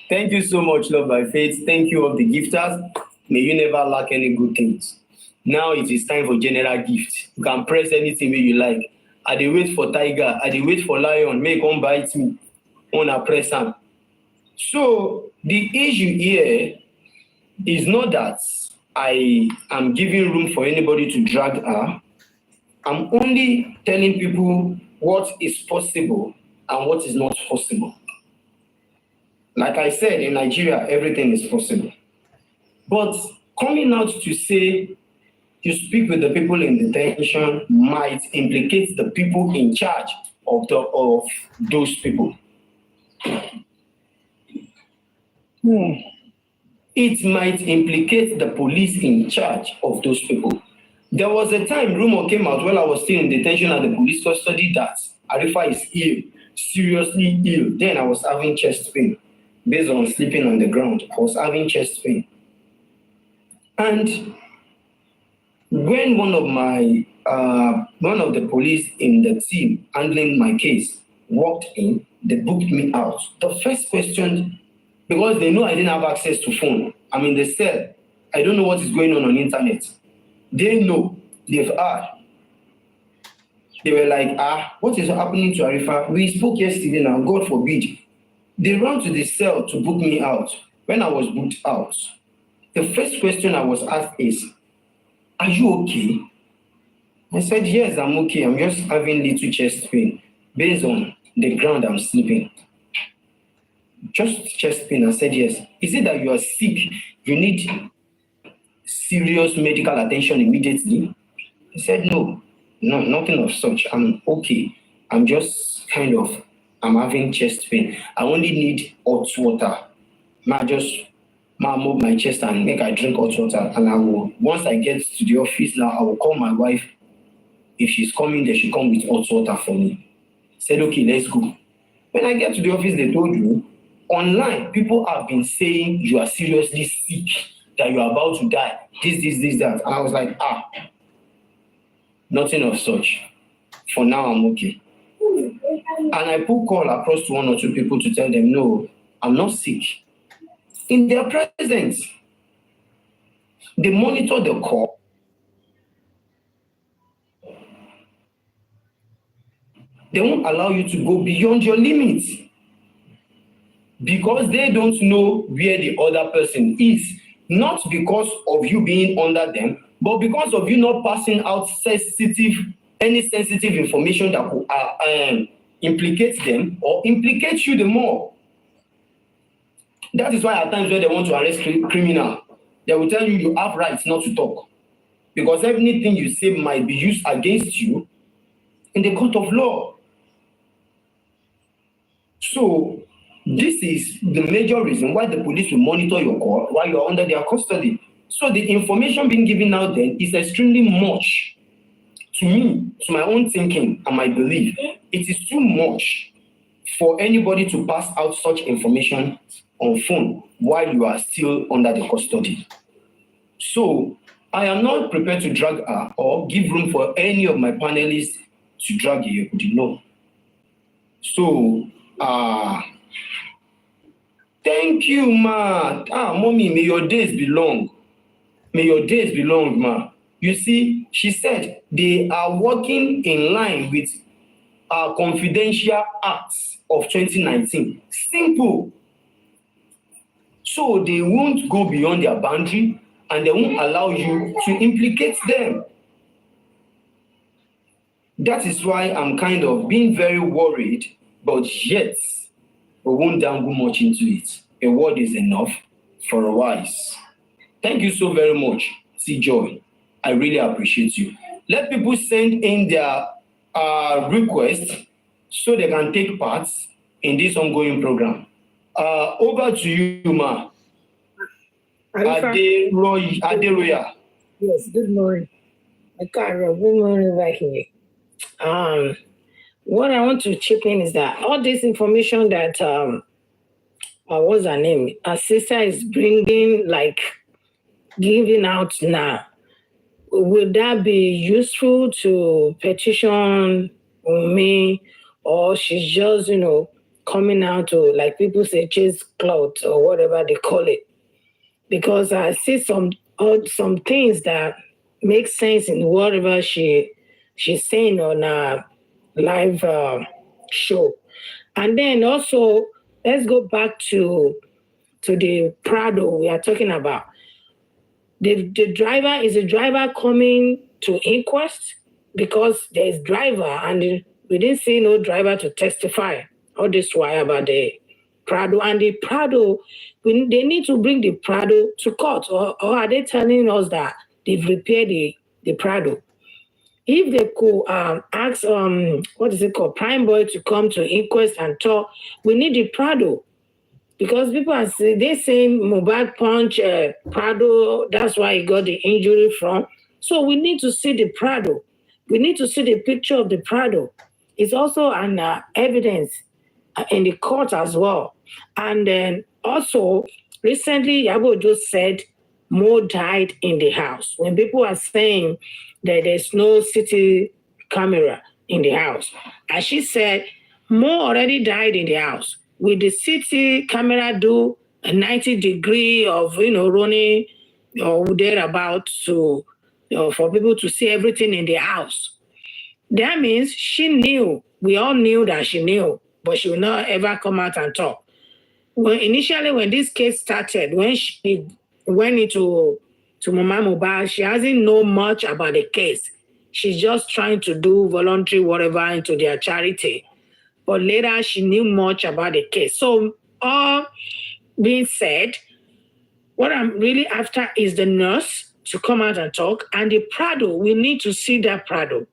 [SPEAKER 7] Thank you so much, Love by Faith. Thank you of the gifters. May you never lack any good things. Now it is time for general gifts. You can press anything where you like. I dey wait for tiger. I dey wait for lion. May come bite me. Wanna press am. So the issue here is not that I am giving room for anybody to drag her. I'm only telling people what is possible and what is not possible. Like I said, in Nigeria, everything is possible. But coming out to say you speak with the people in detention might implicate the people in charge of those people. It might implicate the police in charge of those people. There was a time rumor came out while I was still in detention at the police custody that Arifa is ill. seriously ill. Then I was having chest pain. Based on sleeping on the ground, I was having chest pain. And when one of the police in the team handling my case walked in, they booked me out. The first question, because they know I didn't have access to phone, I'm in the cell. I don't know what is going on internet. They know, they've heard. They were like, what is happening to Arifa? We spoke yesterday now, God forbid. They ran to the cell to book me out. When I was booked out, the first question I was asked is, are you okay? I said, yes, I'm okay. I'm just having little chest pain. Based on the ground I'm sleeping. Just chest pain. I said, yes. Is it that you are sick? You need serious medical attention immediately? He said, no, nothing of such. I'm okay. I'm just I'm having chest pain. I only need hot water. Move my chest and make I drink hot water. And I will, once I get to the office now, I will call my wife. If she's coming, then she'll come with hot water for me. Said, okay, let's go. When I get to the office, they told me, online, people have been saying you are seriously sick, that you are about to die, this, that. And I was like, nothing of such. For now, I'm okay. And I put call across to one or two people to tell them, no, I'm not sick. In their presence, they monitor the call. They won't allow you to go beyond your limits because they don't know where the other person is. Not because of you being under them, but because of you not passing out any sensitive information that could implicate them or implicate you the more. That is why at times when they want to arrest criminal, they will tell you have rights not to talk. Because everything you say might be used against you in the court of law. So this is the major reason why the police will monitor your call while you're under their custody. So the information being given out then is extremely much. To me, to my own thinking and my belief, it is too much for anybody to pass out such information on phone while you are still under the custody. So I am not prepared to drag her or give room for any of my panelists to drag you. No. So, thank you, ma. Mommy, may your days be long. May your days be long, ma. You see, she said they are working in line with our confidential acts of 2019. Simple. So they won't go beyond their boundary and they won't allow you to implicate them. That is why I'm kind of being very worried, but yet we won't dangle much into it. A word is enough for a wise. Thank you so very much, C-Joy. I really appreciate you. Let people send in their requests so they can take part in this ongoing program. Over to you, ma. Aderoya.
[SPEAKER 14] Yes, good morning. Good morning back here. What I want to chip in is that all this information that what's her name? Our sister is bringing, giving out now. Would that be useful to petition Wummi, or she's just, coming out to, like people say, chase clout or whatever they call it? Because I see some things that make sense in whatever she's saying on a live show. And then also, let's go back to the Prado we are talking about. The driver, is a driver coming to inquest? Because there's driver and we didn't see no driver to testify. All this why about the Prado. And the Prado, they need to bring the Prado to court. Or are they telling us that they've repaired the Prado? If they could ask, Prime Boy to come to inquest and talk, we need the Prado. Because people are saying, they're saying mobile punch, Prado, that's why he got the injury from. So we need to see the Prado. We need to see the picture of the Prado. It's also an evidence in the court as well. And then also, recently, Yabo just said Mo died in the house. When people are saying that there's no city camera in the house, as she said, Mo already died in the house. Will the city camera do a 90-degree of, running or thereabout to, for people to see everything in the house? That means she knew. We all knew that she knew, but she will not ever come out and talk. Well, initially, when this case started, when she went into Mama Mohbad, she hasn't known much about the case. She's just trying to do voluntary whatever into their charity. But later, she knew much about the case. So, all being said, what I'm really after is the nurse to come out and talk. And the Prado, we need to see that Prado.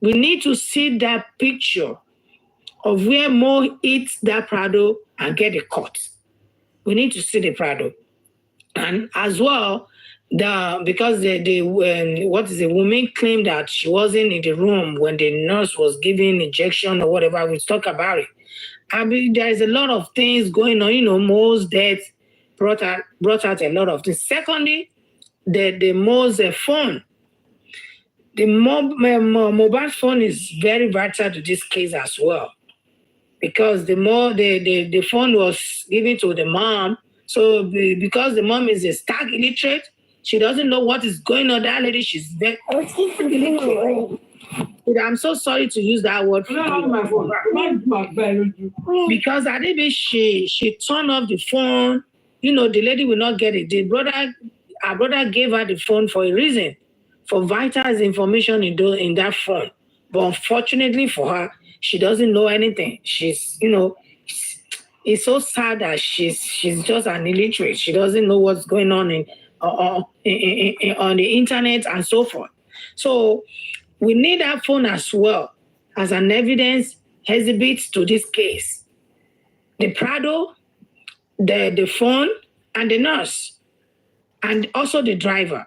[SPEAKER 14] We need to see that picture of where Mo eats that Prado and get the cut. We need to see the Prado. And as well, because the woman claimed that she wasn't in the room when the nurse was giving injection or whatever, we talk about it. I mean, there's a lot of things going on. Mo's death brought out a lot of things. Secondly, the Mo's phone. The mobile phone is very vital to this case as well, because the phone was given to the mom. So because the mom is a stark illiterate, she doesn't know what is going on. That lady, she's very. I'm so sorry to use that word. Because I think she turned off the phone. The lady will not get it. Our brother gave her the phone for a reason, for vital information in that phone. But unfortunately for her, she doesn't know anything. She's, it's so sad that she's just an illiterate. She doesn't know what's going on on the internet and so forth. So we need that phone as well as an evidence exhibit to this case. The Prado, the phone, and the nurse, and also the driver.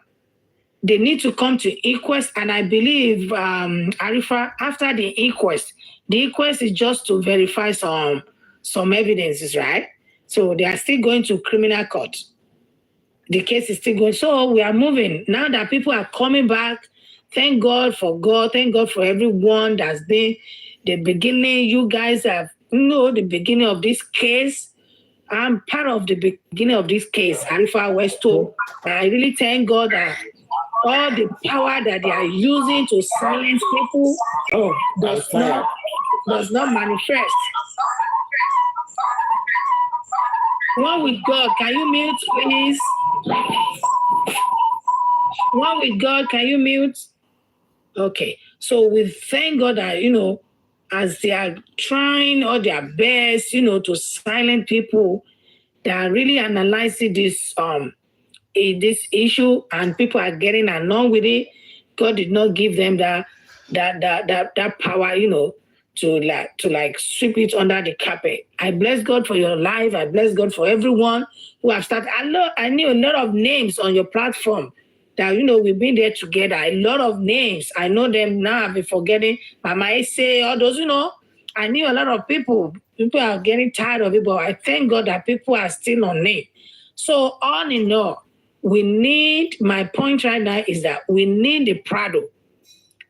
[SPEAKER 14] They need to come to inquest, and I believe, Arifa, after the inquest is just to verify some evidences, right? So they are still going to criminal court. The case is still going. So we are moving. Now that people are coming back, thank God for everyone that's been the beginning. You guys have, the beginning of this case. I'm part of the beginning of this case, Arifa Westo. I really thank God that all the power that they are using to silence people does not manifest. One with God, can you mute, please? One with God, can you mute? Okay, so we thank God that, as they are trying all their best, to silence people, they are really analyzing this issue, and people are getting along with it. God did not give them that power, to sweep it under the carpet. I bless God for your life. I bless God for everyone who have started. I knew a lot of names on your platform that, we've been there together. A lot of names. I know them now. I've been forgetting. Mama Ese, all those, I knew a lot of people. People are getting tired of it, but I thank God that people are still on it. So all in all, my point right now is that we need the Prado.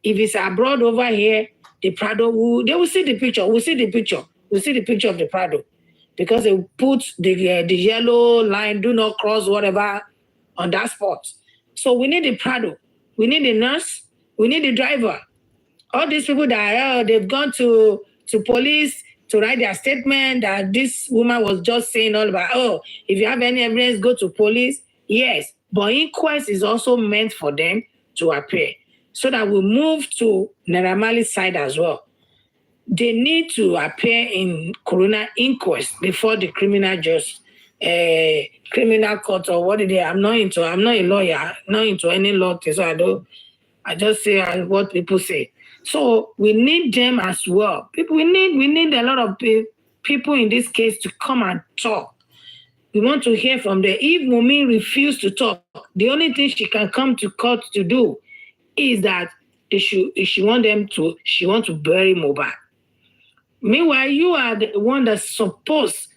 [SPEAKER 14] If it's abroad over here, the Prado, they will see the picture. We'll see the picture. We'll see the picture of the Prado. Because they put the yellow line, do not cross, whatever, on that spot. So we need the Prado. We need the nurse. We need the driver. All these people that they've gone to police to write their statement that this woman was just saying all about, if you have any evidence, go to police. Yes, but inquest is also meant for them to appear, so that we move to Naira Marley's side as well. They need to appear in coroner inquest before the criminal criminal court or what it is. I'm not a lawyer, not into any law thing, so I just say what people say. So we need them as well. We need a lot of people in this case to come and talk. We want to hear from them. If Wummi refuses to talk, the only thing she can come to court to do is that she want to bury Mohbad. Meanwhile, you are the one that's supposed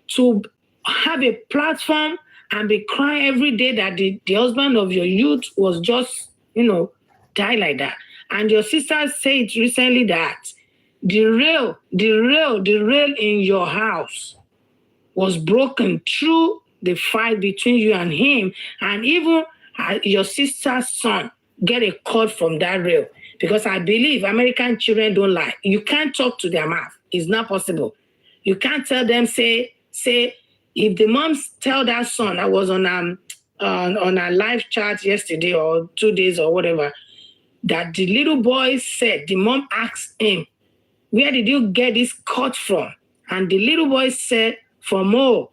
[SPEAKER 14] to have a platform and be crying every day that the husband of your youth was just, die like that. And your sister said recently that the rail in your house was broken through the fight between you and him, and even your sister's son get a cut from that rail. Because I believe American children don't lie. You can't talk to their mouth. It's not possible. You can't tell them, say, if the moms tell that son, I was on a live chat yesterday or 2 days or whatever, that the little boy said, the mom asked him, where did you get this cut from? And the little boy said, from home.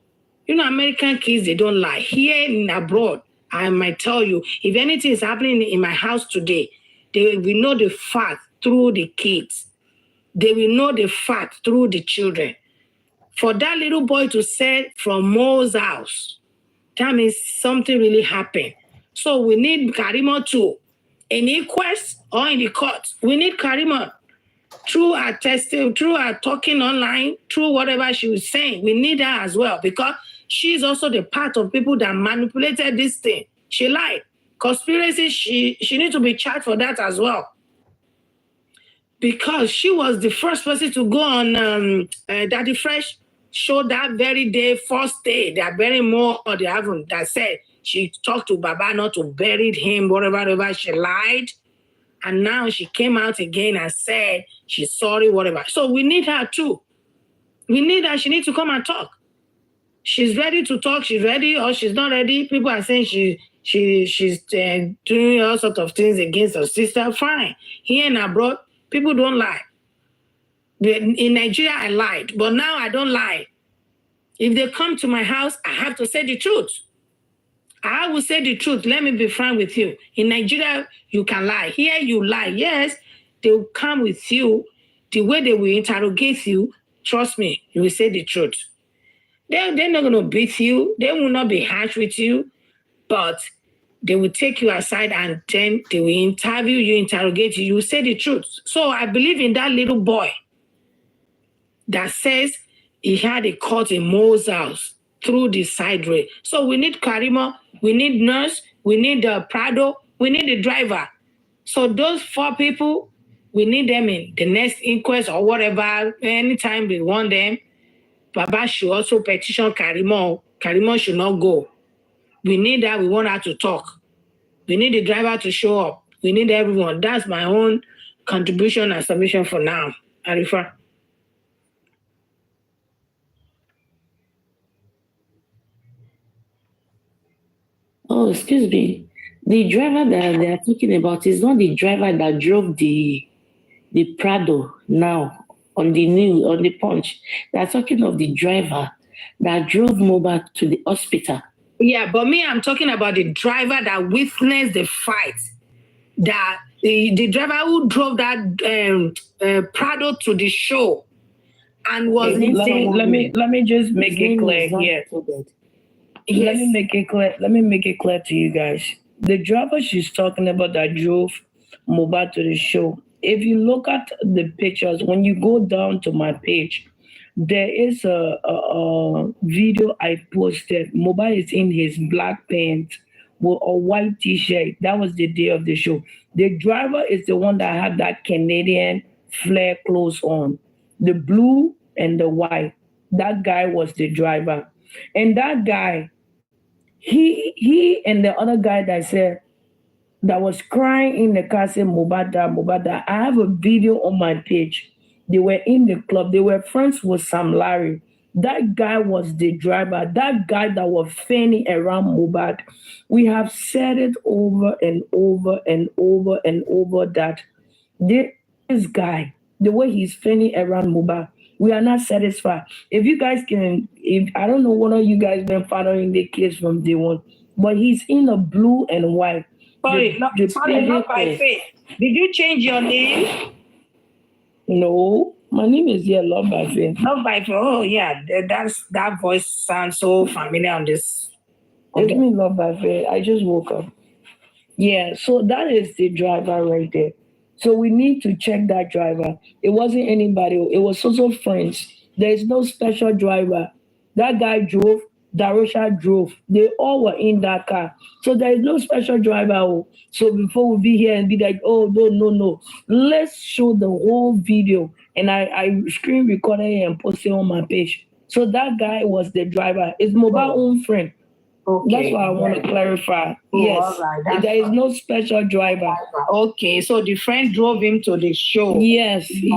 [SPEAKER 14] American kids, they don't lie. Here in abroad, I might tell you, if anything is happening in my house today, they will know the fact through the kids. They will know the fact through the children. For that little boy to say from Mo's house, that means something really happened. So we need Karima too. In inquest or in the court, we need Karima. Through our testing, through our talking online, through whatever she was saying, we need her as well, because she's also the part of people that manipulated this thing. She lied. Conspiracy, she needs to be charged for that as well. Because she was the first person to go on Daddy Fresh show that very day, first day. They are burying more, or they haven't. That said, she talked to Baba not to bury him, whatever. She lied. And now she came out again and said she's sorry, whatever. So we need her too. We need her. She needs to come and talk. She's ready to talk. She's ready, or she's not ready. People are saying she's doing all sorts of things against her sister. Fine. Here and abroad, people don't lie. In Nigeria, I lied, but now I don't lie. If they come to my house, I have to say the truth. I will say the truth. Let me be frank with you. In Nigeria, you can lie. Here, you lie. Yes, they will come with you. The way they will interrogate you, trust me, you will say the truth. They're not going to beat you. They will not be harsh with you, but they will take you aside and then they will interview you, interrogate you. You will say the truth. So I believe in that little boy that says he had a cut in Mo's house through the side way. So we need Karima, we need nurse, we need Prado, we need the driver. So those 4 people, we need them in the next inquest or whatever. Anytime we want them, Baba should also petition Karima. Karima should not go. We need her. We want her to talk. We need the driver to show up. We need everyone. That's my own contribution and submission for now. Arifa.
[SPEAKER 4] Oh, excuse me. The driver that they are talking about is not the driver that drove the Prado now on the Punch. They are talking of the driver that drove Moba to the hospital.
[SPEAKER 14] Yeah, but me, I'm talking about the driver that witnessed the fight. That the driver who drove that Prado to the show and was
[SPEAKER 11] let me just make it clear here.
[SPEAKER 14] Yes.
[SPEAKER 11] Let me make it clear to you guys. The driver she's talking about that drove Moba to the show, if you look at the pictures, when you go down to my page, there is a video I posted. Moba is in his black pants with a white t-shirt. That was the day of the show. The driver is the one that had that Canadian flare clothes on, the blue and the white. That guy was the driver. And that guy, he and the other guy that was crying in the car said, Mobada. I have a video on my page. They were in the club. They were friends with Sam Larry. That guy was the driver. That guy that was fanning around Mobad. We have said it over and over and over and over that this guy, the way he's fanning around Mobad, we are not satisfied. If you guys I don't know what of you guys been following the case from day one, but he's in a blue and white.
[SPEAKER 14] Sorry, not by faith. Did you change your name?
[SPEAKER 11] No, my name is Love by Faith.
[SPEAKER 14] Love by Faith. Oh yeah, that voice sounds so familiar on this.
[SPEAKER 11] It's me, Love by Faith. I just woke up. Yeah, so that is the driver right there.
[SPEAKER 3] So we need to check that driver. It wasn't anybody. It was also friends. There is no special driver. That guy drove. Darusha drove. They all were in that car. So there is no special driver. So before we be here and be like, oh, no. Let's show the whole video. And I screen recorded it and posted on my page. So that guy was the driver. It's mobile own friend.
[SPEAKER 10] Okay.
[SPEAKER 3] That's what I want to clarify. Yes.
[SPEAKER 10] All right.
[SPEAKER 3] There is no special driver.
[SPEAKER 10] Okay, so the friend drove him to the show.
[SPEAKER 3] Yes. He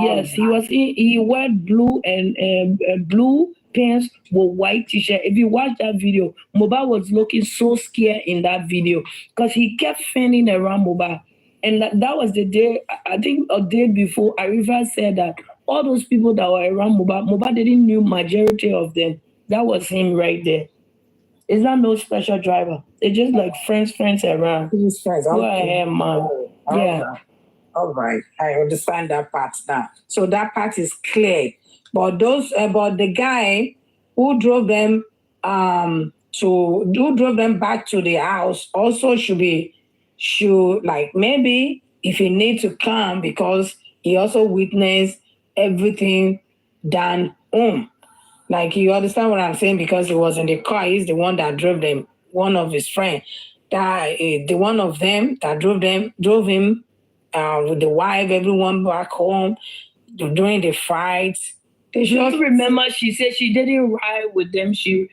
[SPEAKER 3] wore blue and blue pants with white t-shirt. If you watch that video, Mobile was looking so scared in that video because he kept fanning around Mobile. And that was the day, I think a day before, Arifa said that all those people that were around Mobile didn't know majority of them. That was him right there. Is that no special driver? They're just like friends around.
[SPEAKER 10] His friends.
[SPEAKER 3] Go ahead, man. Yeah.
[SPEAKER 10] All right. I understand that part now. So that part is clear. But the guy who drove them back to the house also should like maybe if he needs to come because he also witnessed everything done home. Like, you understand what I'm saying? Because he was in the car, he's the one that drove them. One of his friends, the one of them that drove him with the wife, everyone back home during the fights.
[SPEAKER 3] They should remember. She said she didn't ride with them. She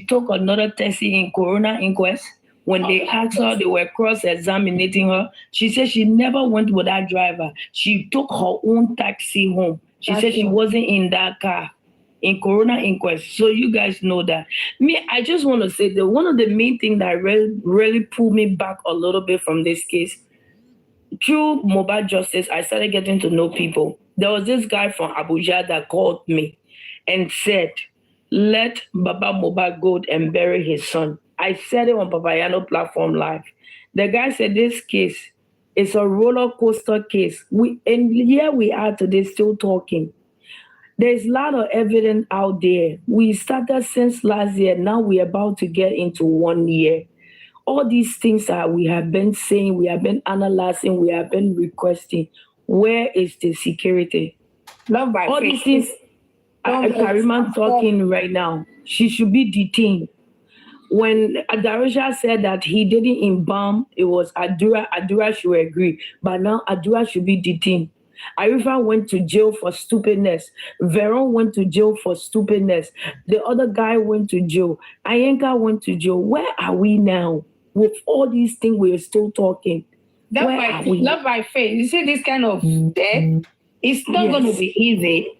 [SPEAKER 3] took another taxi in Corona Inquest. When they asked her, they were cross-examining her. She said she never went with that driver. She took her own taxi home. She said she wasn't in that car. In Corona Inquest. So you guys know that. I just want to say that one of the main things that really pulled me back a little bit from this case, through mobile justice, I started getting to know people. There was this guy from Abuja that called me and said, let Baba Mobile go and bury his son. I said it on Papayano platform live. The guy said this case is a roller coaster case. And here we are today still talking. There's a lot of evidence out there. We started since last year. Now we're about to get into 1 year. All these things that we have been saying, we have been analyzing, we have been requesting. Where is the security?
[SPEAKER 10] Love by
[SPEAKER 3] all these things. Karima talking right now. She should be detained. When Darusha said that he didn't embalm, it was Adura. Adura should agree. But now Adura should be detained. Arifa went to jail for stupidness. Veron went to jail for stupidness. The other guy went to jail. Ayenka went to jail. Where are we now? With all these things, we're still talking.
[SPEAKER 10] Love by faith. You see this kind of death? It's not going to be easy.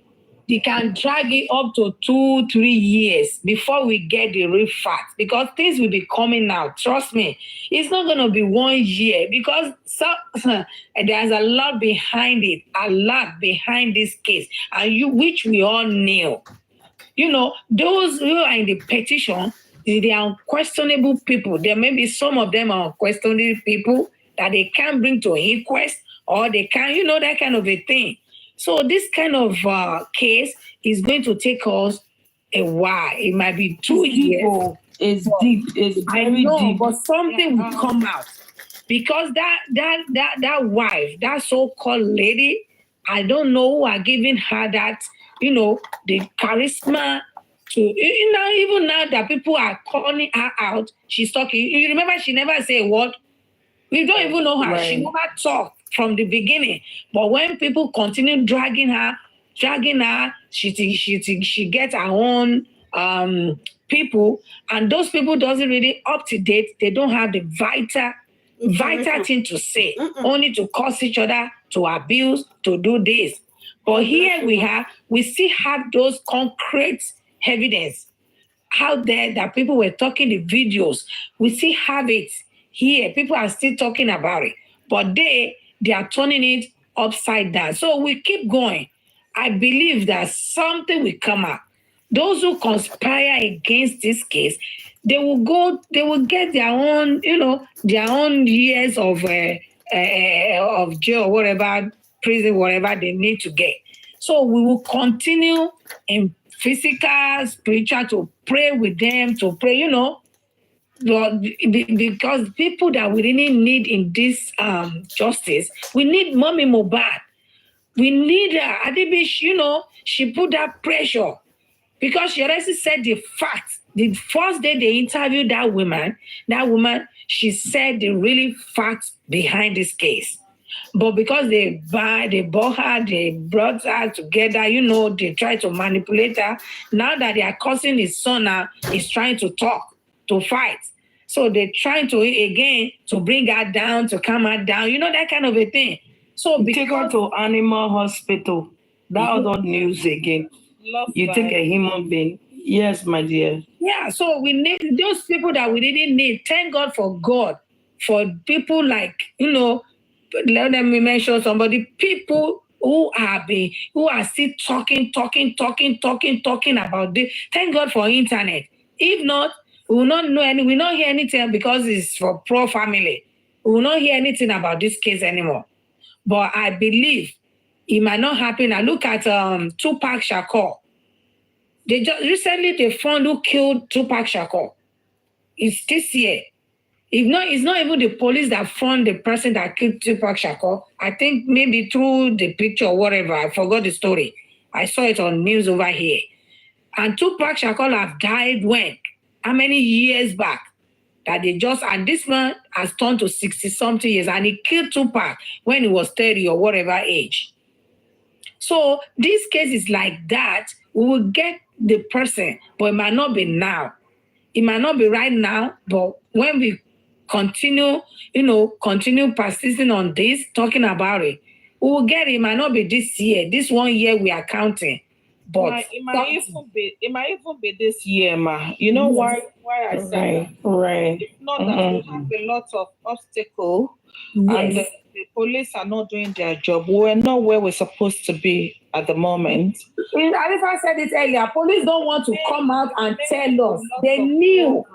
[SPEAKER 10] They can drag it up to 2-3 years before we get the real facts because things will be coming out. Trust me. It's not going to be 1 year because there's a lot behind it, a lot behind this case, and which we all knew. You know, those who are in the petition, they are unquestionable people. There may be some of them are unquestionable people that they can't bring to inquest or they can't, that kind of a thing. So this kind of case is going to take us a while. It might be 2 years.
[SPEAKER 3] It's deep. It's very deep.
[SPEAKER 10] But something will come out because that wife, that so-called lady, I don't know who are giving her that, the charisma to, even now that people are calling her out, she's talking. You remember she never said a word. We don't even know her. Right. She never talked from the beginning. But when people continue dragging her, she gets her own people, and those people doesn't really up to date. They don't have the vital thing to say, only to cause each other, to abuse, to do this. But here we still have those concrete evidence out there that people were talking the videos. We still have it here. People are still talking about it, but they are turning it upside down. So we keep going. I believe that something will come up. Those who conspire against this case, they will get their own, their own years of jail, whatever, prison, whatever they need to get. So we will continue in physical, spiritual, to pray with them, to pray, But because people that we really need in this justice, we need Mommy Mohbad. We need her. Adibish, she put that pressure because she already said the fact. The first day they interviewed that woman, she said the really facts behind this case. But because they bought her, they brought her together, they try to manipulate her. Now that they are causing his son now, is trying to talk, to fight. So they're trying to, again, to bring her down, to calm her down, that kind of a thing. So
[SPEAKER 11] take her to animal hospital. That other news again. You take a human being. Yes, my dear.
[SPEAKER 10] Yeah, so we need those people that we didn't need. Thank God for people like, let me mention somebody, people who are still talking about this. Thank God for internet. If not, we will not hear anything because it's for pro family. We will not hear anything about this case anymore. But I believe it might not happen. I look at Tupac Shakur. They just recently they found who killed Tupac Shakur. It's this year. It's not even the police that found the person that killed Tupac Shakur. I think maybe through the picture or whatever. I forgot the story. I saw it on news over here. And Tupac Shakur have died when? How many years back? That and this man has turned to 60-something years, and he killed Tupac when he was 30 or whatever age. So this case is like that. We will get the person, but it might not be now. It might not be right now, but when we continue persisting on this, talking about it, we will get it. It might not be this year. This 1 year we are counting. But
[SPEAKER 9] it might even be this year, ma. You know why I say that?
[SPEAKER 11] Right.
[SPEAKER 9] It's not that we have a lot of obstacles and the police are not doing their job. We're not where we're supposed to be at the moment.
[SPEAKER 10] Alifa said it earlier. Police don't want to come out and tell us. They knew.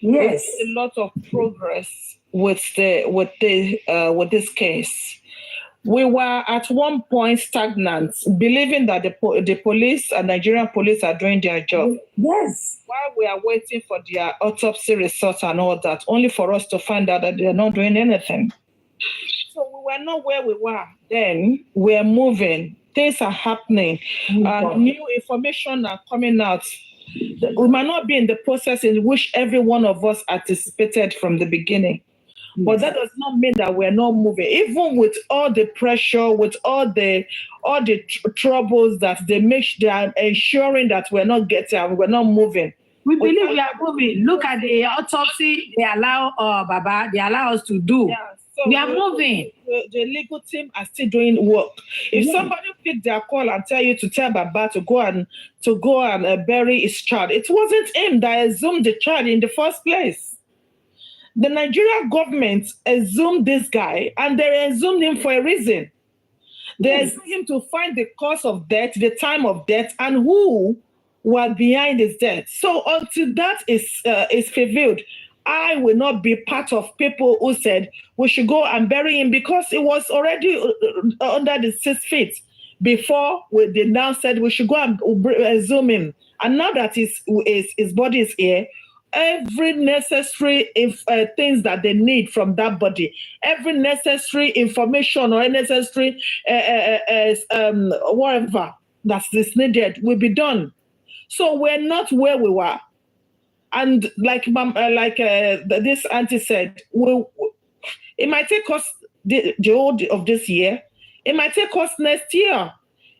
[SPEAKER 9] Yes, a lot of progress with this case. We were at one point stagnant, believing that the police and Nigerian police are doing their job.
[SPEAKER 10] Yes.
[SPEAKER 9] While we are waiting for their autopsy results and all that, only for us to find out that they're not doing anything. So we were not where we were then. We're moving. Things are happening. New information are coming out. We might not be in the process in which every one of us anticipated from the beginning. But that does not mean that we're not moving. Even with all the pressure, with all the troubles that they are ensuring that we're not moving.
[SPEAKER 10] We believe we are moving. Look at the autopsy they allow us to do.
[SPEAKER 9] Yeah, so
[SPEAKER 10] we are moving.
[SPEAKER 9] The legal team are still doing work. If somebody pick their call and tell you to tell Baba to go and bury his child, it wasn't him that assumed the child in the first place. The Nigerian government assumed this guy, and they assumed him for a reason. They assumed him to find the cause of death, the time of death, and who were behind his death. So until that is revealed, I will not be part of people who said we should go and bury him because it was already under the 6 feet before they now said we should go and exhume him. And now that his body is here, every necessary things that they need from that body, every necessary information or necessary whatever that is needed will be done. So we're not where we were. And like this auntie said, it might take us the whole of this year. It might take us next year.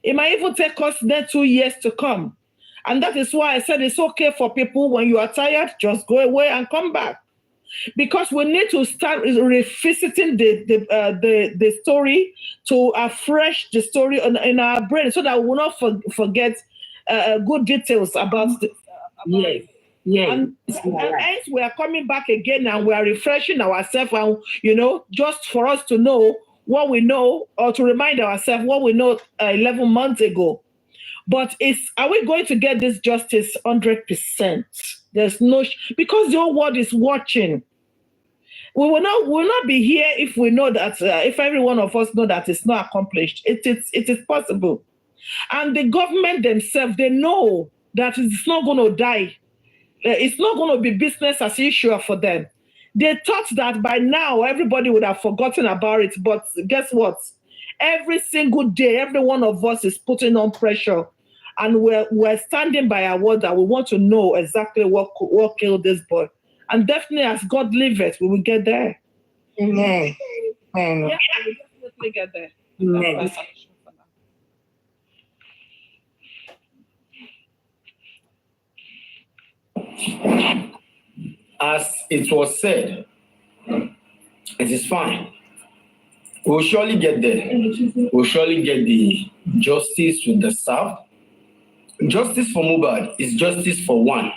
[SPEAKER 9] It might even take us next 2 years to come. And that is why I said it's okay for people, when you are tired, just go away and come back. Because we need to start revisiting the story, to afresh the story in our brain so that we will not forget good details about the. And hence we are coming back again and we are refreshing ourselves, and just for us to know what we know, or to remind ourselves what we know 11 months ago. But are we going to get this justice 100%? There's no, because the whole world is watching. We will not be here if we know that, if every one of us know that it's not accomplished. It is possible. And the government themselves, they know that it's not going to die
[SPEAKER 13] it's not going to be business as usual for them. They thought that by now everybody would have forgotten about it, but guess what? Every single day, every one of us is putting on pressure, and we're standing by our word that we want to know exactly what killed this boy. And definitely, as God liveth, we will get there.
[SPEAKER 10] Amen. Amen.
[SPEAKER 13] Yeah, we will definitely get there.
[SPEAKER 10] Amen.
[SPEAKER 7] As it was said, it is fine. We'll surely get there. We'll surely get the justice to the South. Justice for Mohbad is justice for one.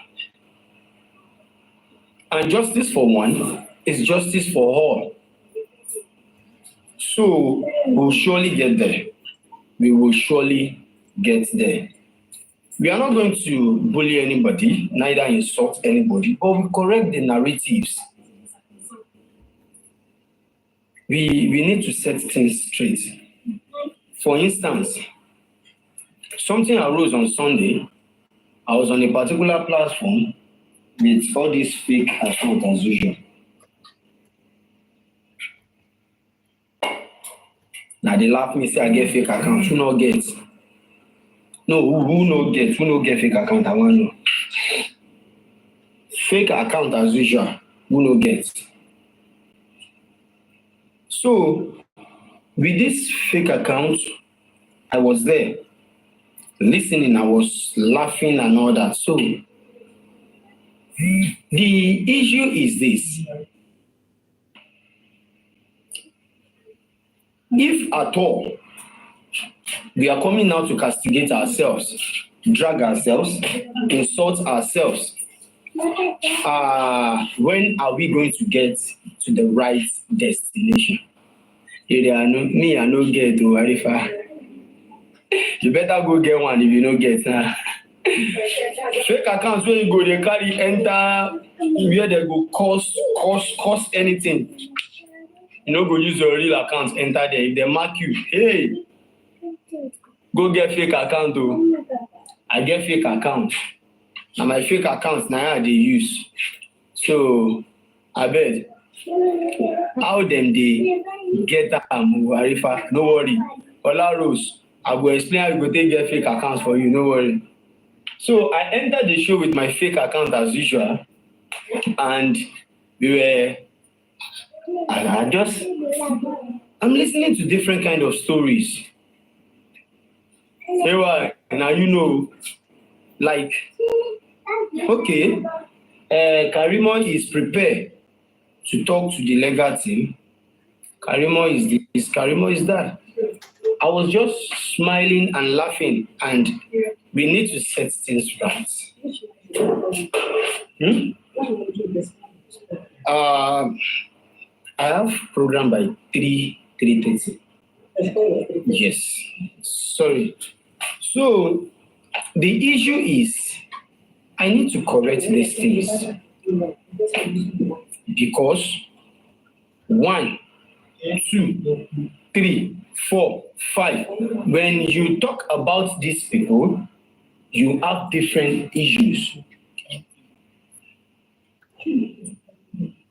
[SPEAKER 7] And justice for one is justice for all. So we'll surely get there. We will surely get there. We are not going to bully anybody, neither insult anybody, but we correct the narratives. We need to set things straight. For instance, something arose on Sunday. I was on a particular platform with all these fake accounts as usual. Now they laugh me, say I get fake account. Who not get? No, who no get? Who no get fake account? I want to know. Fake account as usual. Who no get? So, with this fake account, I was there listening. I was laughing and all that. So, the issue is this. If at all we are coming now to castigate ourselves, drag ourselves, insult ourselves, when are we going to get to the right destination? I no get to Arifa. You better go get one if you don't get now. Fake accounts where you go, they carry enter where they go cost anything. You know, go use your real account, enter there. If they mark you, hey, go get fake account though. I get fake account. And my fake account now they use. So I bet how them they get Arifa, no worry. Ola Rose, I will explain how you go take get fake accounts for you, no worry. So I entered the show with my fake account as usual, and I'm listening to different kind of stories. Anyway, now you know, like, okay, Karimo is prepared to talk to the legal team. Karimo is this, Karimo is that. I was just smiling and laughing, and we need to set things right. I have program by 3:30. Yes. Sorry. So the issue is I need to correct these things because 1, 2, 3, 4, 5. When you talk about these people, you have different issues.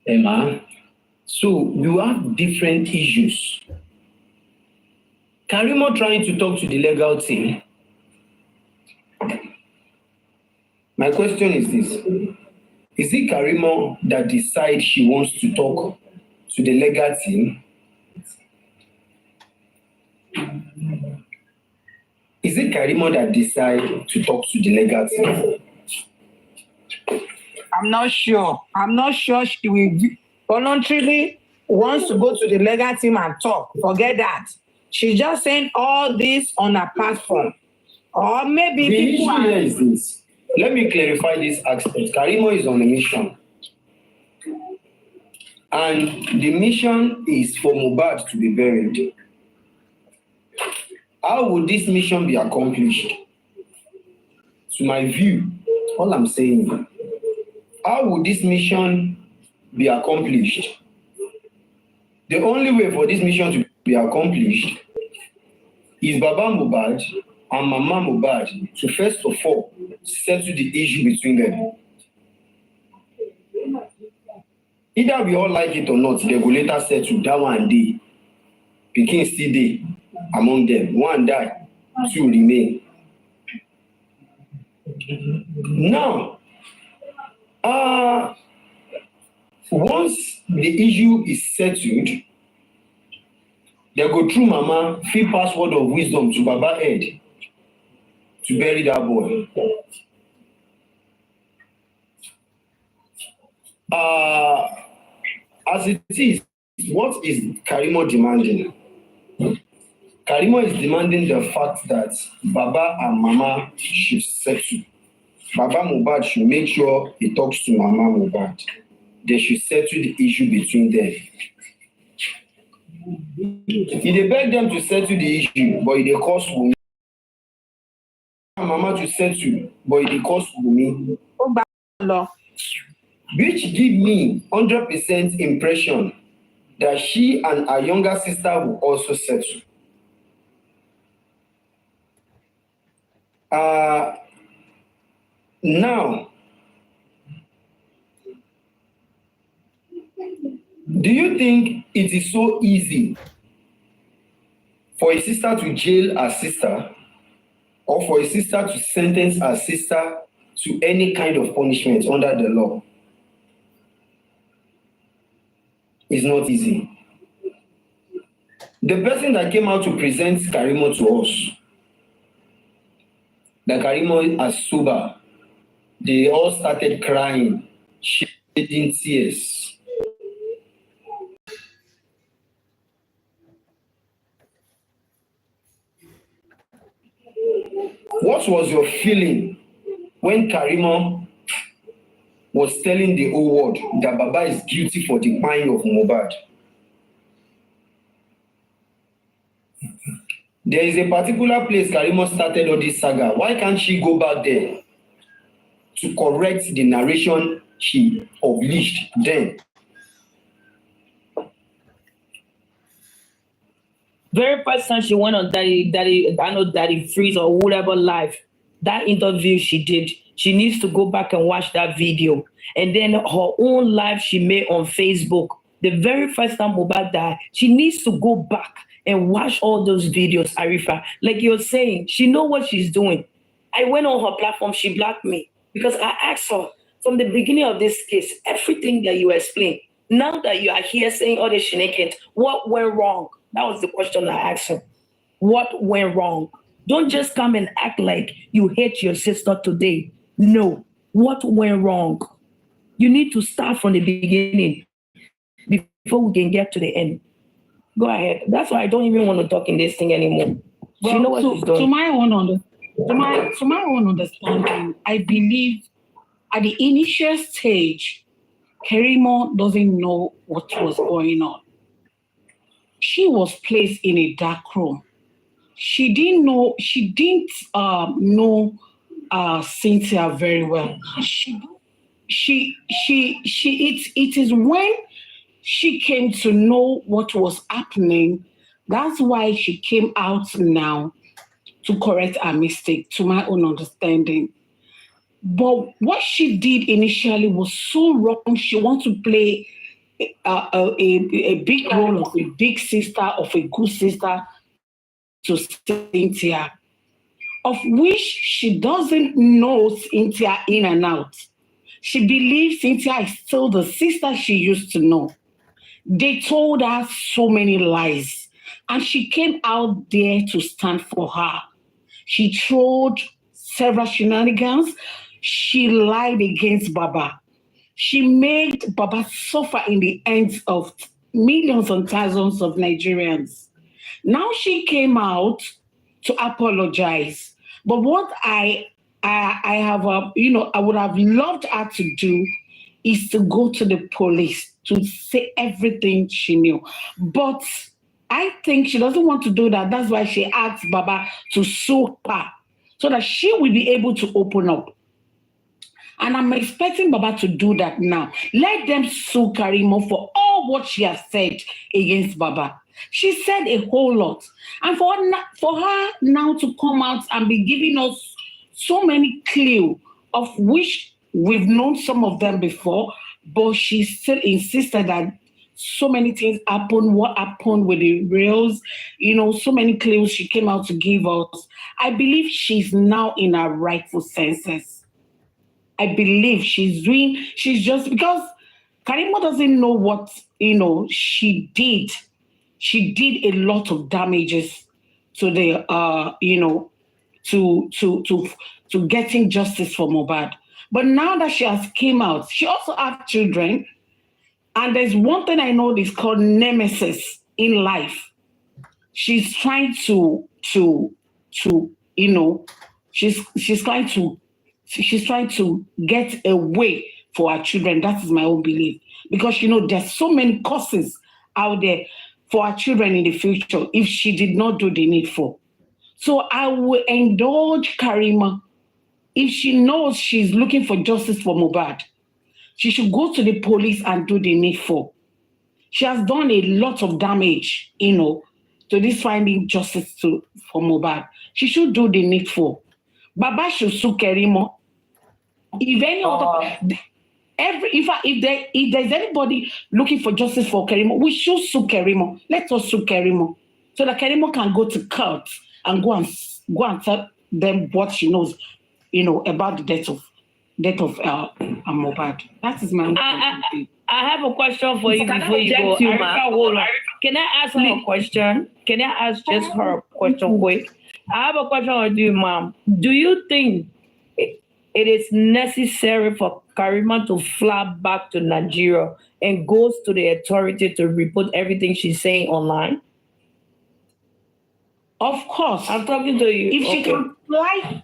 [SPEAKER 7] Emma, so you have different issues. Karimo trying to talk to the legal team. My question is this. Is it Karimo that decides she wants to talk to the legal team? Is it Karimo that decides to talk to the legal team?
[SPEAKER 10] I'm not sure. I'm not sure she will voluntarily wants to go to the legal team and talk. Forget that. She's just saying all this on her platform. Or maybe
[SPEAKER 7] the
[SPEAKER 10] people
[SPEAKER 7] issue here is this. Let me clarify this aspect. Karimo is on a mission. And the mission is for Mohbad to be buried. How would this mission be accomplished? To my view, all I'm saying, how would this mission be accomplished? The only way for this mission to be accomplished is Baba Mohbad and Mama Mohbad to first of all settle the issue between them. Either we all like it or not, they will later settle that one day. Pikin still dey among them. One die, two remain. Now, once the issue is settled, they go through Mama, fill password of wisdom to Baba head to bury that boy. As it is, what is Karimo demanding? Karimo is demanding the fact that Baba and Mama should settle. Baba Mohbad should make sure he talks to Mama Mohbad. They should settle the issue between them. He dey beg them to settle the issue, but they cause Wummi. Mama to settle, but they cause Wummi. Which give me 100% impression that she and her younger sister will also settle. Now, do you think it is so easy for a sister to jail her sister or for a sister to sentence her sister to any kind of punishment under the law? It's not easy. The person that came out to present Karimo to us, that Karimo as sober, they all started crying, shedding tears. What was your feeling when Karimo was telling the whole world that Baba is guilty for the crime of Mohbad? There is a particular place Karimo started all this saga. Why can't she go back there to correct the narration she published then?
[SPEAKER 11] Very first time she went on Daddy Freeze or whatever live, that interview she did, she needs to go back and watch that video. And then her own live she made on Facebook, the very first time Mohbad died, she needs to go back and watch all those videos, Arifa. Like you're saying, she know what she's doing. I went on her platform, she blocked me because I asked her from the beginning of this case, everything that you explained. Now that you are here saying all this shenanigans, what went wrong? That was the question I asked her. What went wrong? Don't just come and act like you hate your sister today. No. What went wrong? You need to start from the beginning before we can get to the end. Go ahead. That's why I don't even want to talk in this thing anymore.
[SPEAKER 15] Well,
[SPEAKER 11] she know what she's doing.
[SPEAKER 15] To my own understanding, I believe at the initial stage, Karimo doesn't know what was going on. She was placed in a dark room. She didn't know Cynthia very well. It is when she came to know what was happening. That's why she came out now to correct her mistake, to my own understanding. But what she did initially was so wrong. She wants to play a big role of a big sister, of a good sister to Cynthia, of which she doesn't know Cynthia in and out. She believes Cynthia is still the sister she used to know. They told her so many lies, and she came out there to stand for her. She trolled several shenanigans. She lied against Baba. She made Baba suffer in the hands of millions and thousands of Nigerians. Now she came out to apologize. But what I would have loved her to do is to go to the police to say everything she knew. But I think she doesn't want to do that. That's why she asked Baba to sue her so that she will be able to open up. And I'm expecting Baba to do that now. Let them sue Karimo for all what she has said against Baba. She said a whole lot. And for her now to come out and be giving us so many clues, of which we've known some of them before, but she still insisted that so many things happened. What happened with the rails? So many clues she came out to give us. I believe she's now in her rightful senses. I believe she's just because Karima doesn't know what, she did. She did a lot of damages to the, to getting justice for Mohbad. But now that she has came out, she also has children. And there's one thing I know is called nemesis in life. She's trying to she's trying to get away for her children. That is my own belief. Because, there's so many causes out there for our children in the future if she did not do the needful. So I will indulge Karima. If she knows she's looking for justice for Mohbad, she should go to the police and do the needful. She has done a lot of damage, to this finding justice for Mohbad. She should do the needful. Baba should sue Karima. If any other... If there's anybody looking for justice for Karima, we should sue Karima. Let us sue Karima so that Karima can go to court and go and tell them what she knows, about the death of Mohbad. That is my.
[SPEAKER 11] I have a question for you before you go. Can I ask her a question? Can I ask just her a question quick? I have a question for you, ma'am. Do you think it is necessary for Karima to fly back to Nigeria and goes to the authority to report everything she's saying online?
[SPEAKER 15] Of course.
[SPEAKER 11] I'm talking to you.
[SPEAKER 15] If she can fly,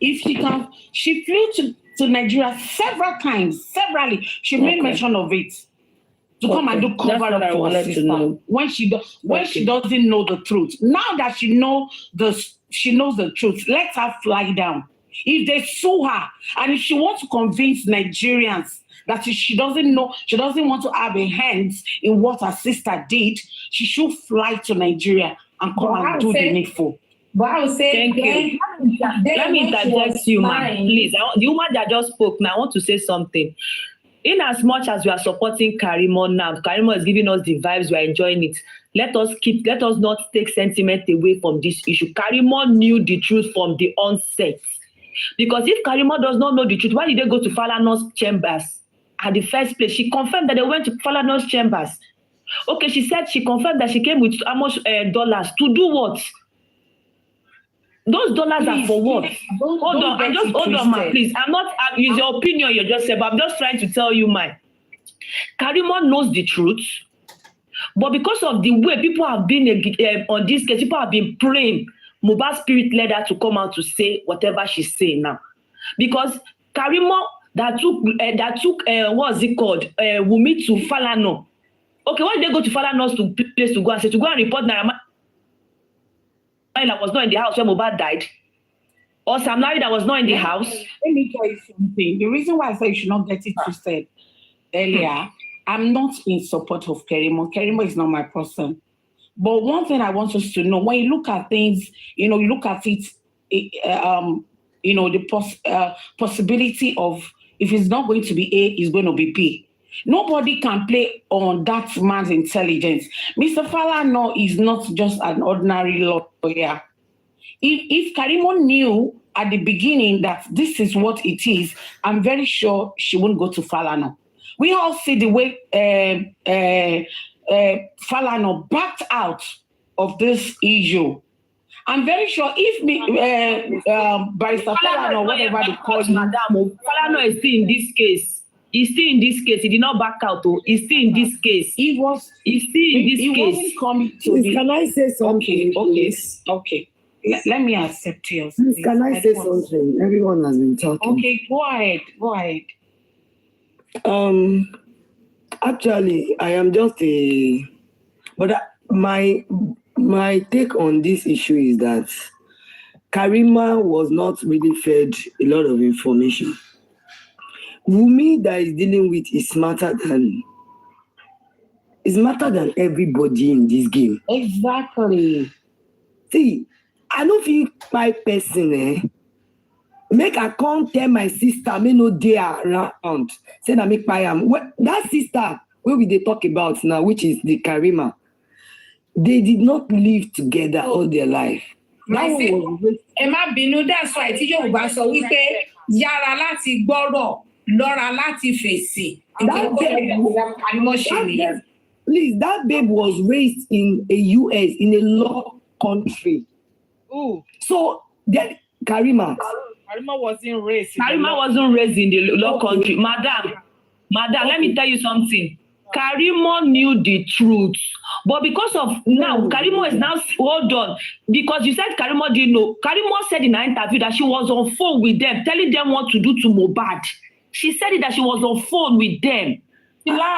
[SPEAKER 15] she flew to Nigeria severally. She made mention of it to come and do cover up for her sister when she doesn't know the truth. Now that she knows the truth, let her fly down. If they sue her, and if she wants to convince Nigerians that she doesn't know, she doesn't want to have a hand in what her sister did, she should fly to Nigeria and come and do the needful.
[SPEAKER 10] But I would say,
[SPEAKER 11] thank you. Let me interject you, man. Please, the woman that just spoke now, I want to say something. In as much as we are supporting Karima now, Karima is giving us the vibes, we are enjoying it. Let us not take sentiment away from this issue. Karima knew the truth from the onset. Because if Karima does not know the truth, why did they go to Falana's chambers at the first place? She confirmed that they went to Falana's chambers. Okay, she said she confirmed that she came with how much dollars to do what? Those dollars are for what? Hold on, ma, please. I'm not. It's your opinion you just said, but I'm just trying to tell you mine. Karima knows the truth, but because of the way people have been on this case, people have been praying. Mohbad's spirit led her to come out to say whatever she's saying now, because Karima that took what's it called Wummi to Falana. Okay, why did they go to Falana's place to go and report Naria that was not in the house when Mohbad died, or Sam Larry that was not in the house?
[SPEAKER 15] Let me tell you something. The reason why I said you should not get it twisted earlier, I'm not in support of Karima. Karima is not my person. But one thing I want us to know, when you look at things, you look at it, the possibility of if it's not going to be A, it's going to be B. Nobody can play on that man's intelligence. Mr. Falana is not just an ordinary lawyer. If Karima knew at the beginning that this is what it is, I'm very sure she wouldn't go to Falana. We all see the way Falana backed out of this issue. I'm very sure if Barrister Falana or whatever they call him,
[SPEAKER 11] Falana is still in this case. He's still in this case. He did not back out. He's still in this case.
[SPEAKER 15] He's
[SPEAKER 11] still in this case.
[SPEAKER 15] Wasn't coming to
[SPEAKER 3] Please, can I say something?
[SPEAKER 15] Okay. Let me accept yours.
[SPEAKER 3] Please, can I say something? Everyone has been talking.
[SPEAKER 15] Okay, go ahead.
[SPEAKER 3] Actually, I am just but my take on this issue is that Karima was not really fed a lot of information. Wummi that is dealing with is smarter than everybody in this game.
[SPEAKER 15] Exactly.
[SPEAKER 3] See, I don't feel my person make I come tell my sister, me no dey around. Say na make buy am. That sister wey we dey talk about now, which is the Karima, they did not live together all their life.
[SPEAKER 10] Ẹ má bínú, that's why tí Yorùbá sọ wípé yára láti gbọ́rọ̀, lọ́ra láti fèsì.
[SPEAKER 3] Please, that babe was raised in a US, in a law country.
[SPEAKER 4] Ooh.
[SPEAKER 3] So then Karima
[SPEAKER 4] wasn't raised.
[SPEAKER 11] Karima wasn't raised in the law country. Madam, let me tell you something. Karima knew the truth. But because of now, Karima is now, hold on. Because you said Karima didn't know. Karima said in an interview that she was on phone with them, telling them what to do to Mohbad. She said it that she was on phone with them.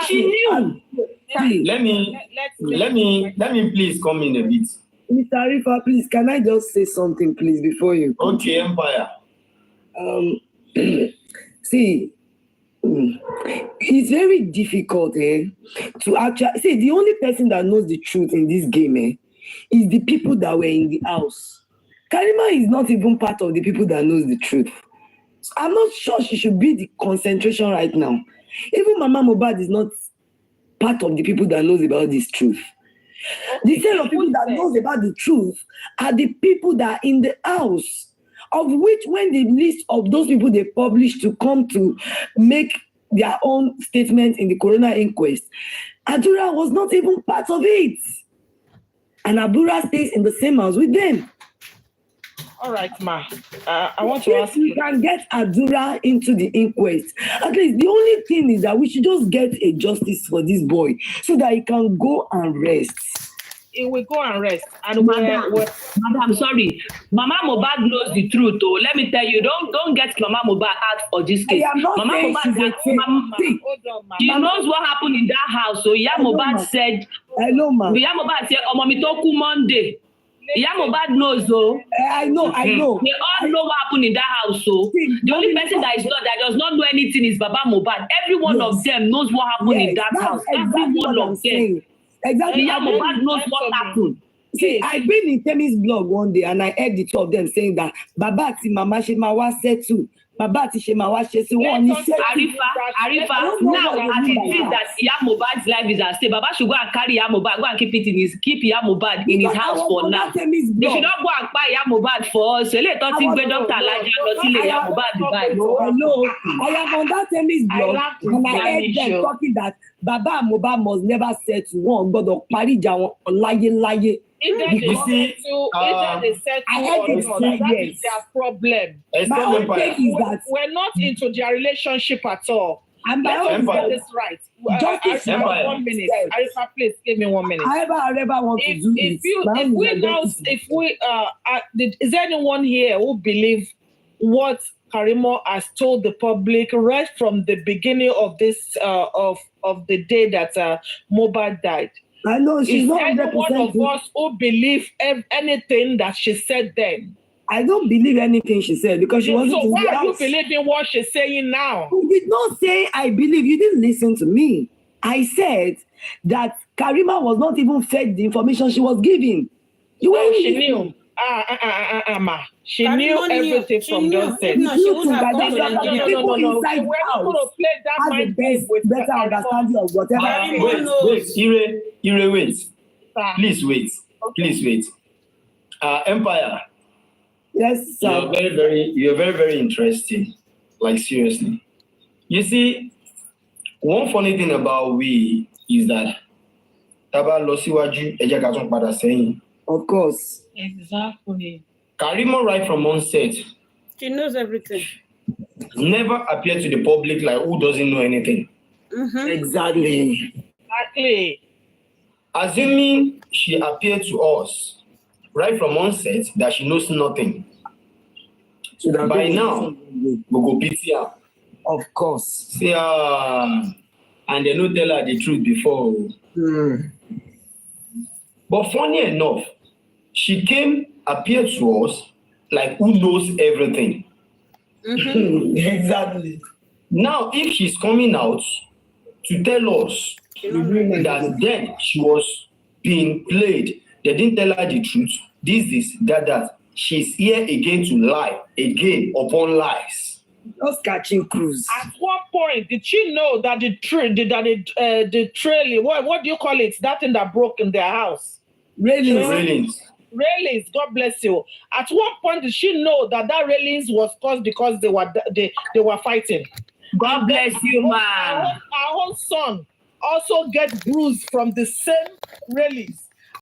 [SPEAKER 11] She knew.
[SPEAKER 7] Let me please come in a bit.
[SPEAKER 3] Mr. Arifa, please, can I just say something, please, before you?
[SPEAKER 7] Okay, Empire.
[SPEAKER 3] See, it's very difficult to actually see. The only person that knows the truth in this game is the people that were in the house. Karima is not even part of the people that knows the truth. I'm not sure she should be the concentration right now. Even Mama Mohbad is not part of the people that knows about this truth. The set of people that knows about the truth are the people that are in the house, of which when the list of those people they published to come to make their own statement in the coroner inquest, Adura was not even part of it. And Abura stays in the same house with them.
[SPEAKER 4] All right, Ma. I want to ask
[SPEAKER 3] you. Can get Adura into the inquest. At least the only thing is that we should just get a justice for this boy so that he can go and rest.
[SPEAKER 4] He will go and rest. And
[SPEAKER 11] Madam, sorry. Mama Mohbad knows the truth. Oh, let me tell you, don't get Mama Mohbad out for this case. Mama Mohbad she knows what happened in that house. So Mohbad said,
[SPEAKER 3] hello, ma.
[SPEAKER 11] Mohbad said, Omomitoku Monday. Mohbad knows, though.
[SPEAKER 3] I know.
[SPEAKER 11] They all know what happened in that house. So the only person that does not know anything is Baba Mohbad. Every one of them knows what happened in that house. Every one of them.
[SPEAKER 3] Exactly.
[SPEAKER 11] Mohbad knows what happened.
[SPEAKER 3] See, I've been in Temi's blog one day and I heard the two of them saying that Baba ti Mama Shemawa said to Baba ti Shemawa said to one.
[SPEAKER 11] Arifa, now as it is that Mohbad's life is at stake, Baba should go and carry Mohbad, go and keep Mohbad in his house for now. They should not go and buy Mohbad for us. So let us think where Dr. Elijah Mohbad.
[SPEAKER 3] Hello, I am on that Temi's blog and I heard them talking that Baba Mohbad must never say to one God of Parija or lie.
[SPEAKER 4] Either they said that is their problem. We're not into their relationship at all. Let's get this right. Just 1 minute. Arifa, please give me 1 minute.
[SPEAKER 3] I ever want to do this.
[SPEAKER 4] Is there anyone here who believes what Karima has told the public right from the beginning of this of the day that Mohbad died?
[SPEAKER 3] I know she's not 100%.
[SPEAKER 4] One of us who believe anything that she said then.
[SPEAKER 3] I don't believe anything she said because she wasn't.
[SPEAKER 4] So why are you believing what she's saying now?
[SPEAKER 3] You did not say I believe. You didn't listen to me. I said that Karima was not even fed the information she was giving.
[SPEAKER 4] She knew. She knew everything from those things. No. We're not going to play that mind game with
[SPEAKER 3] better understanding of whatever.
[SPEAKER 7] Wait. Please wait. Empire.
[SPEAKER 3] Yes, sir.
[SPEAKER 7] You're very interesting. Like seriously. You see, one funny thing about we is that Taba Losiwaju Eja Katon Pada saying.
[SPEAKER 3] Of course.
[SPEAKER 4] Exactly.
[SPEAKER 7] Karima right from onset.
[SPEAKER 8] She knows everything.
[SPEAKER 7] Never appeared to the public like who doesn't know anything.
[SPEAKER 8] Mm-hmm.
[SPEAKER 3] Exactly.
[SPEAKER 7] Assuming she appeared to us right from onset that she knows nothing. So that by now, we go pity her.
[SPEAKER 3] Of course.
[SPEAKER 7] See, and they no tell her the truth before. But funny enough, she appeared to us like who knows everything.
[SPEAKER 8] Mm-hmm.
[SPEAKER 3] Exactly.
[SPEAKER 7] Now, if she's coming out to tell us that then she was being played, they didn't tell her the truth, this, that, she's here again to lie, again upon lies.
[SPEAKER 3] Just catching cruise.
[SPEAKER 13] At one point, did she know that the trailer, what do you call it? That thing that broke in their house?
[SPEAKER 7] Railings.
[SPEAKER 13] Railings, God bless you. At one point, did she know that railings was caused because they were fighting?
[SPEAKER 11] God bless you, man.
[SPEAKER 13] Our own son also get bruised from the same railings.